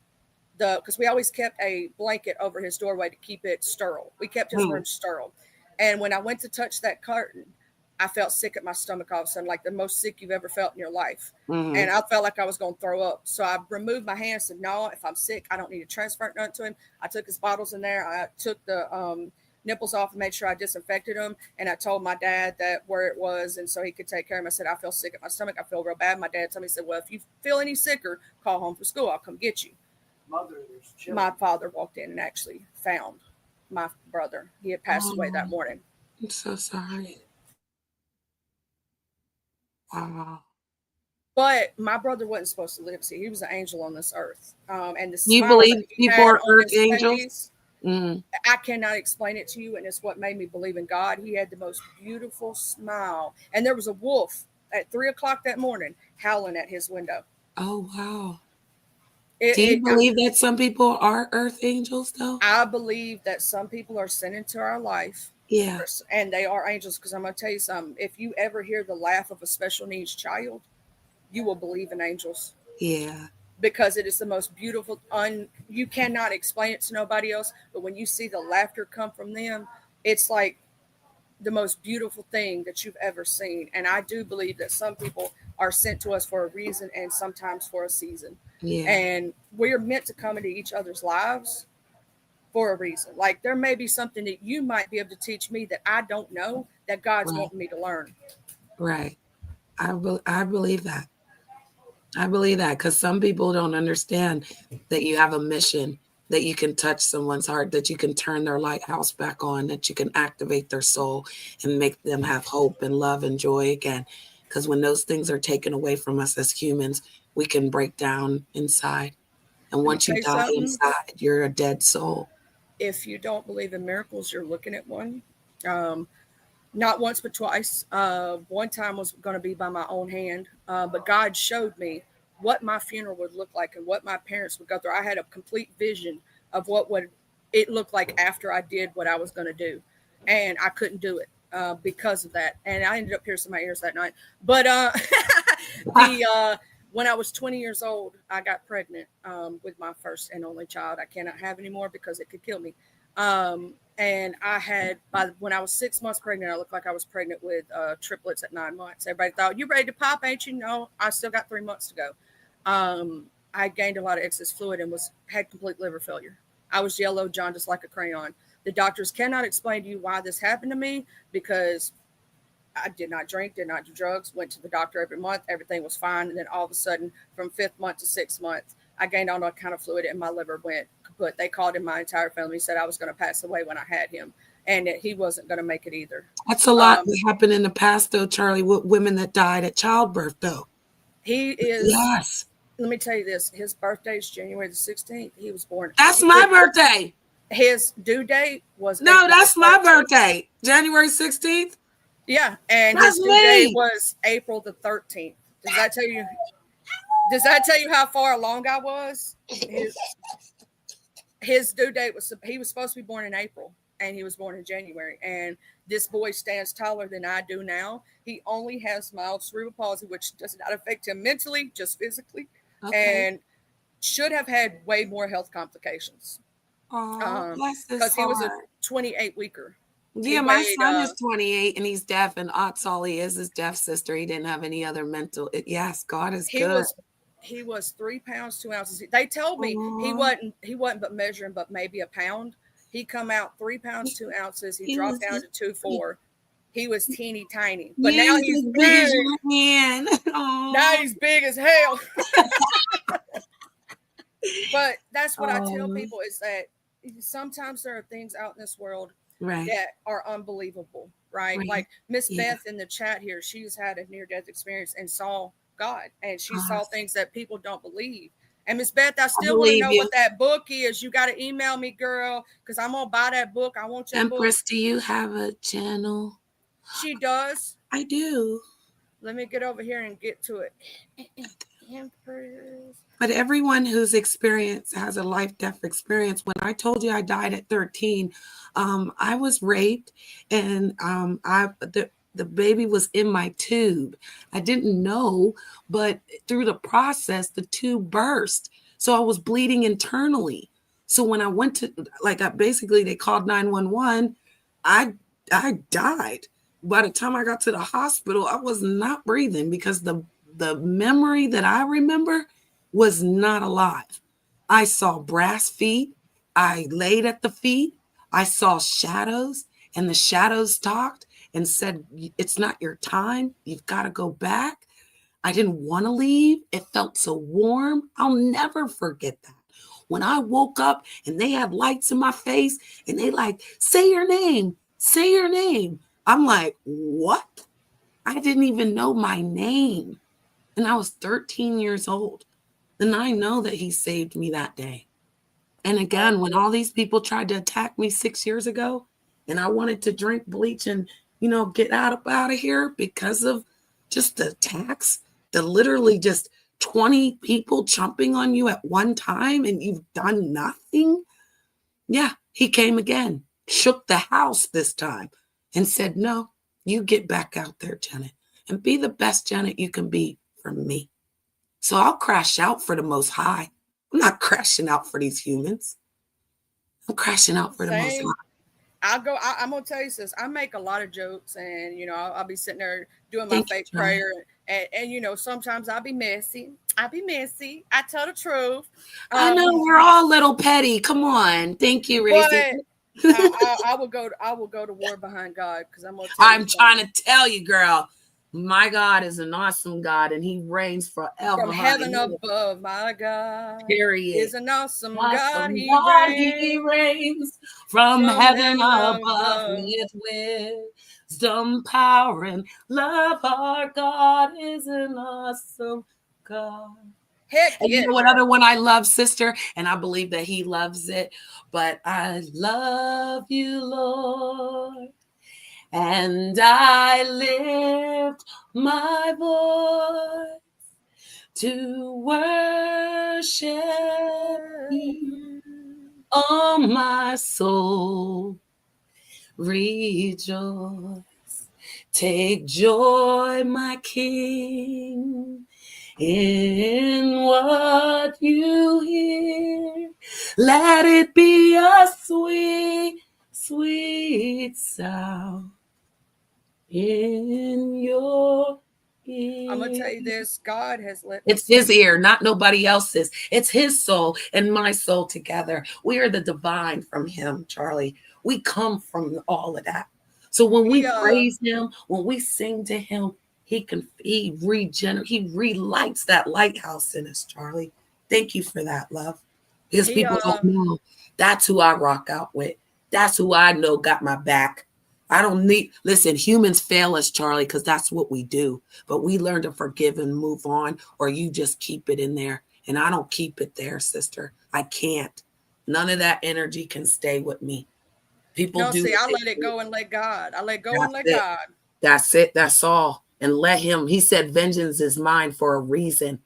because we always kept a blanket over his doorway to keep it sterile. We kept his room sterile. And when I went to touch that curtain, I felt sick at my stomach all of a sudden, like the most sick you've ever felt in your life. And I felt like I was going to throw up. So I removed my hand and said, no, if I'm sick, I don't need to transfer nothing to him. I took his bottles in there. I took the nipples off and made sure I disinfected them. And I told my dad that where it was, and so he could take care of him. I said, I feel sick at my stomach. I feel real bad. My dad told me, he said, well, if you feel any sicker, call home from school. I'll come get you. My father walked in and actually found my brother. He had passed away that morning. I'm so sorry. Wow. But my brother wasn't supposed to live. See, he was an angel on this earth. And the You smile believe that he people had are on earth his angels? face, I cannot explain it to you, and it's what made me believe in God. He had the most beautiful smile, and there was a wolf at 3:00 that morning howling at his window. Oh, wow. Do you believe that some people are earth angels, though? I believe that some people are sent into our life. Yeah. And they are angels, because I'm going to tell you something. If you ever hear the laugh of a special needs child, you will believe in angels. Yeah. Because it is the most beautiful, you cannot explain it to nobody else, but when you see the laughter come from them, it's like the most beautiful thing that you've ever seen. And I do believe that some people are sent to us for a reason and sometimes for a season. Yeah. And we're meant to come into each other's lives for a reason. Like there may be something that you might be able to teach me that I don't know, that God's wanting me to learn. Right. I believe that. I believe that, because some people don't understand that you have a mission, that you can touch someone's heart, that you can turn their lighthouse back on, that you can activate their soul and make them have hope and love and joy again. Because when those things are taken away from us as humans, we can break down inside. And once you die inside, you're a dead soul. If you don't believe in miracles, you're looking at one. Not once, but twice. One time was going to be by my own hand, but God showed me what my funeral would look like and what my parents would go through. I had a complete vision of what would it look like after I did what I was going to do, and I couldn't do it because of that. And I ended up piercing my ears that night. But when I was 20 years old, I got pregnant with my first and only child. I cannot have anymore because it could kill me. And I had, when I was 6 months pregnant, I looked like I was pregnant with triplets at 9 months. Everybody thought, you ready to pop, ain't you? No, I still got 3 months to go. I gained a lot of excess fluid and had complete liver failure. I was yellow, jaundiced like a crayon. The doctors cannot explain to you why this happened to me, because I did not drink, did not do drugs, went to the doctor every month. Everything was fine. And then all of a sudden, from 5th month to 6th month, I gained all that kind of fluid and my liver went but they called in my entire family, said I was going to pass away when I had him, and that he wasn't going to make it either. That's a lot that happened in the past, though, Charlie, with women that died at childbirth, though. He is. Yes. Let me tell you this. His birthday is January the 16th. He was born. That's my birthday. His due date was. No, that's my birthday. January 16th. Yeah. And his due date was April the 13th. Does that tell you? Does that tell you how far along I was? His due date was, he was supposed to be born in April, and he was born in January. And this boy stands taller than I do now. He only has mild cerebral palsy, which does not affect him mentally, just physically, and should have had way more health complications. Because he was a 28 weeker. Yeah, my son is 28 and he's deaf, and that's all he is deaf, sister. He didn't have any other mental. Yes, God is good. He was 3 pounds 2 ounces. They told me he wasn't but measuring but maybe a pound. He come out 3 pounds 2 ounces. He dropped down to 2.4. He was teeny tiny, but now he's big. Now he's big as hell. But that's what I tell people, is that sometimes there are things out in this world that are unbelievable, right? Like Miss Beth in the chat here, she's had a near-death experience and saw God, and she saw things that people don't believe. And Miss Beth, I still want to know what that book is. You got to email me, girl, because I'm gonna buy that book. I want your Empress, book. do you have a channel? She does. I do. Let me get over here and get to it. Empress. But everyone who's experienced has a life-death experience. When I told you I died at 13, I was raped, and the baby was in my tube. I didn't know, but through the process, the tube burst. So I was bleeding internally. So when I went to, basically they called 911, I died. By the time I got to the hospital, I was not breathing because the memory that I remember was not alive. I saw brass feet. I laid at the feet. I saw shadows, and the shadows talked and said, it's not your time. You've got to go back. I didn't want to leave. It felt so warm. I'll never forget that. When I woke up and they had lights in my face and they say your name, say your name. I'm like, what? I didn't even know my name. And I was 13 years old. And I know that he saved me that day. And again, when all these people tried to attack me 6 years ago, and I wanted to drink bleach and, get out of here because of just the attacks, the literally just 20 people jumping on you at one time and you've done nothing. Yeah, he came again, shook the house this time and said, no, you get back out there, Janet, and be the best Janet you can be for me. So I'll crash out for the Most High. I'm not crashing out for these humans. I'm crashing out for the Most High. I'm going to tell you this. I make a lot of jokes, and, I'll be sitting there doing my fake prayer. And sometimes I'll be messy. I tell the truth. I know we're all a little petty. Come on. Thank you, Reese. I will go to war behind God, because I'm trying to tell you, girl. My God is an awesome God, and he reigns forever. From heaven above, my God is an awesome God. He reigns from heaven above with wisdom, power, and love. Our God is an awesome God. Heck, and you know what other one I love, sister? And I believe that he loves it. But I love you, Lord. And I lift my voice to worship you. Oh, my soul, rejoice. Take joy, my King, in what you hear. Let it be a sweet, sweet sound in your ear. I'm gonna tell you this. God has let it's his ear, not nobody else's. It's his soul and my soul together. We are the divine from him, Charlie. We come from all of that. So when we praise him, when we sing to him, he relights that lighthouse in us, Charlie. Thank you for that, love. Because He people don't know. That's who I rock out with. That's who I know got my back. I don't need, listen, humans fail us, Charlie, because that's what we do. But we learn to forgive and move on, or you just keep it in there. And I don't keep it there, sister. I can't. None of that energy can stay with me. People No, do. see, what I they let it do. go and let God. I let go and That's let it. God. That's it. That's all. And let him, he said, vengeance is mine for a reason.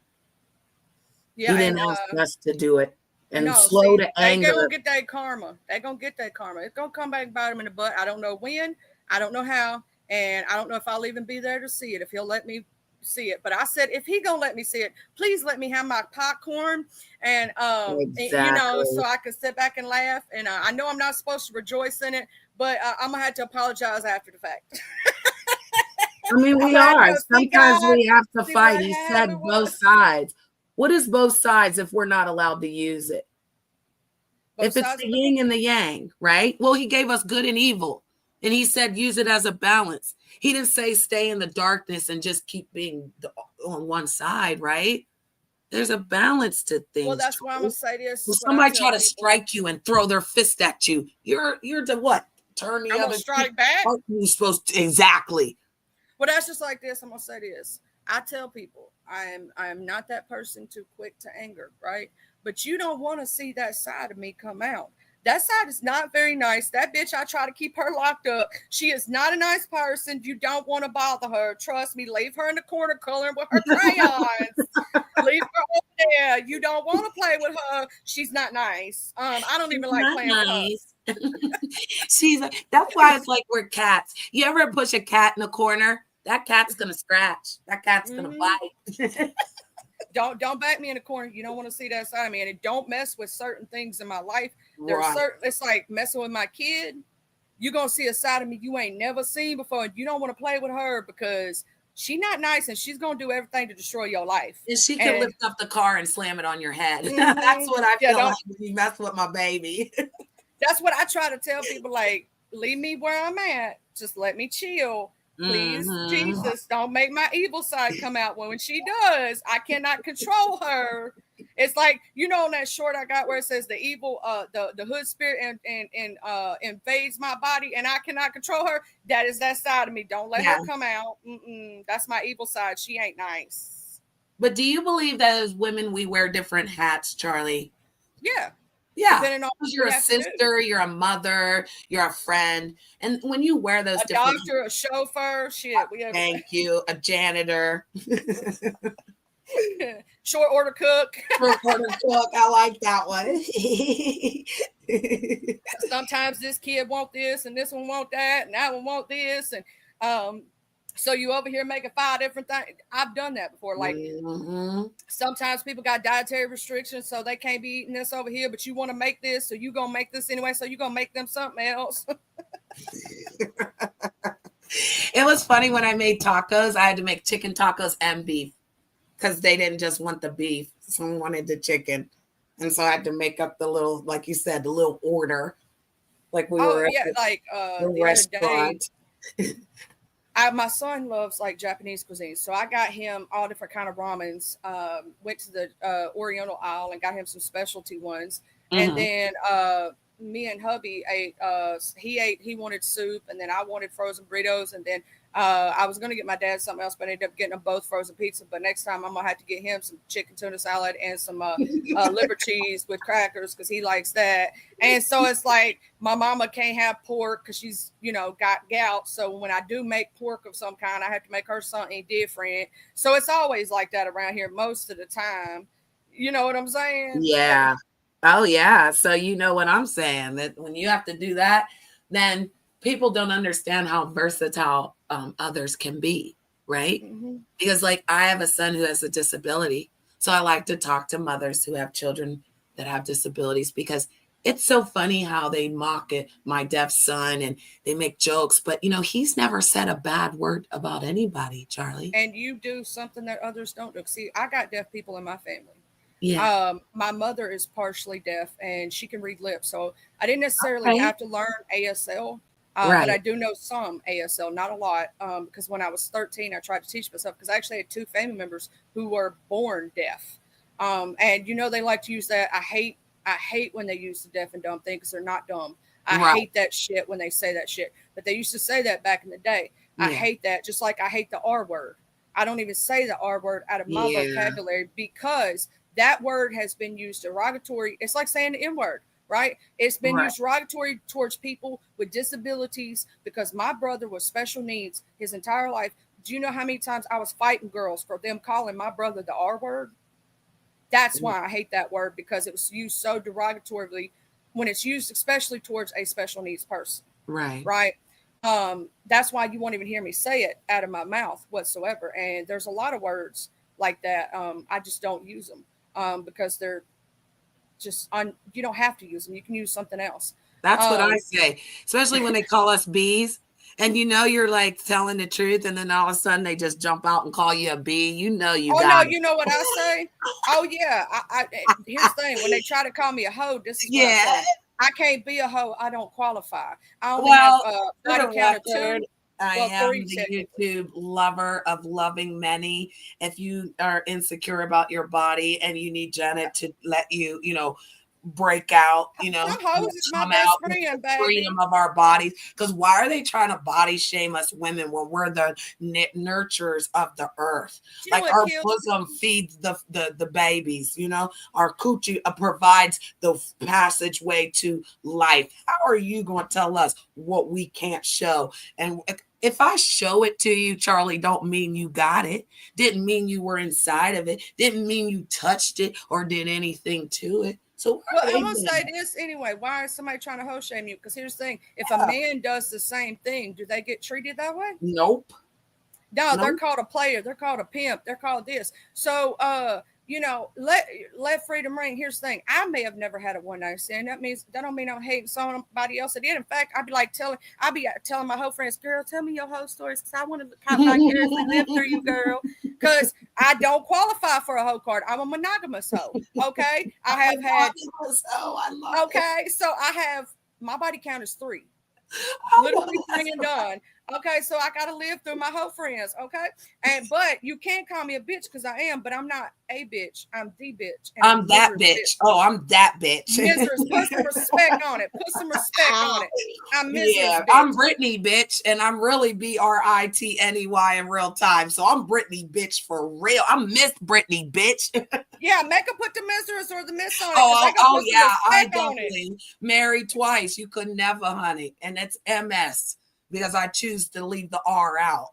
Yeah, He didn't and ask us to do it. And no, slow see, to they anger. gonna get that karma. They gonna get that karma. It's gonna come back and bite them in the butt. I don't know when. I don't know how, and I don't know if I'll even be there to see it. If he'll let me see it, but I said if he gonna let me see it, please let me have my popcorn and you know, Exactly. so I can sit back and laugh. And I know I'm not supposed to rejoice in it, but I'm gonna have to apologize after the fact. I mean, I'm we gonna have to are. go see Sometimes God, we have to see fight. what He happened said both was. sides. What is both sides if we're not allowed to use it? Both If it's sides the of the yin and the yang, right? Well, he gave us good and evil. And he said use it as a balance. He didn't say stay in the darkness and just keep being on one side, right? There's a balance to well, things, that's why I'm gonna Charlie. say this. When Is what I somebody tell try to people. strike you and throw their fist at you, you're the what? Turn the I'm gonna other cheek. strike back. Aren't you supposed to? Exactly. Well, that's just like this. I'm gonna say this. I tell people I am not that person too quick to anger, right? But you don't want to see that side of me come out. That side is not very nice. That bitch, I try to keep her locked up. She is not a nice person. You don't want to bother her. Trust me. Leave her in the corner coloring with her crayons. Leave her over there. You don't want to play with her. She's not nice. I don't even She's like not playing with her. nice. That's why it's like we're cats. You ever push a cat in a corner? That cat's gonna scratch. That cat's gonna bite. Don't back me in the corner. You don't want to see that side of me, and don't mess with certain things in my life. There's Right. certain. It's like messing with my kid. You're gonna see a side of me you ain't never seen before, and you don't want to play with her because she's not nice, and she's gonna do everything to destroy your life. And she can And lift up the car and slam it on your head. That's what I yeah, feel don't. like when you mess with my baby. That's what I try to tell people. Like, leave me where I'm at. Just let me chill. Please, Mhm. Jesus, don't make my evil side come out. When she does, I cannot control her. It's like, you know, on that short I got where it says the evil, the hood spirit and invades my body and I cannot control her. That is that side of me. Don't let Yeah. her come out. That's my evil side. She ain't nice. But do you believe that as women we wear different hats, Charlie? Yeah. Yeah. Depending on what You're we a have to do. sister, you're a mother, you're a friend. And when you wear those A different doctor, a chauffeur, shit. We have thank you, a janitor. short order cook. Short order cook. I like that one. Sometimes this kid want this and this one want that and that one want this and so you over here making 5 different things. I've done that before. Like sometimes people got dietary restrictions, so they can't be eating this over here, but you want to make this, so you gonna make this anyway, so you gonna make them something else. It was funny when I made tacos. I had to make chicken tacos and beef because they didn't just want the beef. Someone wanted the chicken. And so I had to make up the little, like you said, the little order. Like we were at Like the the other day, restaurant. my son loves like Japanese cuisine, so I got him all different kind of ramens. Went to the Oriental aisle and got him some specialty ones, and then me and hubby ate. He wanted soup, and then I wanted frozen burritos, and then I was gonna get my dad something else, but I ended up getting them both frozen pizza. But next time I'm gonna have to get him some chicken tuna salad and some liver cheese with crackers because he likes that. And so it's like my mama can't have pork because she's, you know, got gout. So when I do make pork of some kind, I have to make her something different. So it's always like that around here most of the time. You know what I'm saying? Yeah. Oh, yeah. So you know what I'm saying, that when you have to do that, then people don't understand how versatile others can be, right? Because like I have a son who has a disability. So I like to talk to mothers who have children that have disabilities because it's so funny how they mock it, my deaf son, and they make jokes. But, you know, he's never said a bad word about anybody, Charlie. And you do something that others don't do. See, I got deaf people in my family. Yeah. My mother is partially deaf and she can read lips. So I didn't necessarily have to learn ASL, but I do know some ASL, not a lot. Because when I was 13, I tried to teach myself because I actually had 2 family members who were born deaf. And you know, they like to use that. I hate I hate when they use the deaf and dumb thing because they're not dumb. I Right. hate that shit when they say that shit. But they used to say that back in the day. I Yeah. hate that. Just like I hate the R word. I don't even say the R word out of my Yeah. vocabulary because that word has been used derogatory. It's like saying the N word, right? It's been Right. used derogatory towards people with disabilities because my brother was special needs his entire life. Do you know how many times I was fighting girls for them calling my brother the R word? That's why I hate that word because it was used so derogatorily when it's used especially towards a special needs person, Right. right? That's why you won't even hear me say it out of my mouth whatsoever. And there's a lot of words like that. I just don't use them because they're just you don't have to use them. You can use something else. That's what I say, especially when they call us bees. And you're like telling the truth, and then all of a sudden they just jump out and call you a bee. You know you Oh no, got it. you know what I say? Oh yeah. Here's the thing: when they try to call me a hoe, this is what I Yeah. say. I can't be a hoe. I don't qualify. I only Well, have for body the count of record, 2. I Well, am 3 the technically. YouTube lover of loving many. If you are insecure about your body and you need Janet to let you, break out, Some hoes is my come best out with friend, the baby. freedom of our bodies. Because why are they trying to body shame us women when we're the nurturers of the earth? You know Like what our kills bosom feeds the babies, our coochie provides the passageway to life. How are you going to tell us what we can't show? And if I show it to you, Charlie, don't mean you got it. Didn't mean you were inside of it. Didn't mean you touched it or did anything to it. So Well, I'm gonna say this anyway. Why is somebody trying to hoe shame you? Because here's the thing: if a man does the same thing, do they get treated that way? Nope. No, they're called a player. They're called a pimp. They're called this. So, let freedom ring. Here's the thing: I may have never had a one night stand. That don't mean I'm hating somebody else that did. In fact, I'd be telling my whole friends, "Girl, tell me your whole stories because I want to vicariously live through you, girl." Because I don't qualify for a hoe card. I'm a monogamous hoe. Okay, I have had. Oh, I love Okay, so I have my body count is 3. Literally 3 and done. Okay, so I gotta live through my whole friends. Okay, but you can't call me a bitch because I am, but I'm not a bitch. I'm the bitch. And I'm that bitch. Oh, I'm that bitch. Misery. Put some respect on it. Put some respect on it. I'm Misery. Yeah, bitch. I'm Brittany, bitch, and I'm really BRITNEY in real time. So I'm Brittany, bitch, for real. I'm Miss Brittany, bitch. Yeah, make her put the Misery or the Miss on it. Oh yeah, I on definitely married twice. You could never, honey, and it's MS because I choose to leave the R out.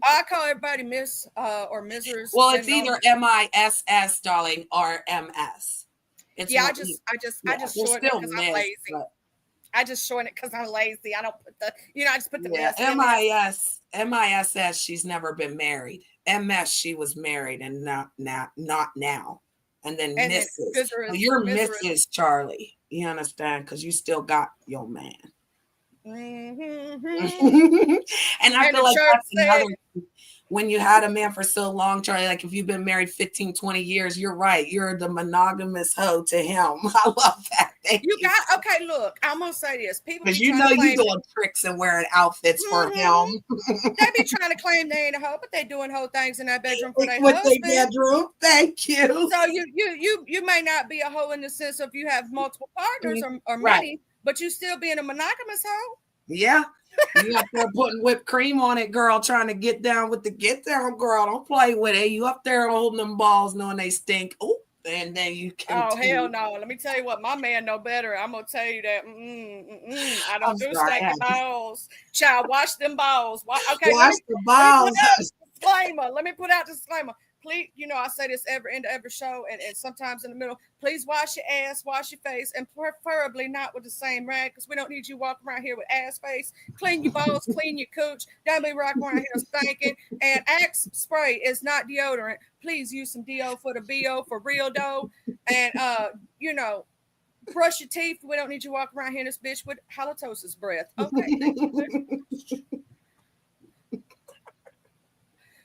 I call everybody Miss or Misery. Well, it's either MISS, darling, or MS. It's I just shorten it because I'm lazy. But I just shorten it because I'm lazy. I don't put I just put the Miss. MISS. She's never been married. MS, she was married and not now. And then Mrs. You're Mrs. Charlie. You understand? Because you still got your man. Mm-hmm. And I feel like that's another. When you had a man for so long, Charlie, like if you've been married 15, 20 years, you're right. You're the monogamous hoe to him. I love that. Okay, look, I'm going to say this. People because you doing tricks and wearing outfits for him. They be trying to claim they ain't a hoe, but they doing hoe things in that bedroom for their with husband. their bedroom. Thank you. So you may not be a hoe in the sense of you have multiple partners or many, but you still being a monogamous hoe. Yeah. You up there putting whipped cream on it, girl, trying to get down with the get down, girl. Don't play with it. You up there holding them balls knowing they stink. Oh, and then you can. Oh, hell no. Let me tell you what, my man know better. I'm going to tell you that. I don't do stinking balls. Child, wash them balls. Okay, wash the balls. Let me put out a disclaimer. Please, I say this end of every show and sometimes in the middle. Please wash your ass, wash your face, and preferably not with the same rag because we don't need you walking around here with ass face. Clean your balls, clean your cooch. Don't be rocking around here stinking. And Axe spray is not deodorant. Please use some DO for the BO for real dough. And, brush your teeth. We don't need you walking around here in this bitch with halitosis breath. Okay, thank you.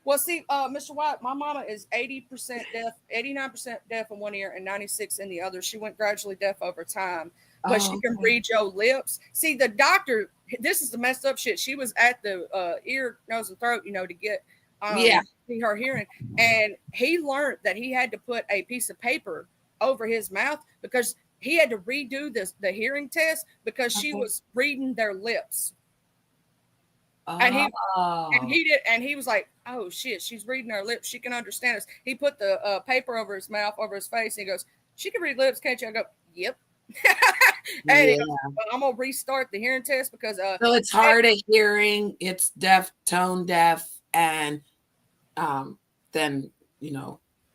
Well, see, Mr. White, my mama is 80% deaf, 89% deaf in one ear and 96 in the other. She went gradually deaf over time, but she can read your lips. See, the doctor, this is the messed up shit. She was at the ear, nose, and throat, to get her hearing. And he learned that he had to put a piece of paper over his mouth because he had to redo the hearing test because she was reading their lips. And he was like, oh shit, she's reading her lips. She can understand us. He put the paper over his mouth, over his face, and he goes, she can read lips, can't you? I go, yep. And he goes, well, I'm gonna restart the hearing test because so it's hard of hearing, it's deaf, tone deaf, and then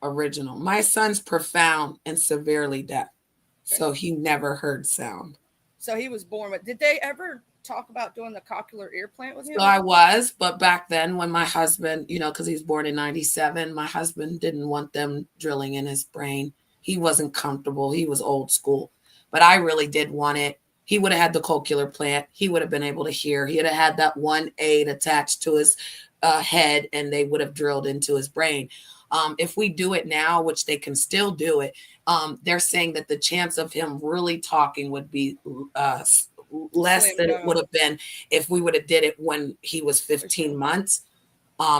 original. My son's profound and severely deaf, so he never heard sound. So he was born with. Did they ever talk about doing the cochlear implant with him? So I was, but back then when my husband, because he's born in 97, my husband didn't want them drilling in his brain. He wasn't comfortable. He was old school, but I really did want it. He would have had the cochlear implant. He would have been able to hear. He would have had that one aid attached to his head, and they would have drilled into his brain. If we do it now, which they can still do it, they're saying that the chance of him really talking would be less than it would have been if we would have did it when he was 15 months,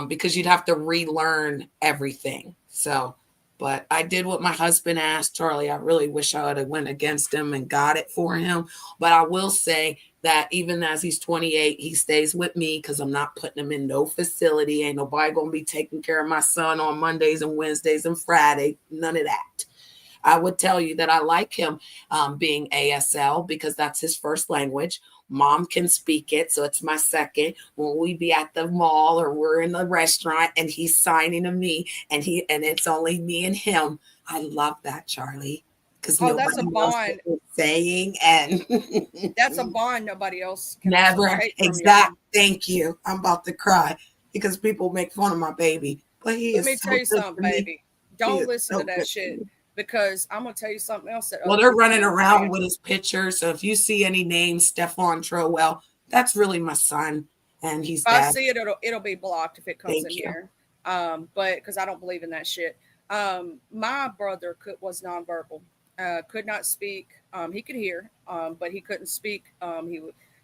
because you'd have to relearn everything. So, but I did what my husband asked, Charlie. I really wish I would have went against him and got it for him. But I will say that even as he's 28, he stays with me because I'm not putting him in no facility. Ain't nobody going to be taking care of my son on Mondays and Wednesdays and Friday. None of that. I would tell you that I like him being ASL because that's his first language. Mom can speak it, so it's my second. When we be at the mall or we're in the restaurant and he's signing to me and it's only me and him, I love that, Charlie. Because that's a bond. Saying and that's a bond nobody else can never. Exactly. Thank you. I'm about to cry because people make fun of my baby, but let me tell you something, baby. Don't listen to that shit. Because I'm going to tell you something else. Well, they're running around with his picture. So if you see any names, Stefan Trowell, that's really my son. And he's if I see it, it'll be blocked if it comes here. But because I don't believe in that shit. My brother was nonverbal, could not speak. He could hear, but he couldn't speak.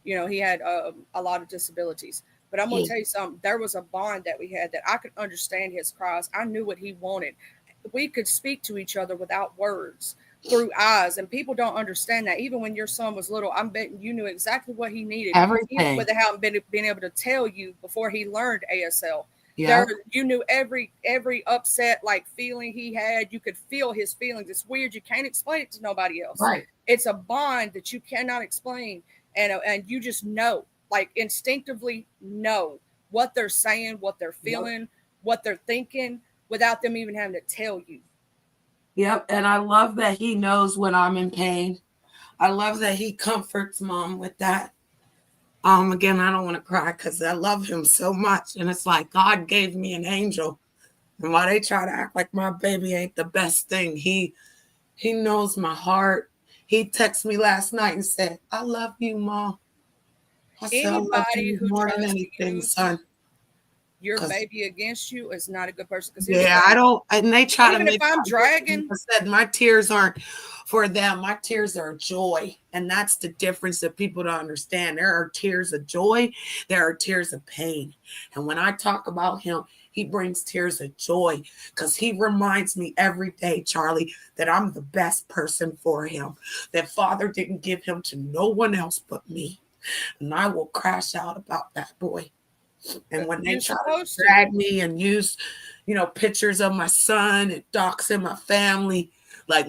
He had a lot of disabilities. But I'm going to tell you something. There was a bond that we had that I could understand his cries. I knew what he wanted. We could speak to each other without words through eyes, and people don't understand that. Even when your son was little, I'm betting you knew exactly what he needed. Everything. Without being able to tell you before he learned ASL. Yeah. You knew every upset feeling he had. You could feel his feelings. It's weird. You can't explain it to nobody else. Right. It's a bond that you cannot explain, and you just know, instinctively know what they're saying, what they're feeling, what they're thinking, without them even having to tell you. Yep. And I love that he knows when I'm in pain. I love that he comforts Mom with that. Again, I don't want to cry because I love him so much. And it's like God gave me an angel. And while they try to act like my baby ain't the best thing, he knows my heart. He texted me last night and said, I love you, Mom. I said, I love you more than anything, son. Your baby against you is not a good person. I don't. And they try to make. If I'm dragging, I said my tears aren't for them. My tears are joy, and that's the difference that people don't understand. There are tears of joy. There are tears of pain, and when I talk about him, he brings tears of joy because he reminds me every day, Charlie, that I'm the best person for him. That Father didn't give him to no one else but me, and I will crash out about that boy. And when they try to drag me and use, pictures of my son and doxing my family,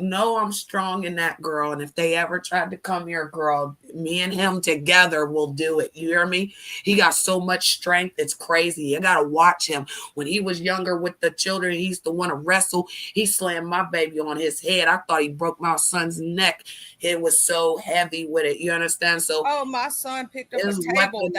no, I'm strong in that, girl. And if they ever tried to come here, girl, me and him together will do it. You hear me? He got so much strength. It's crazy. You got to watch him. When he was younger with the children, he used to want to wrestle. He slammed my baby on his head. I thought he broke my son's neck. It was so heavy with it. You understand? So, my son picked up a table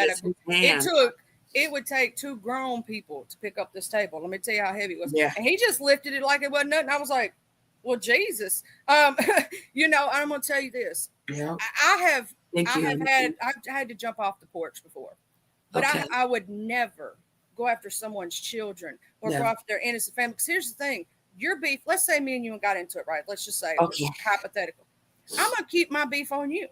it would take two grown people to pick up this table. Let me tell you how heavy it was. Yeah. And he just lifted it like it wasn't nothing. I was like, well, Jesus. I'm going to tell you this. Yeah. I've had to jump off the porch before. But I would never go after someone's children or go after their innocent family. Because here's the thing. Your beef, let's say me and you got into it, right? Let's just say hypothetical. I'm going to keep my beef on you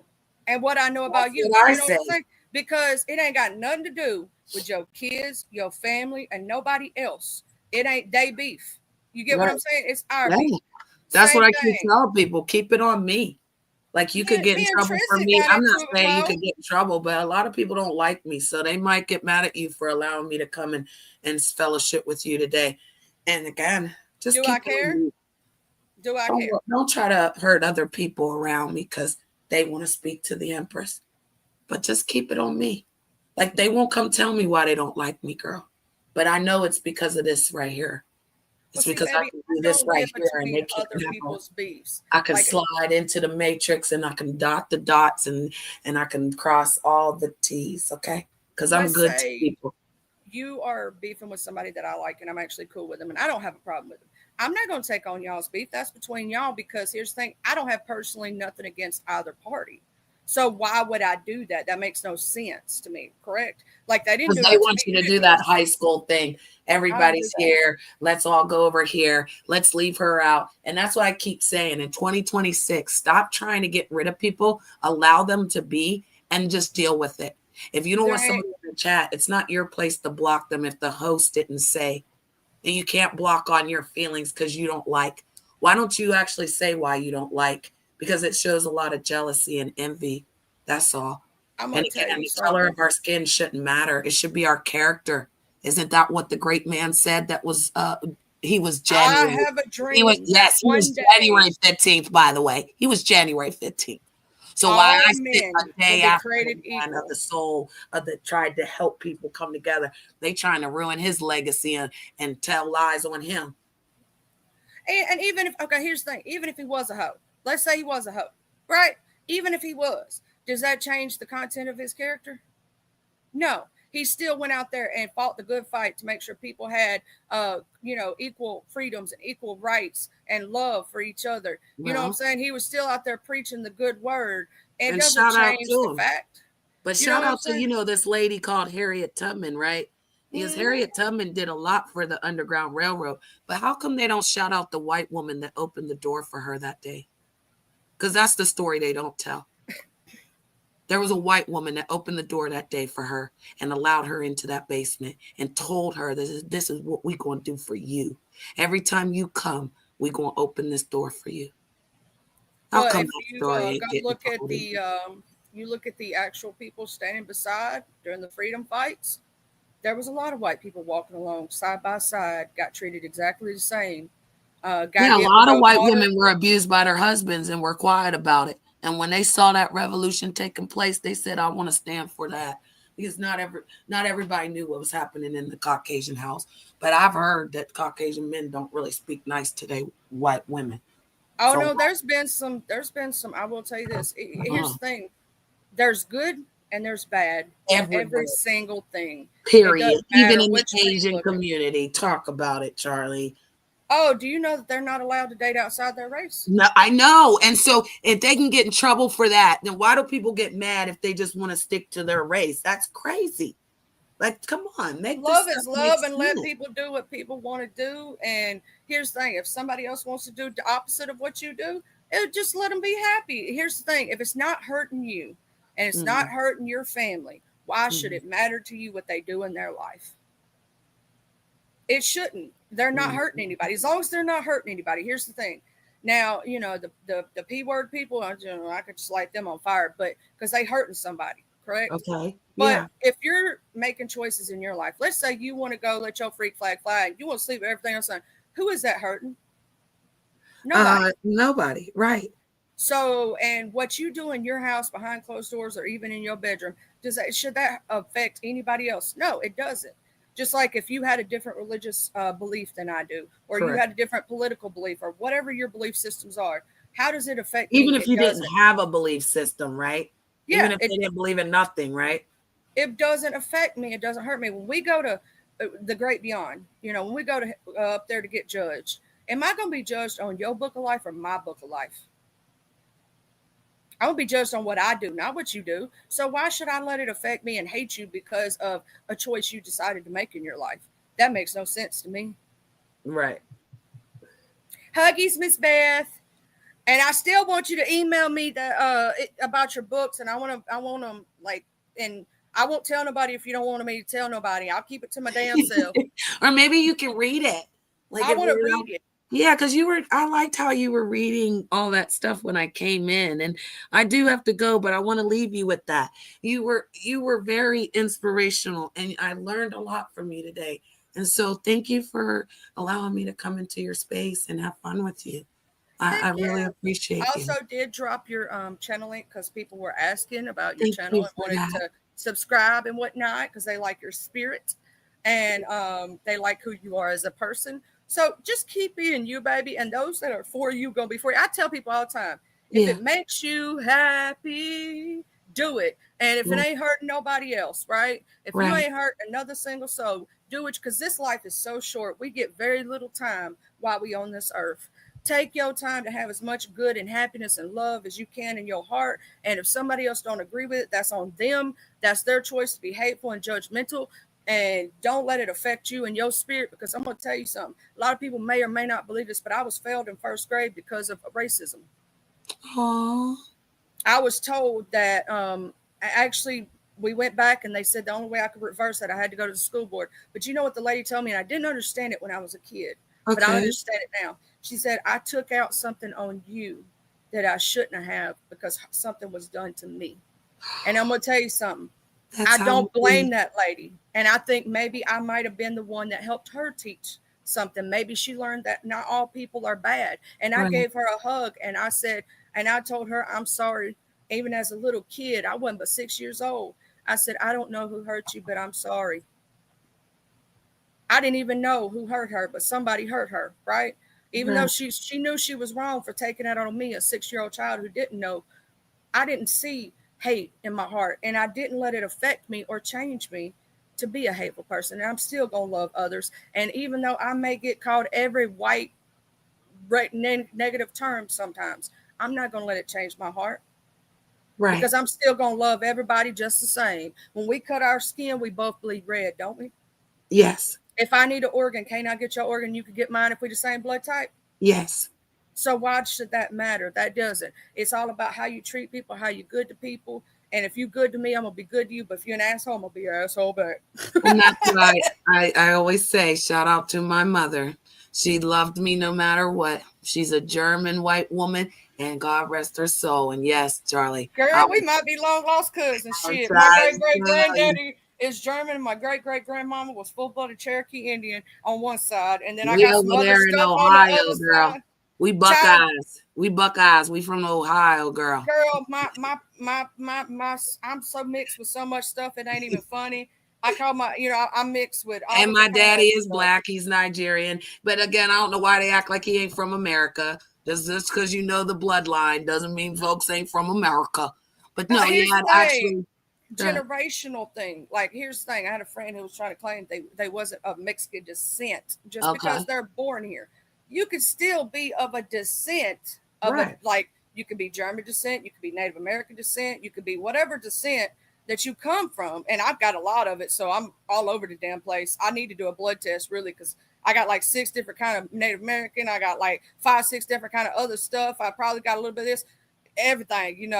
and what I know about you. What I'm saying? Because it ain't got nothing to do with your kids, your family, and nobody else. It ain't they beef. You get what I'm saying? It's our beef. That's Same what I keep thing. telling people. Keep it on me. Like you could get in Me and trouble for Tristan me. got I'm not into it, saying you Mo. could get in trouble, but a lot of people don't like me. So they might get mad at you for allowing me to come and fellowship with you today. And again, just Do keep I it on care? me. Do I care? Don't try to hurt other people around me because they want to speak to the Empress. But just keep it on me. Like they won't come tell me why they don't like me, girl. But I know it's because of this right here. Well, It's see, because I baby, can I do this don't right live here and they between can't other have a, people's beefs. I can Like, slide into the matrix and I can dot the dots and I can cross all the T's, okay? Because I'm let's good to say people. you are beefing with somebody that I like and I'm actually cool with them and I don't have a problem with them. I'm not going to take on y'all's beef. That's between y'all because here's the thing. I don't have personally nothing against either party. So why would I do that? That makes no sense to me, correct? Like they didn't Because do they it to want me. you You to do didn't do that it to high me. school thing. I don't do Everybody's that. here. Let's all go over here. Let's leave her out. And that's what I keep saying in 2026. Stop trying to get rid of people. Allow them to be and just deal with it. If you don't There want ain't, somebody in the chat, it's not your place to block them if the host didn't say. And you can't block on your feelings because you don't like. Why don't you actually say why you don't like? Because it shows a lot of jealousy and envy. That's all. I'm And going to tell again, you the color something. of our skin shouldn't matter. It should be our character. Isn't that what the great man said? That was he was I January. have a He was, dream that yes, he was one day January 15th, by the way. He was January 15th. So why all I sit men a will day be after the created man of equal. the soul that tried to help people come together, they trying to ruin his legacy and tell lies on him. And even if, okay, here's the thing, even if he was a hoe, let's say he was a hoe, right? Even if he was, does that change the content of his character? No. He still went out there and fought the good fight to make sure people had, equal freedoms and equal rights and love for each other. You know what I'm Well, saying? He was still out there preaching the good word. It and doesn't shout out change to the him. fact. But You know shout what I'm out to, saying? this lady called Harriet Tubman, right? Because Mm-hmm. Harriet Tubman did a lot for the Underground Railroad. But how come they don't shout out the white woman that opened the door for her that day? Because that's the story they don't tell. There was a white woman that opened the door that day for her and allowed her into that basement and told her this is what we're going to do for you. Every time you come, we're going to open this door for you. How But come if that you story go ain't getting look at told? you look at the actual people standing beside during the freedom fights, there was a lot of white people walking along side by side, got treated exactly the same. Got Yeah, a hit with lot of those white water. women were abused by their husbands and were quiet about it. And when they saw that revolution taking place, they said, I want to stand for that. Because not everybody knew what was happening in the Caucasian house. But I've heard that Caucasian men don't really speak nice to their white women. Oh So no, there's been some. I will tell you this. Here's uh, the thing: there's good and there's bad in everywhere, every single thing. It period. doesn't Even matter in the which way you Asian look at it. community. Talk about it, Charlie. Oh, do you know that they're not allowed to date outside their race? No, I know. And so if they can get in trouble for that, then why do people get mad if they just want to stick to their race? That's crazy. Like, come on, make this Love stuff is make love and let sense. people do what people want to do. And here's the thing, if somebody else wants to do the opposite of what you do, just let them be happy. Here's the thing, if it's not hurting you and it's not Mhm, hurting your family, why should mhm, it matter to you what they do in their life? It shouldn't. They're not hurting mhm. anybody. As long as they're not hurting anybody. Here's the thing. Now, the P word people, I could just light them on fire, but because they hurting somebody, correct? Okay. But Yeah. if you're making choices in your life, let's say you want to go let your freak flag fly, and you want to sleep with everything else on, who is that hurting? Nobody. Nobody. Right. So, and what you do in your house behind closed doors or even in your bedroom, should that affect anybody else? No, it doesn't. Just like if you had a different religious belief than I do, or you Correct. had a different political belief, or whatever your belief systems are, how does it affect me? Even if It you didn't doesn't. have a belief system, right? Even Yeah, if they didn't believe in nothing, right? it doesn't affect me. It doesn't hurt me. When we go to the great beyond, when we go to up there to get judged, am I going to be judged on your book of life or my book of life? I'm going to be judged on what I do, not what you do. So why should I let it affect me and hate you because of a choice you decided to make in your life? That makes no sense to me. Right. Huggies, Miss Beth. And I still want you to email me about your books, and I want them and I won't tell nobody if you don't want me to tell nobody. I'll keep it to my damn self. Or maybe you can read it. Like I if want to you're read not, it. Yeah, because I liked how you were reading all that stuff when I came in. And I do have to go, but I want to leave you with that. You were very inspirational and I learned a lot from you today. And so thank you for allowing me to come into your space and have fun with you. I Heck really yeah. I appreciate also you. did drop your channel link because people were asking about your Thank channel you and for wanted that. to subscribe and whatnot because they like your spirit and they like who you are as a person. So just keep being you, baby. And those that are for you, gonna be for you. I tell people all the time, if Yeah. it makes you happy, do it. And if it Yeah. ain't hurting nobody else, right? If you Right. ain't hurting another single soul, do it because this life is so short. We get very little time while we on this earth. Take your time to have as much good and happiness and love as you can in your heart. And if somebody else don't agree with it, that's on them. That's their choice to be hateful and judgmental. And don't let it affect you and your spirit because I'm going to tell you something. A lot of people may or may not believe this, but I was failed in first grade because of racism. Oh, I was told that actually we went back and they said the only way I could reverse that I had to go to the school board. But you know what the lady told me, and I didn't understand it when I was a kid, but I okay. understand it now. She said I took out something on you that I shouldn't have because something was done to me. And I'm gonna tell you something. That's I how don't it is. blame that lady, and I think maybe I might have been the one that helped her teach something. Maybe she learned that not all people are bad. And I Right. gave her a hug, and I said, and I told her I'm sorry. Even as a little kid, I wasn't but 6 years old. I said I don't know who hurt you, but I'm sorry. I didn't even know who hurt her, but somebody hurt her, right? Even though Right. she knew she was wrong for taking that on me, a 6 year old child who didn't know. I didn't see hate in my heart, and I didn't let it affect me or change me to be a hateful person. And I'm still gonna love others. And even though I may get called every white negative term sometimes, I'm not gonna let it change my heart Right. because I'm still gonna love everybody just the same. When we cut our skin, we both bleed red, don't we? Yes. If I need an organ, can't I get your organ? You could get mine if we the same blood type. Yes. So why should that matter? That doesn't. It's all about how you treat people, how you good to people. And if you good to me, I'm gonna be good to you. But if you're an asshole, I'm gonna be your asshole back. And that's what I always say, shout out to my mother. She loved me no matter what. She's a German white woman, and God rest her soul. And yes, Charlie, Girl, we might be long lost cousins. I'll Shit. My try great to great tell you. granddaddy is German, and my great great grandmama was full blooded Cherokee Indian on one side. And then I We got some over other there in stuff on the Ohio, other girl. side. We Child, Buckeyes. We Buckeyes. We from Ohio, girl. girl, I'm so mixed with so much stuff it ain't even funny. I call my, I'm mixed with all And of the my daddy kinds of is stuff. black. He's Nigerian. But again, I don't know why they act like he ain't from America. Just because you know the bloodline doesn't mean folks ain't from America. But no, Here's yeah, the I'd thing. actually. Generational thing. Like, here's the thing. I had a friend who was trying to claim they wasn't of Mexican descent just Okay. because they're born here. You could still be of a descent of a Right. like you could be German descent, you could be Native American descent, you could be whatever descent that you come from. And I've got a lot of it, so I'm all over the damn place. I need to do a blood test really because I got like 6 different kind of Native American. I got like 5, 6 different kind of other stuff. I probably got a little bit of this, everything.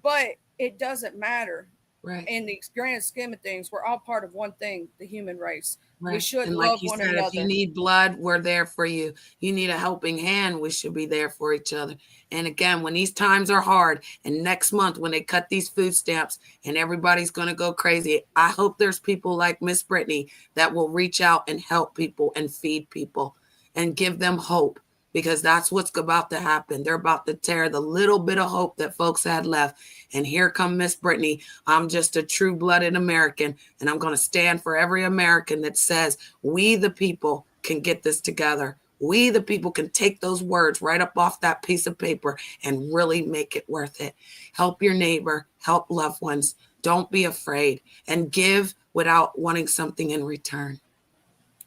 But it doesn't matter Right. in the grand scheme of things. We're all part of one thing, the human race. We Right. should And like love you one said, if you another. need blood, we're there for you. You need a helping hand, we should be there for each other. And again, when these times are hard, and next month when they cut these food stamps and everybody's going to go crazy, I hope there's people like Miss Brittany that will reach out and help people and feed people and give them hope because that's what's about to happen. They're about to tear the little bit of hope that folks had left. And here come Miss Brittany. I'm just a true-blooded American, and I'm going to stand for every American that says we, the people, can get this together. We, the people, can take those words right up off that piece of paper and really make it worth it. Help your neighbor, help loved ones. Don't be afraid and give without wanting something in return.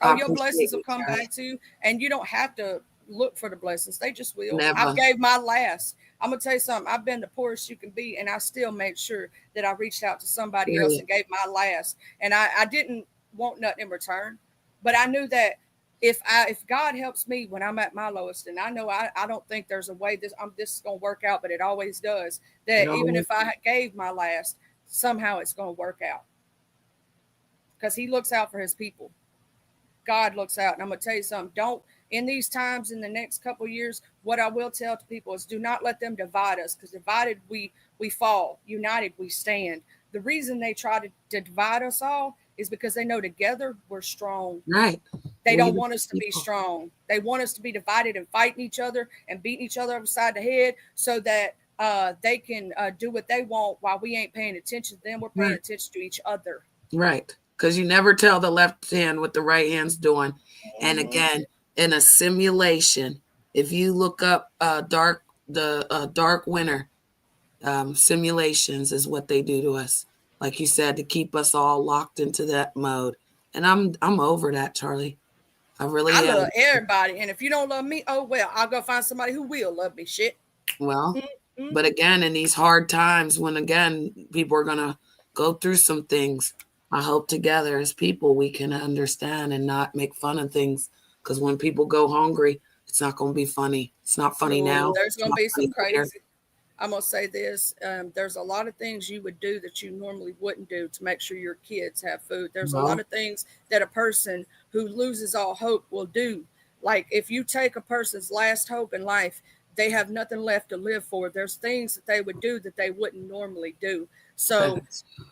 Oh, I your appreciate blessings will you, come Charlie. back to you, and you don't have to look for the blessings. They just will. I've Never. gave my last. I'm gonna tell you something. I've been the poorest you can be, and I still made sure that I reached out to somebody else Period. and gave my last. And I didn't want nothing in return, but I knew that if God helps me when I'm at my lowest, and I know I don't think there's a way this is gonna work out, but it always does. It That even always. if I gave my last, somehow it's gonna work out because He looks out for His people. God looks out. And I'm gonna tell you something. Don't in these times, in the next couple of years, what I will tell to people is do not let them divide us, because divided we fall, united we stand. The reason they try to divide us all is because they know together we're strong. Right. They We don't the want us to be people. strong. They want us to be divided and fighting each other and beating each other upside the head so that they can do what they want while we ain't paying attention to them. We're paying Right. attention to each other. Right. Because you never tell the left hand what the right hand's doing. And Mhm. again, in a simulation, if you look up dark winter simulations is what they do to us. Like you said, to keep us all locked into that mode. And I'm over that, Charlie. I I really love am. everybody. And if you don't love me, oh well, I'll go find somebody who will love me. Shit. Well, Mm-hmm. but again, in these hard times when again people are gonna go through some things, I hope together as people we can understand and not make fun of things. Because when people go hungry, it's not gonna be funny. It's not funny No, now. there's It's going to not be some funny later. crazy. I'm going to say this. There's a lot of things you would do that you normally wouldn't do to make sure your kids have food. There's a lot Well, of things that a person who loses all hope will do. Like if you take a person's last hope in life, they have nothing left to live for. There's things that they would do that they wouldn't normally do. So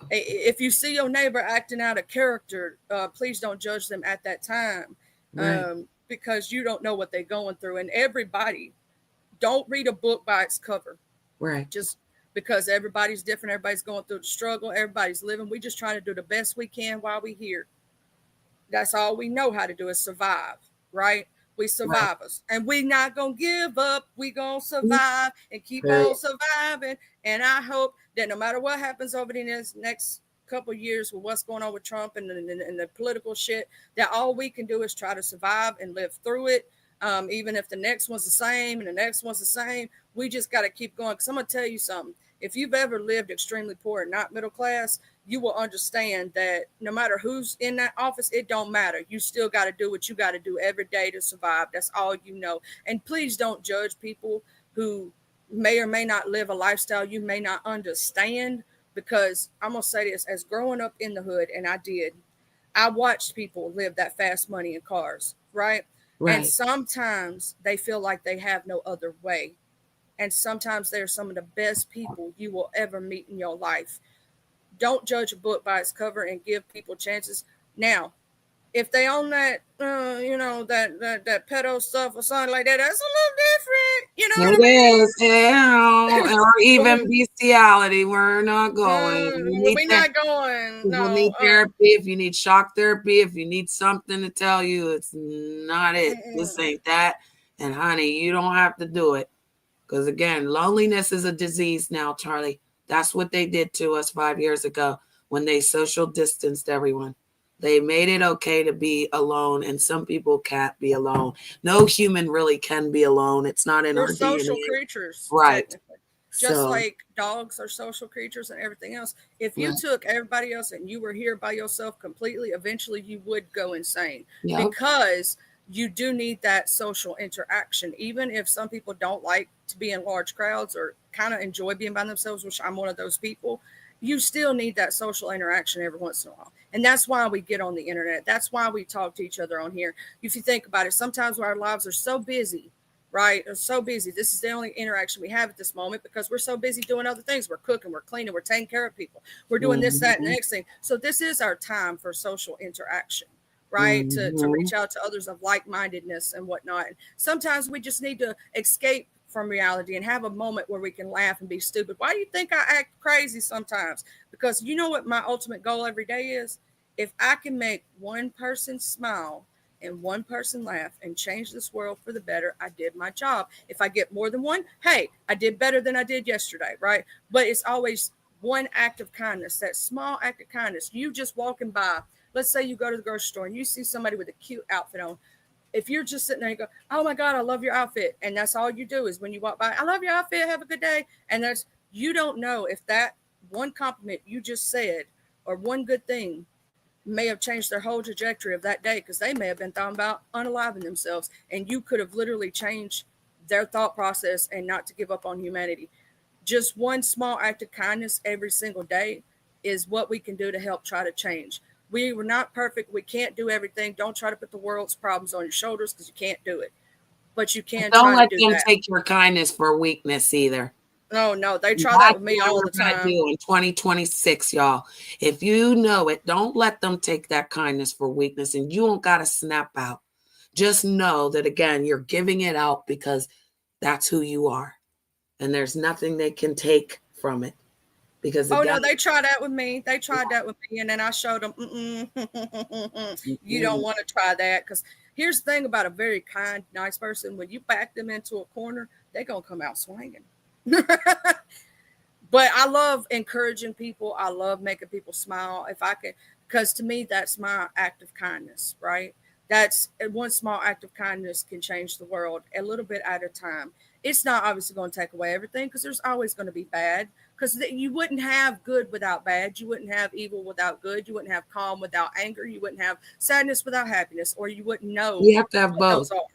if you see your neighbor acting out of character, please don't judge them at that time, right, because you don't know what they're going through. And everybody, don't read a book by its cover. right, Just because everybody's different, everybody's going through the struggle, everybody's living. We just trying to do the best we can while we here. That's all we know how to do is survive, right? We right. survivors, and we not gonna give up. We gonna survive and keep on Period. surviving. And I hope that no matter what happens over the next couple years with what's going on with Trump and the political shit, that all we can do is try to survive and live through it. Even if the next one's the same and the next one's the same, we just got to keep going. Because I'm gonna tell you something. If you've ever lived extremely poor and not middle class, you will understand that no matter who's in that office, it don't matter. You still got to do what you got to do every day to survive. That's all you know. And please don't judge people who may or may not live a lifestyle you may not understand, because I'm going to say this, as growing up in the hood, and I watched people live that fast money in cars, right? And Right. sometimes they feel like they have no other way. And sometimes they're some of the best people you will ever meet in your life. Don't judge a book by its cover and give people chances. Now, if they own that, that pedo stuff or something like that, that's a little different. You know what I It mean? is. Yeah. Or But even bestiality. We're not going. We need we that. not going. People No. need therapy. If you need shock therapy, if you need something to tell you, it's not it. This ain't that. And honey, you don't have to do it. Because again, loneliness is a disease now, Charlie. That's what they did to us 5 years ago when they social distanced everyone. They made it okay to be alone, and some people can't be alone. No human really can be alone. It's not in They're our social DNA. creatures, Right. technically. Just So, like dogs are social creatures and everything else. If you right. took everybody else and you were here by yourself completely, eventually you would go insane, Yep. because you do need that social interaction. Even if some people don't like to be in large crowds or kind of enjoy being by themselves, which I'm one of those people, you still need that social interaction every once in a while. And that's why we get on the internet. That's why we talk to each other on here. If you think about it, sometimes our lives are so busy, right? Are so busy. This is the only interaction we have at this moment because we're so busy doing other things. We're cooking, we're cleaning, we're taking care of people, we're doing this, that, and the Mhm. next thing. So this is our time for social interaction, right? To Mhm. reach out to others of like-mindedness and whatnot. And sometimes we just need to escape from reality and have a moment where we can laugh and be stupid. Why do you think I act crazy sometimes? Because you know what my ultimate goal every day is? If I can make one person smile and one person laugh and change this world for the better, I did my job. If I get more than one, hey, I did better than I did yesterday, right? But it's always one act of kindness, that small act of kindness. You just walking by, let's say you go to the grocery store and you see somebody with a cute outfit on. If you're just sitting there and go, oh my God, I love your outfit. And that's all you do is when you walk by, I love your outfit, have a good day. And that's, you don't know if that one compliment you just said or one good thing may have changed their whole trajectory of that day, because they may have been thought about unaliving themselves, and you could have literally changed their thought process and not to give up on humanity. Just one small act of kindness every single day is what we can do to help try to change. We were not perfect. We can't do everything. Don't try to put the world's problems on your shoulders because you can't do it. But you can Don't try to let do them that. take your kindness for weakness either. No, they try that That's with me what all we're the gonna time. do in 2026, y'all. If you know it, don't let them take that kindness for weakness, and you don't gotta snap out. Just know that again, you're giving it out because that's who you are, and there's nothing they can take from it. Because Oh again, no, they tried that with me. They tried that with me, and then I showed them, you don't want to try that because here's the thing about a very kind, nice person: when you back them into a corner, they're gonna come out swinging. But I love encouraging people. I love making people smile. If I can, because to me, that's my act of kindness, right? That's one small act of kindness can change the world a little bit at a time. It's not obviously going to take away everything because there's always going to be bad. Because you wouldn't have good without bad. You wouldn't have evil without good. You wouldn't have calm without anger. You wouldn't have sadness without happiness, or you wouldn't know you have to have what those both. are.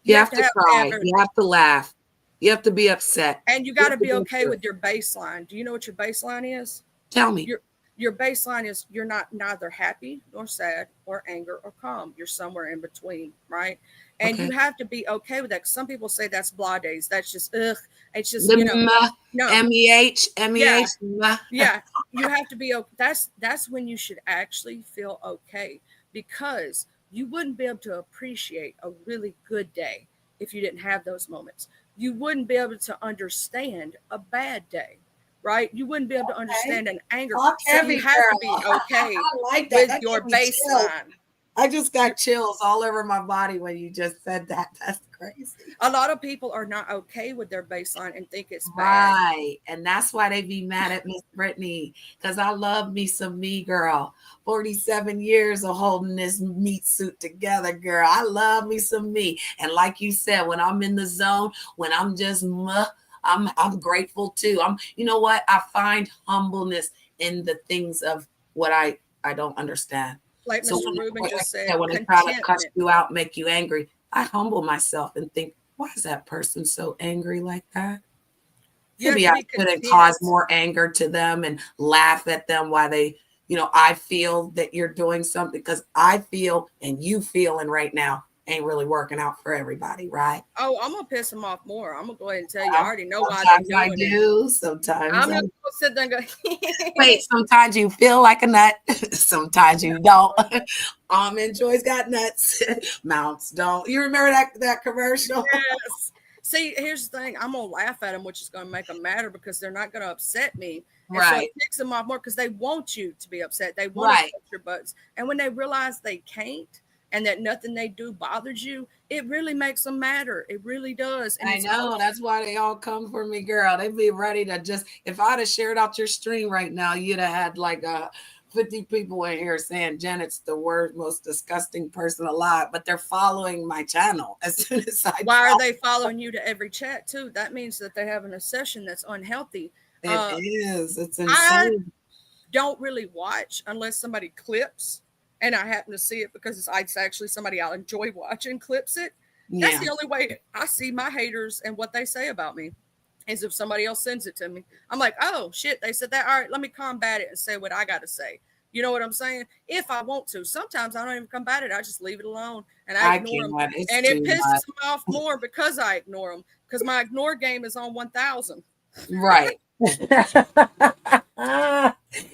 You have to have cry. everything. You have to laugh. You have to be upset. And you You got have to be go okay through. with your baseline. Do you know what your baseline is? Tell me. Your baseline is you're not neither happy nor sad or anger or calm. You're somewhere in between, right? And Okay. you have to be okay with that. 'Cause some people say that's blah days. That's just ugh. It's just The no. MEH. Yeah, you have to be okay. That's when you should actually feel okay because you wouldn't be able to appreciate a really good day if you didn't have those moments. You wouldn't be able to understand a bad day, right? You wouldn't be able to understand an anger. Talk So heavy, you have to be girl. okay I like that. with That your gave me chills. baseline. I just got chills all over my body when you just said that. That's crazy. A lot of people are not okay with their baseline and think it's bad. Right. And that's why they be mad at Miss Brittany. Because I love me some me, girl. 47 years of holding this meat suit together, girl. I love me some me. And like you said, when I'm in the zone, when I'm just I'm grateful too. You know what? I find humbleness in the things of what I don't understand. Like So Mr. Rubin just said, when I try to cuss contentment. you out, make you angry, I humble myself and think, why is that person so angry like that? You have Maybe to I be couldn't content. cause more anger to them and laugh at them while they, I feel that you're doing something because I feel and you feeling right now ain't really working out for everybody, right? Oh, I'm gonna piss them off more. I'm gonna go ahead and tell you. I already know why Sometimes they're I doing it. do. Sometimes I'm not gonna sit there and go. wait. Sometimes you feel like a nut. Sometimes you don't. Almond Joy's got nuts. Mounts don't. You remember that commercial? Yes. See, here's the thing. I'm gonna laugh at them, which is gonna make them madder because they're not gonna upset me. And so it picks them off more because they want you to be upset. They want to push your buttons. And when they realize they can't and that nothing they do bothers you, it really makes them matter. It really does. And I know. That's why they all come for me, girl. They'd be ready to just, if I'd have shared out your stream right now, you'd have had like 50 people in here saying Janet's the worst, most disgusting person alive, but they're following my channel as soon as why are they following you to every chat too? That means that they're having a session that's unhealthy. It is. It's insane. I don't really watch unless somebody clips, and I happen to see it because it's actually somebody I enjoy watching clips it. That's the only way I see my haters and what they say about me is if somebody else sends it to me. I'm like, oh shit, they said that. All right, let me combat it and say what I got to say. You know what I'm saying? If I want to. Sometimes I don't even combat it. I just leave it alone and I ignore them. And it pisses them off more because I ignore them because my ignore game is on 1,000. Right.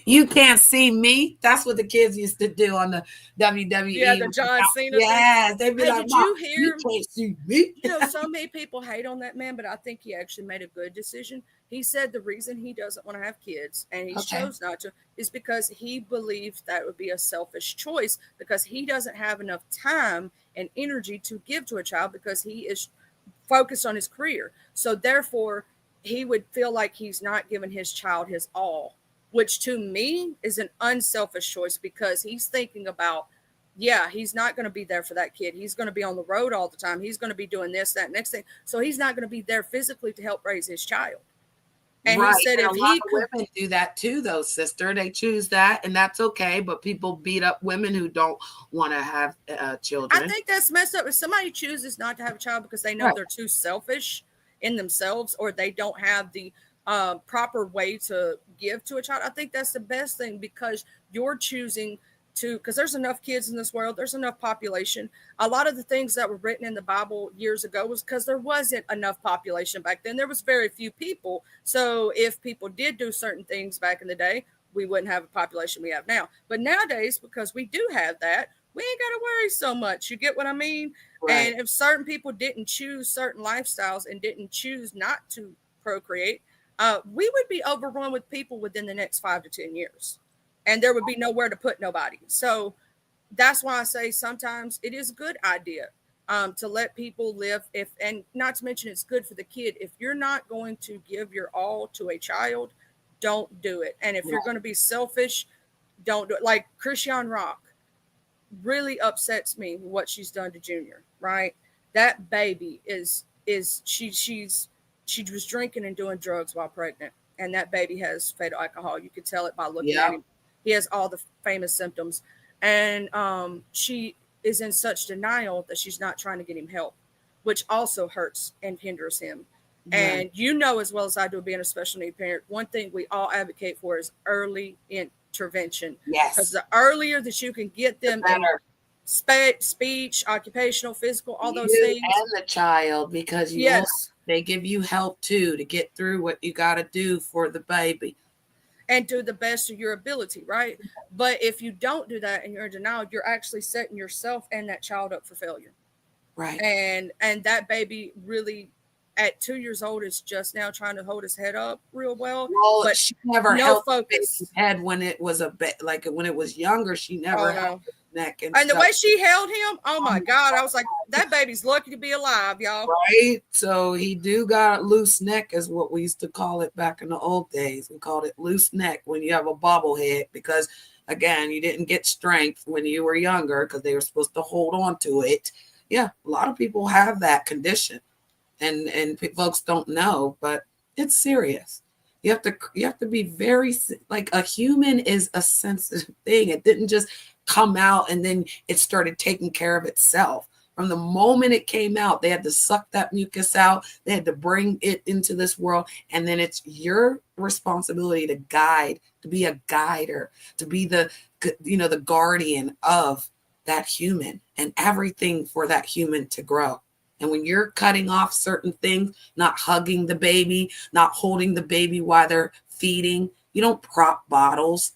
You can't see me. That's what the kids used to do on the WWE. Yeah, the John Cena. Yeah, they'd be like, did you hear? You can't see me. So many people hate on that man, but I think he actually made a good decision. He said the reason he doesn't want to have kids and he chose not to is because he believed that would be a selfish choice because he doesn't have enough time and energy to give to a child because he is focused on his career. So therefore, he would feel like he's not giving his child his all, which to me is an unselfish choice because he's thinking about, yeah, he's not going to be there for that kid. He's going to be on the road all the time. He's going to be doing this, that, next thing. So he's not going to be there physically to help raise his child. And he said if he could, women do that too, though, sister. They choose that, and that's okay. But people beat up women who don't want to have children. I think that's messed up. If somebody chooses not to have a child because they know they're too selfish in themselves or they don't have the proper way to give to a child, I think that's the best thing because you're choosing to, because there's enough kids in this world, there's enough population. A lot of the things that were written in the Bible years ago was because there wasn't enough population back then. There was very few people. So if people did do certain things back in the day, we wouldn't have a population we have now. But nowadays, because we do have that, we ain't got to worry so much. You get what I mean? Right. And if certain people didn't choose certain lifestyles and didn't choose not to procreate, we would be overrun with people within the next 5 to 10 years. And there would be nowhere to put nobody. So that's why I say sometimes it is a good idea to let people live. And not to mention it's good for the kid. If you're not going to give your all to a child, don't do it. And if you're going to be selfish, don't do it. Like Chrisean Rock really upsets me what she's done to Junior, right? That baby she was drinking and doing drugs while pregnant. And that baby has fetal alcohol. You could tell it by looking at him. He has all the famous symptoms. And she is in such denial that she's not trying to get him help, which also hurts and hinders him. Yeah. And you know as well as I do, being a special need parent, one thing we all advocate for is early intervention. Yes. Because the earlier that you can get them in speech, occupational, physical, all those things. And the child, because they give you help too to get through what you got to do for the baby. And do the best of your ability, right? But if you don't do that and you're in denial, you're actually setting yourself and that child up for failure. Right. And that baby really at 2 years old is just now trying to hold his head up real well. But she never held his head when it was when it was younger. She never held his neck. And the way she held him, oh my God, I was like, that baby's lucky to be alive, y'all. Right. So he do got a loose neck, is what we used to call it back in the old days. We called it loose neck when you have a bobblehead, because again, you didn't get strength when you were younger because they were supposed to hold on to it. Yeah, a lot of people have that condition. And folks don't know, but it's serious. You have to be very, like, a human is a sensitive thing. It didn't just come out and then it started taking care of itself. From the moment it came out, they had to suck that mucus out. They had to bring it into this world. And then it's your responsibility to guide, to be a guider, to be the guardian of that human and everything for that human to grow. And when you're cutting off certain things, not hugging the baby, not holding the baby while they're feeding, you don't prop bottles.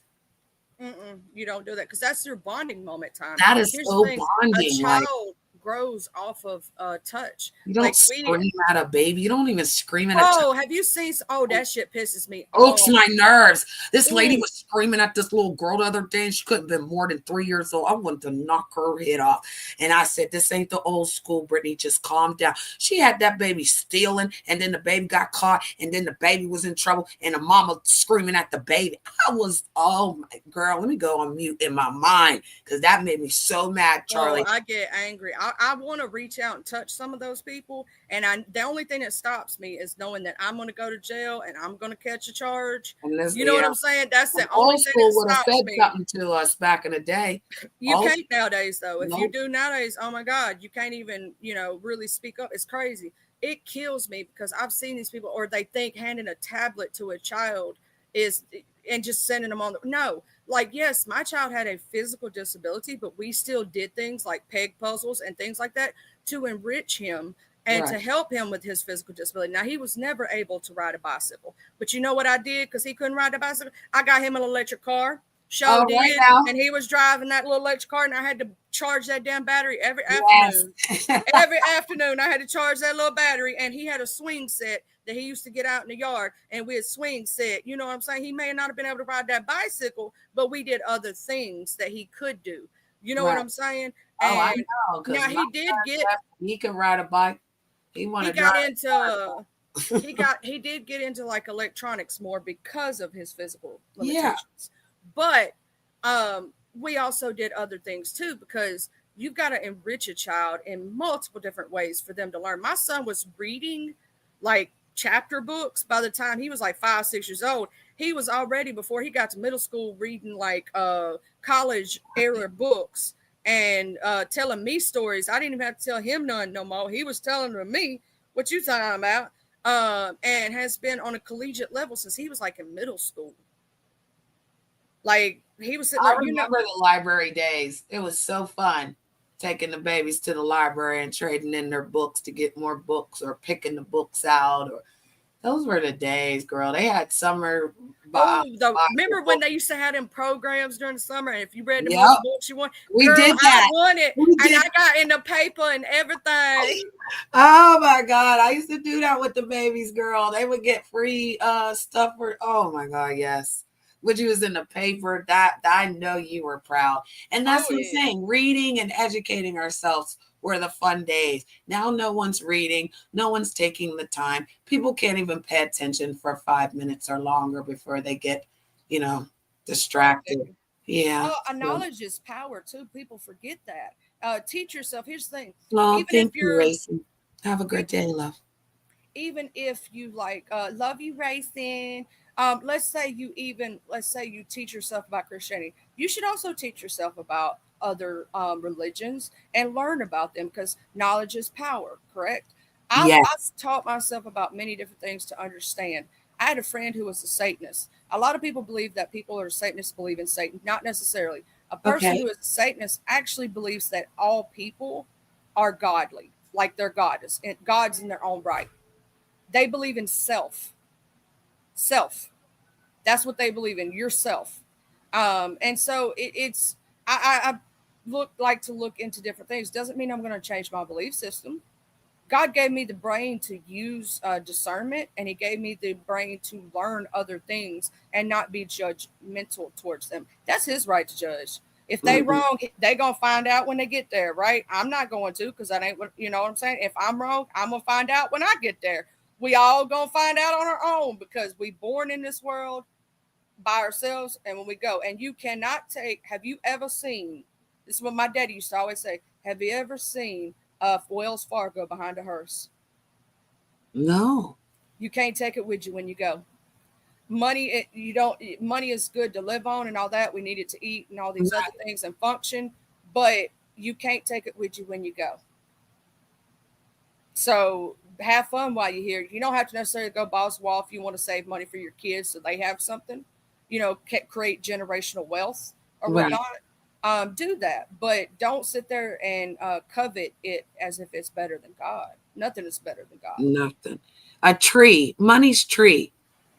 You don't do that because that's your bonding moment time. That is so bonding. A child grows off of touch. You don't scream at a baby. You don't even scream at a child. Have you seen? That shit pisses me off. My nerves. This lady was screaming at this little girl the other day, and she couldn't have been more than 3 years old. I wanted to knock her head off. And I said, this ain't the old school, Brittany. Just calm down. She had that baby stealing, and then the baby got caught, and then the baby was in trouble, and the mama screaming at the baby. I was, oh my girl, let me go on mute in my mind, because that made me so mad, Charlie. I get angry. I want to reach out and touch some of those people. And the only thing that stops me is knowing that I'm going to go to jail and I'm going to catch a charge. You know what I'm saying? That's the only thing that stops me. Old school would have said something to us back in the day. You can't nowadays, though. If you do nowadays, oh my God, you can't even, really speak up. It's crazy. It kills me because I've seen these people, or they think handing a tablet to a child and just sending them on. No. Like, yes, my child had a physical disability, but we still did things like peg puzzles and things like that to enrich him and to help him with his physical disability. Now, he was never able to ride a bicycle, but you know what I did? Because he couldn't ride a bicycle. I got him an electric car, and he was driving that little electric car, and I had to charge that damn battery every afternoon. Every afternoon, I had to charge that little battery, and he had a swing set that he used to get out in the yard, and we had swing set. You know what I'm saying? He may not have been able to ride that bicycle, but we did other things that he could do. You know what I'm saying? And I know. Now he can ride a bike. He did get into like electronics more because of his physical limitations. But we also did other things too, because you've got to enrich a child in multiple different ways for them to learn. My son was reading like chapter books by the time he was like 5, 6 years old. He was already, before he got to middle school, reading like college era books and telling me stories. I didn't even have to tell him none no more. He was telling to me, what you talking about? And has been on a collegiate level since he was like in middle school. Like, he was sitting I there, remember the library days. It was so fun taking the babies to the library and trading in their books to get more books or picking the books out. Or those were the days, girl. They had summer. remember when they used to have them programs during the summer, and if you read the Yep, most books you want, we girl, did I that. won it, We and did. I got in the paper and everything. Oh my God. I used to do that with the babies, girl. They would get free stuff for, oh my God, yes. Which was in the paper. That I know you were proud. And that's Oh what I'm yeah. saying. Reading and educating ourselves were the fun days. Now no one's reading, no one's taking the time. People can't even pay attention for 5 minutes or longer before they get, distracted. Yeah. Oh, So, knowledge is power too. People forget that. Teach yourself. Here's the thing: oh, even if thank you, you're, Racing. Have a good day, love. even if you like, love you, racing. Let's say you teach yourself about Christianity. You should also teach yourself about other religions and learn about them because knowledge is power. Correct. I've Yes. taught myself about many different things to understand. I had a friend who was a Satanist. A lot of people believe that people who are Satanists believe in Satan. Not necessarily. A person Okay. who is a Satanist actually believes that all people are godly, like they're gods in their own right. They believe in self. That's what they believe in, yourself. And so it's I like to look into different things. Doesn't mean I'm going to change my belief system. God gave me the brain to use discernment, and He gave me the brain to learn other things and not be judgmental towards them. That's His right to judge. If they Mhm. wrong, they gonna find out when they get there, right? I'm not going to, because that ain't what, you know what I'm saying. If I'm wrong, I'm gonna find out when I get there. We all gonna find out on our own because we born in this world by ourselves, and when we go, and you cannot take. Have you ever seen? This is what my daddy used to always say. Have you ever seen Wells Fargo behind a hearse? No. You can't take it with you when you go. You don't. Money is good to live on and all that. We need it to eat and all these other Right. things and function, but you can't take it with you when you go. So have fun while you're here. You don't have to necessarily go boss wall if you want to save money for your kids so they have something. Create generational wealth or Right. whatnot. Do that, but don't sit there and covet it as if it's better than God. Nothing is better than God. Nothing. A tree, money's tree.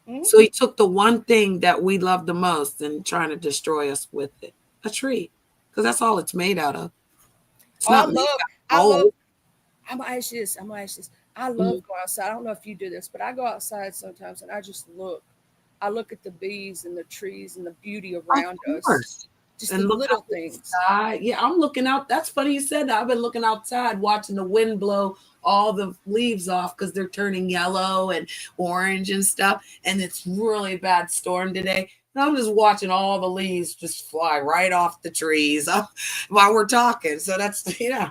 Mhm. So he took the one thing that we love the most and trying to destroy us with it. A tree. Because that's all it's made out of. It's Oh, I not made love, out I of love. gold. I'm gonna ask you this. I'm gonna ask you this. I Mhm. love going outside. I don't know if you do this, but I go outside sometimes and I just look. I look at the bees and the trees and the beauty Of around us. course. Just the And look little out the things. sky. Yeah, I'm looking out. That's funny you said that. I've been looking outside watching the wind blow all the leaves off because they're turning yellow and orange and stuff. And it's really bad storm today. And I'm just watching all the leaves just fly right off the trees while we're talking. So that's, yeah,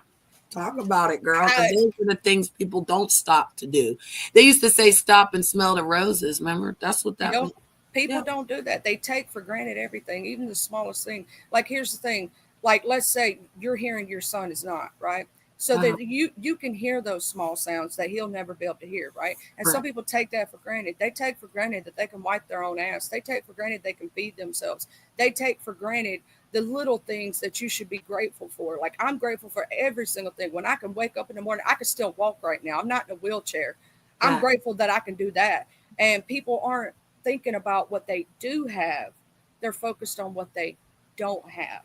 talk about it, girl. Because I, those are the things people don't stop to do. They used to say, stop and smell the roses. Remember? That's what you that know, means. people Yeah. don't do that. They take for granted everything, even the smallest thing. Like here's the thing. Like let's say you're hearing your son is not, right? So Uh-huh. that you can hear those small sounds that he'll never be able to hear, right? And some Right. people take that for granted. They take for granted that they can wipe their own ass. They take for granted they can feed themselves. They take for granted the little things that you should be grateful for. Like I'm grateful for every single thing. When I can wake up in the morning, I can still walk right now. I'm not in a wheelchair. I'm Right. grateful that I can do that. And people aren't thinking about what they do have. They're focused on what they don't have.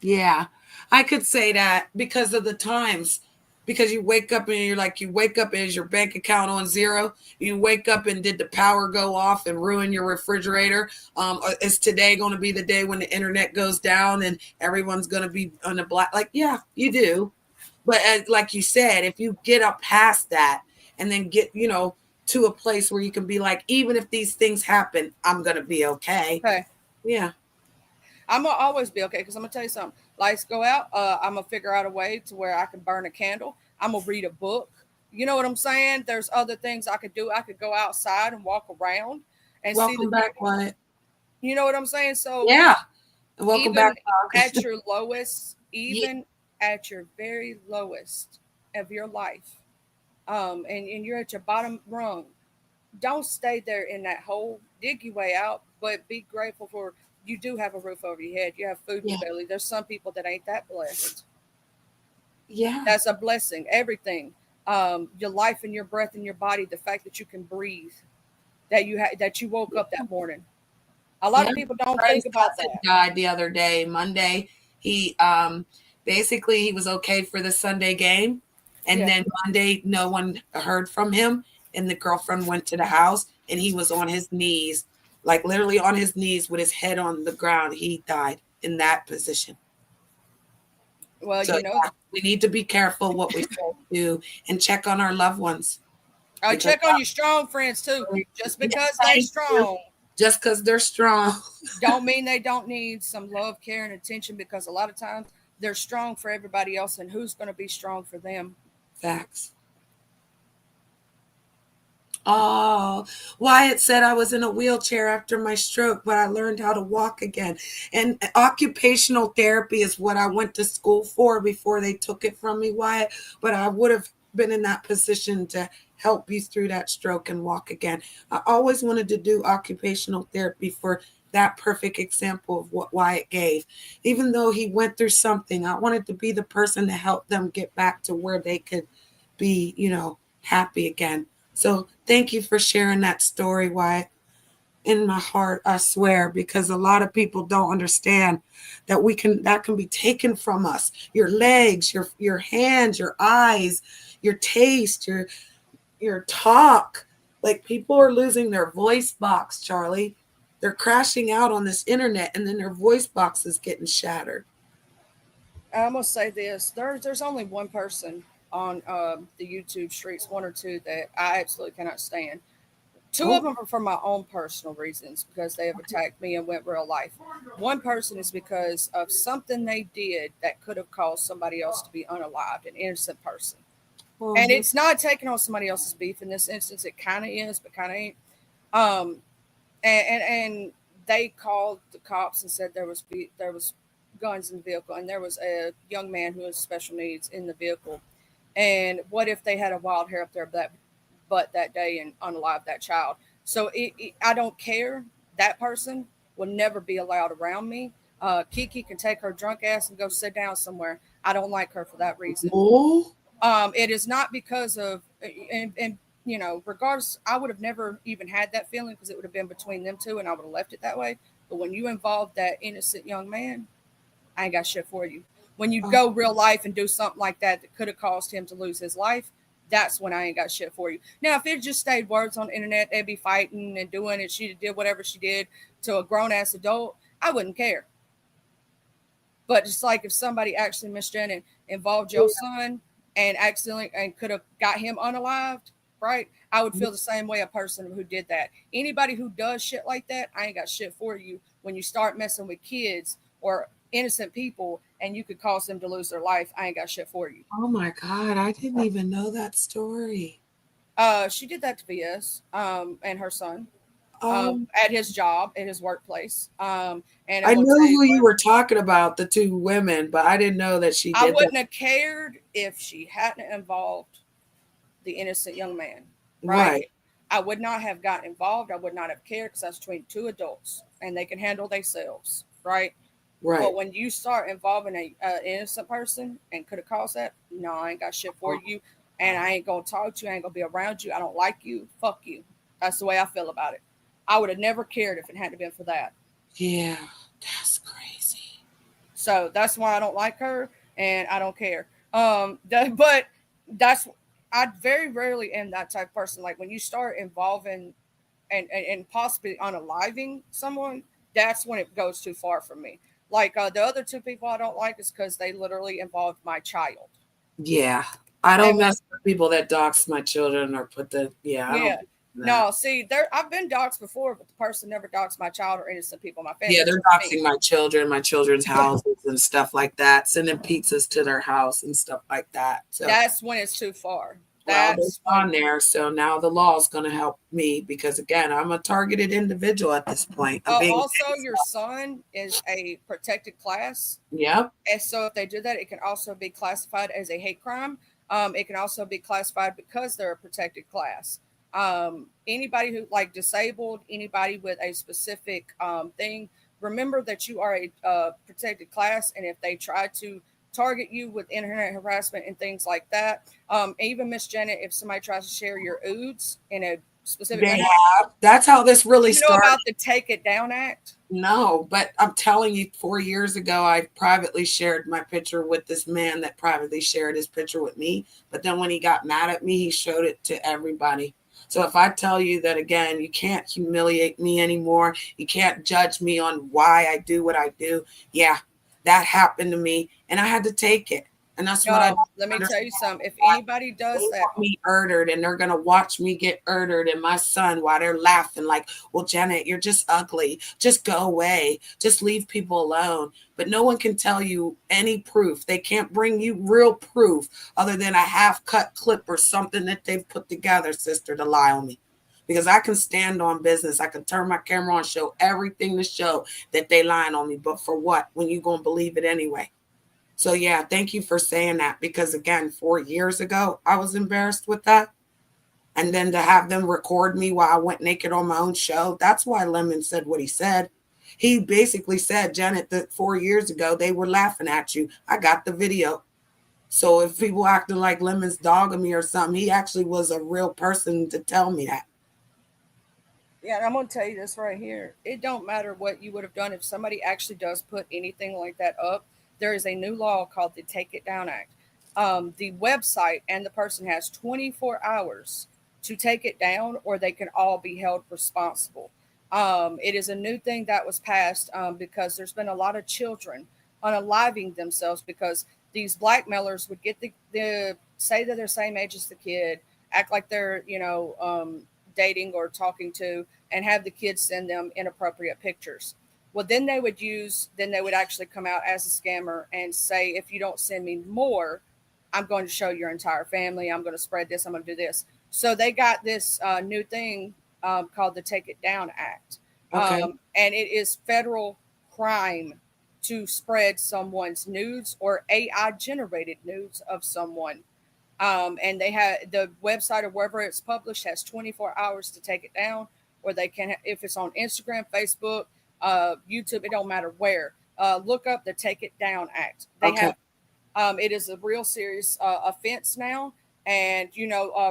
Yeah, I could say that because of the times. Because you wake up and you wake up and is your bank account on zero? You wake up and did the power go off and ruin your refrigerator? Is today going to be the day when the internet goes down and everyone's going to be on the black? Like, yeah, you do. But like you said, if you get up past that and then get, to a place where you can be like, even if these things happen, I'm going to be okay. Okay. Yeah. I'm gonna always be okay because I'm gonna tell you something. Lights go out. I'm gonna figure out a way to where I can burn a candle. I'm gonna read a book. You know what I'm saying? There's other things I could do. I could go outside and walk around and see the Welcome back, beauty. Wyatt. You know what I'm saying? So Yeah. Welcome back, even Doc. at your lowest, Yeah. even at your very lowest of your life, and you're at your bottom rung, don't stay there in that hole. Dig your way out, but be grateful for you do have a roof over your head. You have food in your Yeah. belly. There's some people that ain't that blessed. Yeah. That's a blessing. Everything, your life and your breath in your body, the fact that you can breathe, that you woke up that morning. A lot Yeah. of people don't Friend's think about cousin that. died the other day, Monday. He basically he was okay for the Sunday game. And Yeah. then Monday, no one heard from him. And the girlfriend went to the house and he was on his knees, like literally on his knees with his head on the ground. He died in that position. Well, So yeah, we need to be careful what we do and check on our loved ones. I Because check on your strong friends too. Just yeah, because they thank you. strong Just because they're strong. don't mean they don't need some love, care, and attention, because a lot of times they're strong for everybody else, and who's going to be strong for them? Facts. Oh, Wyatt said I was in a wheelchair after my stroke, but I learned how to walk again. And occupational therapy is what I went to school for before they took it from me, Wyatt. But I would have been in that position to help you through that stroke and walk again. I always wanted to do occupational therapy for that perfect example of what Wyatt gave. Even though he went through something, I wanted to be the person to help them get back to where they could be, happy again. So thank you for sharing that story, Wyatt. In my heart, I swear, because a lot of people don't understand that that can be taken from us. Your legs, your hands, your eyes, your taste, your talk. Like people are losing their voice box, Charlie. They're crashing out on this internet and then their voice box is getting shattered. I'm gonna say this: there's only one person on the YouTube streets, one or two, that I absolutely cannot stand. Two of Oh, them are for my own personal reasons because they have attacked me and went real life. One person is because of something they did that could have caused somebody else to be unalived, an innocent person. And mhm. it's not taking on somebody else's beef in this instance. It kind of is, but kind of ain't. Um, and they called the cops and said there was guns in the vehicle, and there was a young man who has special needs in the vehicle. And what if they had a wild hair up their butt that day and unalived that child? So I don't care. That person will never be allowed around me. Kiki can take her drunk ass and go sit down somewhere. I don't like her for that reason. Oh, It is not because of, and regardless, I would have never even had that feeling because it would have been between them two, and I would have left it that way. But when you involve that innocent young man, I ain't got shit for you. When you oh, go real life and do something like that could have caused him to lose his life, that's when I ain't got shit for you. Now, if it just stayed words on the internet, they'd be fighting and doing it. She did whatever she did to a grown ass adult. I wouldn't care. But just like if somebody actually misdone and involved your son and accidentally and could have got him unalived, right? I would feel the same way a person who did that. Anybody who does shit like that, I ain't got shit for you. When you start messing with kids or innocent people and you could cause them to lose their life, I ain't got shit for you. oh my God. I didn't even know that story. She did that to VS and her son Um, at his job, at his workplace. And I'm I gonna knew tell you who you what, were talking about, the two women, but I didn't know that she I did that. wouldn't have cared if she hadn't involved the innocent young man, right? Right, I would not have gotten involved. I would not have cared because that's between two adults and they can handle themselves, right? right. But when you start involving a innocent person and could have caused that, no, I ain't got shit for you, and I ain't gonna talk to you. I ain't gonna be around you. I don't like you. Fuck you. That's the way I feel about it. I would have never cared if it hadn't been for that. Yeah, that's crazy. So that's why I don't like her and I don't care. But that's I very rarely am that type of person. Like when you start involving and possibly unaliving someone, that's when it goes too far for me. Like the other two people I don't like is because they literally involved my child. Yeah, I don't And when mess with people that dox my children or I don't yeah, do that. no, see, there I've been doxxed before, but the person never doxed my child or innocent people in my family. Yeah, It's they're just me. doxing my children's houses and stuff like that, sending pizzas to their house and stuff like that. So, That's when it's too far. well, they've That's when gone there. So now the law is going to help me because, again, I'm a targeted individual at this point. I'm being, also, your son is a protected class. yep, And so, if they do that, it can also be classified as a hate crime. It can also be classified because they're a protected class. Anybody who, like disabled, anybody with a specific thing remember that you are a protected class, and if they try to target you with internet harassment and things like that, even Miss Janet, if somebody tries to share your oods in a specific They manner, have. That's how this really you know started. about the Take It Down Act? No, but I'm telling you, 4 years ago, I privately shared my picture with this man that privately shared his picture with me. But then when he got mad at me, he showed it to everybody. So if I tell you that again, you can't humiliate me anymore. You can't judge me on why I do what I do. Yeah, that happened to me, and I had to take it. And that's what I Let me tell you something. If why anybody they does that, want me murdered, and they're gonna watch me get murdered, and my son while they're laughing like, well, Janet, you're just ugly, just go away, just leave people alone. But no one can tell you any proof. They can't bring you real proof other than a half-cut clip or something that they've put together, sister, to lie on me. Because I can stand on business. I can turn my camera on, show everything to show that they lying on me. But for what? When you gonna believe it anyway? So yeah, thank you for saying that, because again, 4 years ago, I was embarrassed with that. And then to have them record me while I went naked on my own show, that's why Lemon said what he said. He basically said, Janet, that 4 years ago, they were laughing at you. I got the video. So if people acting like Lemon's dogging me or something, he actually was a real person to tell me that. yeah, and I'm gonna tell you this right here. It don't matter what you would have done if somebody actually does put anything like that up. There is a new law called the Take It Down Act. The website and the person has 24 hours to take it down, or they can all be held responsible. It is a new thing that was passed because there's been a lot of children unaliving themselves because these blackmailers would get the say that they're same age as the kid, act like they're dating or talking to, and have the kids send them inappropriate pictures. Well, then they would actually come out as a scammer and say, if you don't send me more, I'm going to show your entire family. I'm going to spread this. I'm going to do this. So they got this new thing called the Take It Down Act. Okay. And it is federal crime to spread someone's nudes or AI generated nudes of someone. And they have the website or wherever it's published has 24 hours to take it down, or they can, if it's on Instagram, Facebook, YouTube, it don't matter where. Look up the Take It Down Act. They Okay. have, it is a real serious offense now. And,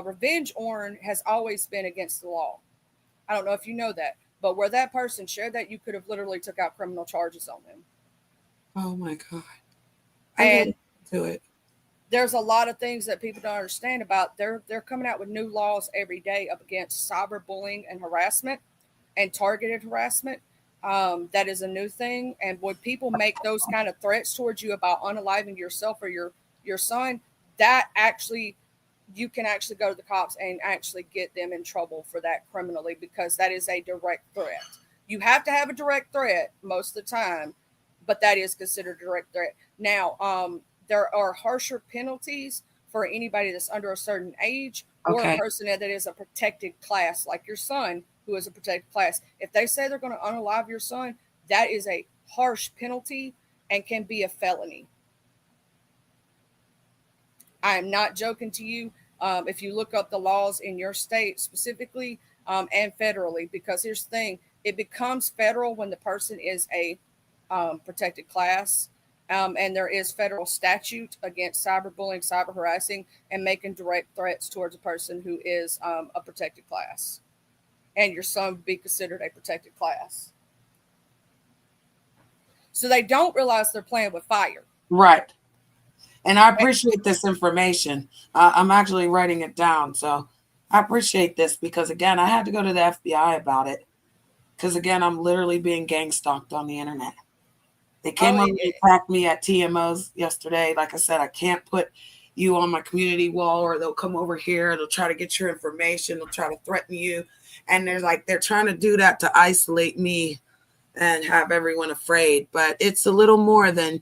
revenge porn has always been against the law. I don't know if you know that, but where that person shared that, you could have literally took out criminal charges on them. Oh my God. I And didn't do it. there's a lot of things that people don't understand about. They're coming out with new laws every day up against cyberbullying and harassment and targeted harassment. That is a new thing. And when people make those kind of threats towards you about unaliving yourself or your son, that actually you can actually go to the cops and actually get them in trouble for that criminally, because that is a direct threat. You have to have a direct threat most of the time, but that is considered a direct threat. Now, there are harsher penalties for anybody that's under a certain age or a Okay. person that is a protected class, like your son, who is a protected class. If they say they're going to unalive your son, that is a harsh penalty and can be a felony. I am not joking to you. If you look up the laws in your state specifically and federally, because here's the thing, it becomes federal when the person is a protected class. And there is federal statute against cyberbullying, cyber harassing, and making direct threats towards a person who is a protected class. And your son would be considered a protected class. So they don't realize they're playing with fire. Right. And I appreciate this information. I'm actually writing it down. So I appreciate this because, again, I had to go to the FBI about it. Because, again, I'm literally being gang stalked on the internet. They came Oh, over and attacked me at TMO's yesterday. Like I said, I can't put you on my community wall, or they'll come over here. They'll try to get your information. They'll try to threaten you. And they're trying to do that to isolate me and have everyone afraid. But it's a little more than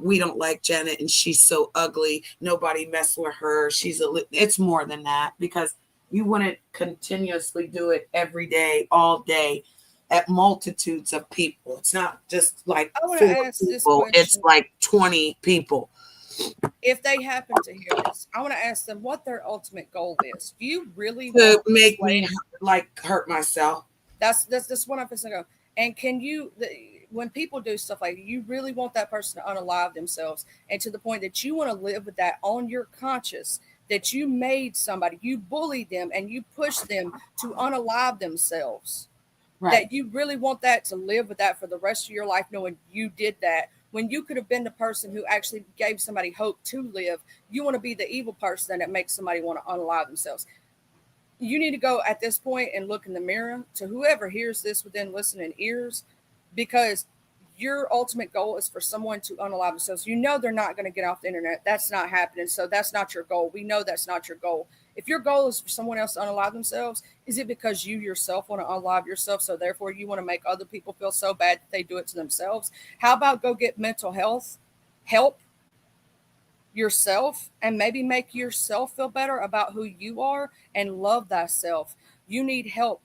we don't like Janet and she's so ugly. Nobody mess with her. It's more than that, because you wouldn't continuously do it every day, all day, at multitudes of people. It's not just like I want 4 to ask this people. It's question. like 20 people. If they happen to hear this, I want to ask them what their ultimate goal is. Do you really To want make me hurt myself. That's what I'm going to go. And can you? when people do stuff like you really want that person to unalive themselves, and to the point that you want to live with that on your conscience, that you made somebody, you bullied them and you pushed them to unalive themselves. Right. That you really want that to live with that for the rest of your life, knowing you did that when you could have been the person who actually gave somebody hope to live. You want to be the evil person that makes somebody want to unalive themselves. You need to go at this point and look in the mirror to whoever hears this within listening ears, because your ultimate goal is for someone to unalive themselves. You know they're not going to get off the internet. That's not happening. So that's not your goal. We know that's not your goal. If your goal is for someone else to unalive themselves, is it because you yourself want to unalive yourself? So therefore you want to make other people feel so bad that they do it to themselves? How about go get mental health help yourself and maybe make yourself feel better about who you are and love thyself? You need help,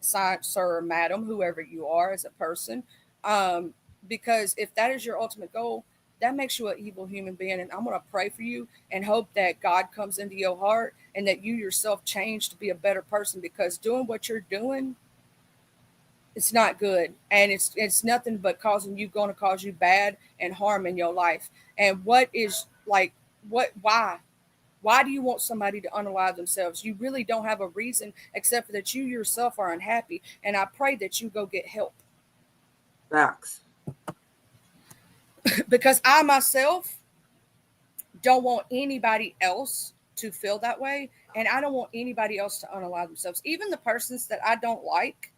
sir or madam, whoever you are as a person. Because if that is your ultimate goal, that makes you an evil human being. And I'm going to pray for you and hope that God comes into your heart and that you yourself change to be a better person, because doing what you're doing, it's not good. And it's nothing but going to cause you bad and harm in your life. And why do you want somebody to unalive themselves? You really don't have a reason except for that you yourself are unhappy. And I pray that you go get help. Facts. Because I myself don't want anybody else to feel that way. And I don't want anybody else to unalive themselves. Even the persons that I don't like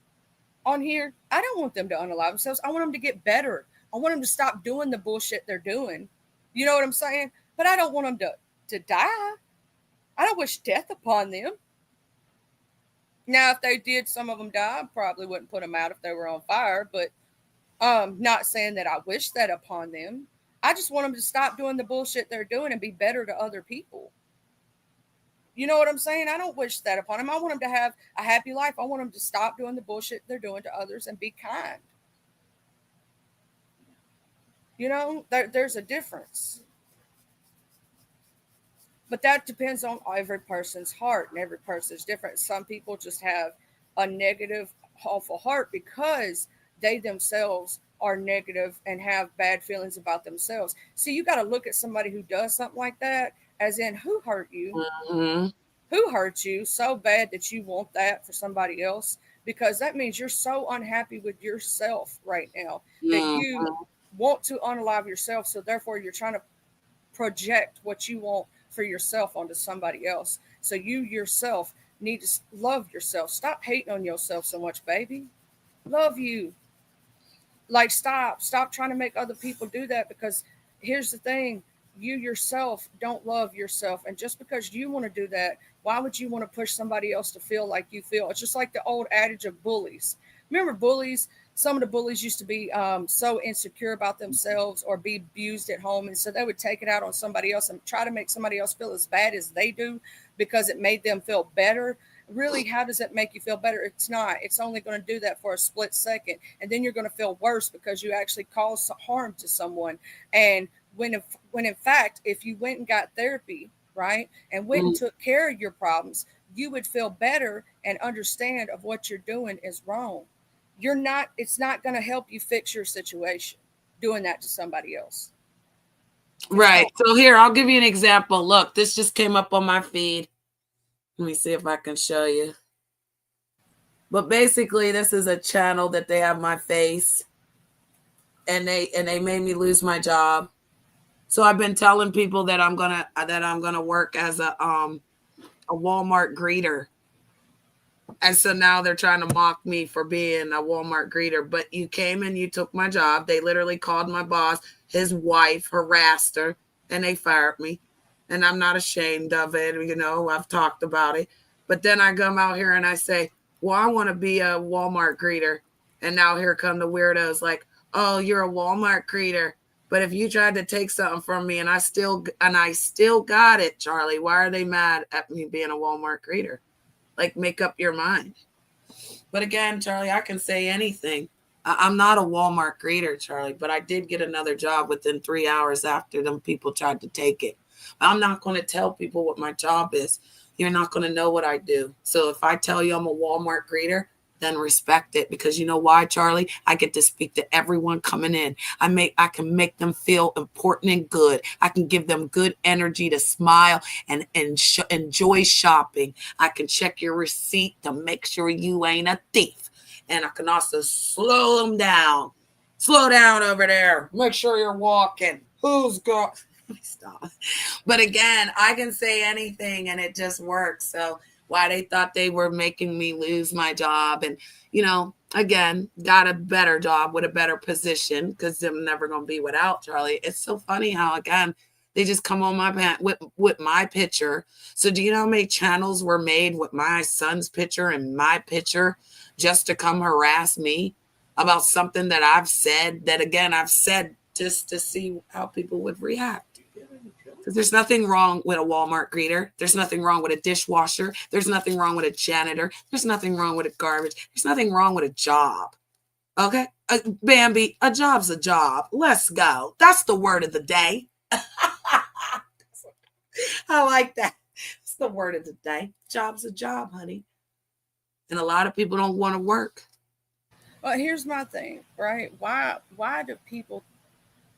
on here, I don't want them to unalive themselves. I want them to get better. I want them to stop doing the bullshit they're doing. You know what I'm saying? But I don't want them to die. I don't wish death upon them. Now, if they did, some of them die, I probably wouldn't put them out if they were on fire. But not saying that I wish that upon them. I just want them to stop doing the bullshit they're doing and be better to other people. You know what I'm saying? I don't wish that upon them. I want them to have a happy life. I want them to stop doing the bullshit they're doing to others and be kind. You know, there's a difference. But that depends on every person's heart, and every person's different. Some people just have a negative, awful heart because they themselves are negative and have bad feelings about themselves. So you got to look at somebody who does something like that as in, who hurt you? Mm-hmm. Who hurt you so bad that you want that for somebody else? Because that means you're so unhappy with yourself right now that you want to unalive yourself. So therefore you're trying to project what you want for yourself onto somebody else. So you yourself need to love yourself. Stop hating on yourself so much, baby. Love you. Like, stop trying to make other people do that, because here's the thing. You yourself don't love yourself. And just because you want to do that, why would you want to push somebody else to feel like you feel? It's just like the old adage of bullies. Remember bullies? Some of the bullies used to be so insecure about themselves or be abused at home. And so they would take it out on somebody else and try to make somebody else feel as bad as they do because it made them feel better. Really, how does it make you feel better? It's not. It's only going to do that for a split second. And then you're going to feel worse because you actually caused harm to someone. And when in fact, if you went and got therapy, right, and went and took care of your problems, you would feel better and understand of what you're doing is wrong. It's not going to help you fix your situation doing that to somebody else. Right. So here, I'll give you an example. Look, this just came up on my feed. Let me see if I can show you. But basically, this is a channel that they have my face, and they made me lose my job. So I've been telling people that I'm gonna work as a Walmart greeter. And so now they're trying to mock me for being a Walmart greeter. But you came and you took my job. They literally called my boss, his wife, harassed her, and they fired me. And I'm not ashamed of it. You know, I've talked about it. But then I come out here and I say, well, I want to be a Walmart greeter. And now here come the weirdos like, oh, you're a Walmart greeter. But if you tried to take something from me and I still got it, Charlie, why are they mad at me being a Walmart greeter? Like, make up your mind. But again, Charlie, I can say anything. I'm not a Walmart greeter, Charlie, but I did get another job within 3 hours after them people tried to take it. I'm not going to tell people what my job is. You're not going to know what I do. So if I tell you I'm a Walmart greeter, then respect it, because you know why, Charlie? I get to speak to everyone coming in. I can make them feel important and good. I can give them good energy to smile and enjoy shopping. I can check your receipt to make sure you ain't a thief. And I can also slow them down. Slow down over there. Make sure you're walking. Who's got... Stop. But again, I can say anything and it just works. So why they thought they were making me lose my job, and again, got a better job with a better position, because I'm never going to be without Charlie. It's so funny how, again, they just come on my pant with my picture. So do you know how many channels were made with my son's picture and my picture just to come harass me about something that I've said, that again, I've said just to see how people would react? Because there's nothing wrong with a Walmart greeter. There's nothing wrong with a dishwasher. There's nothing wrong with a janitor. There's nothing wrong with a garbage. There's nothing wrong with a job. Okay? Bambi, a job's a job. Let's go. That's the word of the day. I like that. It's the word of the day. Job's a job, honey. And a lot of people don't want to work. Well, here's my thing, right? Why do people,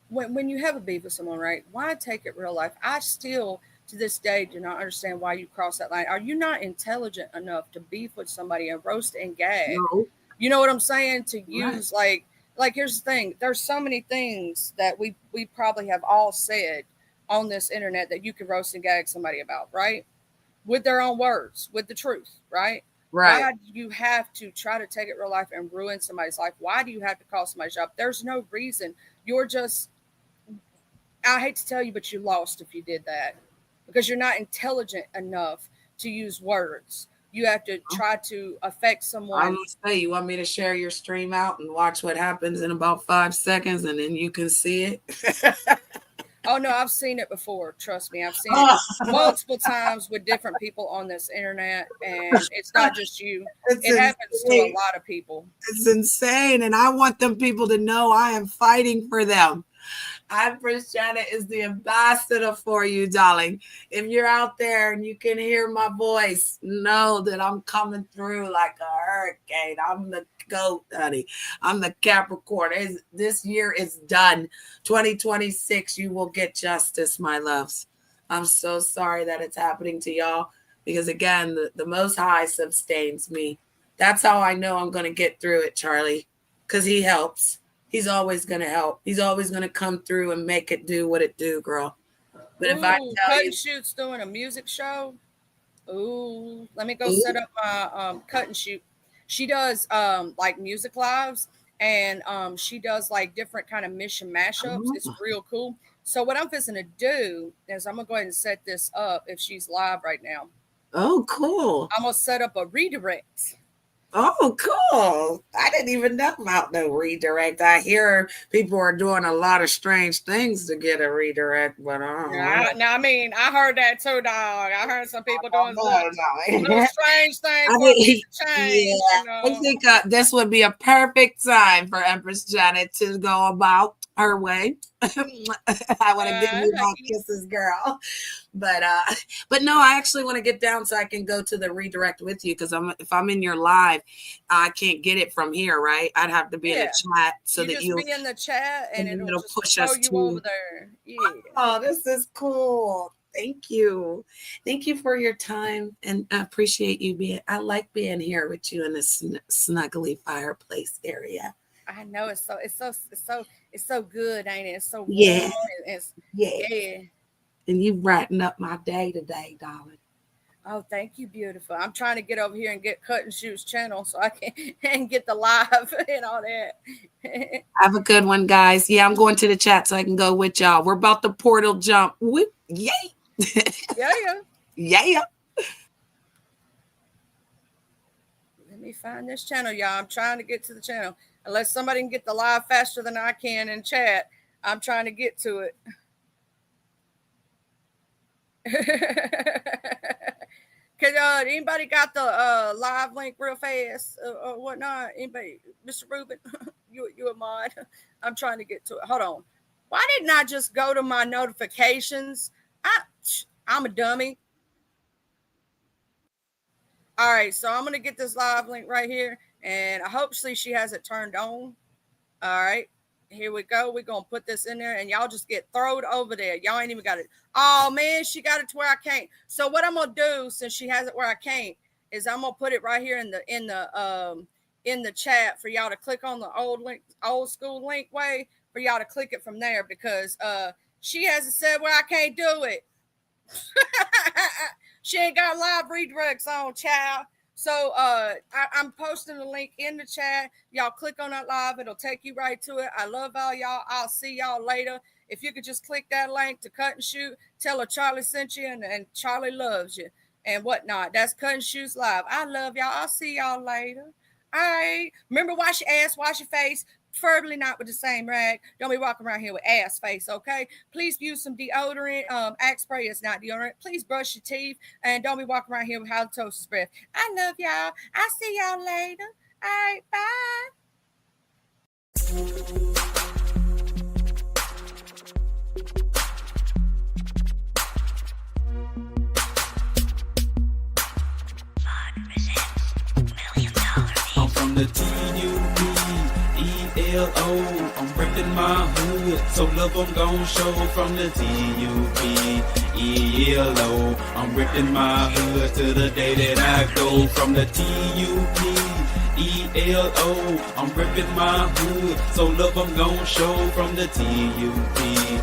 when you have a beef with someone, right? Why take it real life? I still, to this day, do not understand why you cross that line. Are you not intelligent enough to beef with somebody and roast and gag? No. You know what I'm saying? To use Right. like here's the thing. There's so many things that we probably have all said on this internet that you can roast and gag somebody about, right? With their own words, with the truth, right? Right. Why do you have to try to take it real life and ruin somebody's life? Why do you have to call somebody's job? There's no reason. You're just, I hate to tell you, but you lost if you did that, because you're not intelligent enough to use words. You have to try to affect I'm someone. gonna say, you want me to share your stream out and watch what happens in about 5 seconds, and then you can see it? Oh no, I've seen it before. Trust me, I've seen it multiple times with different people on this internet, and it's not just you. It happens to a lot of people. It's insane, and I want them people to know I am fighting for them. Empress Janet is the ambassador for you, darling. If you're out there and you can hear my voice, know that I'm coming through like a hurricane. I'm the goat, honey. I'm the Capricorn. This year is done. 2026, you will get justice, my loves. I'm so sorry that it's happening to y'all, because again, the Most High sustains me. That's how I know I'm going to get through it, Charlie, because he helps. He's always going to help. He's always going to come through and make it do what it do, girl. But if I tell Cut you, and Shoot's doing a music show. Ooh, let me go set up my Cut and Shoot. She does like music lives, and she does like different kind of mission mashups. It's real cool. So what I'm fixing to do is I'm gonna go ahead and set this up if she's live right now. oh, cool. I'm gonna set up a redirect. Oh, cool. I didn't even know about no redirect. I hear people are doing a lot of strange things to get a redirect, but Now, I mean, I heard that too, dog. I heard some people doing little strange things I for a mean, piece of change. yeah, You know? I think this would be a perfect time for Empress Janet to go about her way. I want to give you my kisses, girl. But no, I actually want to get down so I can go to the redirect with you, because if I'm in your live, I can't get it from here, right? I'd have to be in the chat so you that just you be in the chat and it'll just push throw us you to over there. Yeah. Oh, this is cool. Thank you. Thank you for your time, and I appreciate you being. I like being here with you in this snuggly fireplace area. I know it's so good, ain't it? It's so warm. Yeah. Yeah. And you brighten up my day today, darling. Oh, thank you, beautiful. I'm trying to get over here and get Cut and Shoot's channel so I can and get the live and all that. Have a good one, guys. Yeah, I'm going to the chat so I can go with y'all. We're about to portal jump. Whoop. Yay. Yeah. Yeah. Let me find this channel, y'all. I'm trying to get to the channel. Unless somebody can get the live faster than I can in chat, I'm trying to get to it. Can anybody got the live link real fast or whatnot? Anybody, Mr. Rubin, you a mod? I'm trying to get to it. Hold on. Why didn't I just go to my notifications? I'm a dummy. All right, so I'm gonna get this live link right here, And hopefully she has it turned on. All right. Here we go. We're going to put this in there and y'all just get thrown over there. Y'all ain't even got it. Oh, man, she got it to where I can't. So what I'm going to do, since she has it where I can't, is I'm going to put it right here in the chat for y'all to click on the old school link way for y'all to click it from there, because she hasn't said where I can't do it. She ain't got live redirects on, child. So I'm posting the link in the chat. Y'all click on that live. It'll take you right to it. I love all y'all. I'll see y'all later. If you could just click that link to Cut and Shoot, tell her Charlie sent you and Charlie loves you and whatnot. That's Cut and Shoot's live. I love y'all. I'll see y'all later. All right. Remember, wash your ass, wash your face. Preferably not with the same rag. Don't be walking around here with ass face, okay? Please use some deodorant. Axe spray is not deodorant. Please brush your teeth and don't be walking around here with halitosis breath. I love y'all. I'll see y'all later. All right, bye. I'm from the T-U-B-E-L-O. I'm reppin' my hood, so love I'm gon' show. From the T-U-B-E-L-O. I'm reppin' my hood to the day that I go. From the T-U-B-E-L-O. I'm reppin' my hood, so love I'm gon' show. From the T-U-B-E-L-O.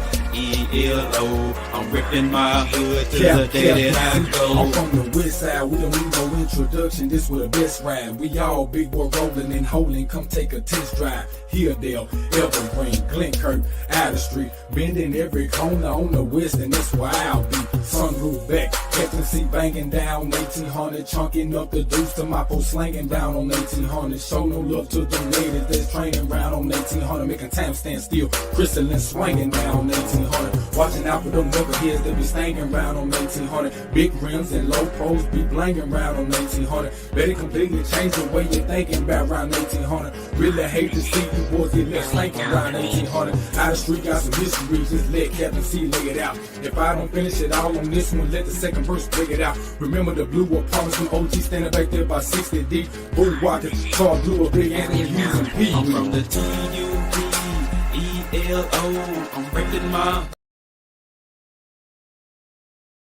I'm reppin' my hood to the day that I go. I'm from the west side, we don't need no introduction. This was the best ride. We all big boy rolling and holding. Come take a test drive. Hilldale, Evergreen, Glenkirk, Outer Street, bending every corner on the west, and that's where I'll be. Sunroof back, Captain C banging down 1800, chunking up the deuce to my post slanging down on 1800. Show no love to the ladies that's training round on 1800, making time stand still. Crystalline swinging down on 1800, watching out for them knuckleheads that be stanging round on 1800. Big rims and low pros be blanging round on 1800. Better completely change the way you're thinking about around 1800. Really hate to see you boys get left slanking around 1800. Out the street got some history, just let Captain C lay it out. If I don't finish it all on this one, let the second verse break it out. Remember the blue apartments from OG standing back there by 60 deep. Bull walking, car blue, a big Anthony using P. I'm from the T-U-B-E-L-O. I'm reppin' my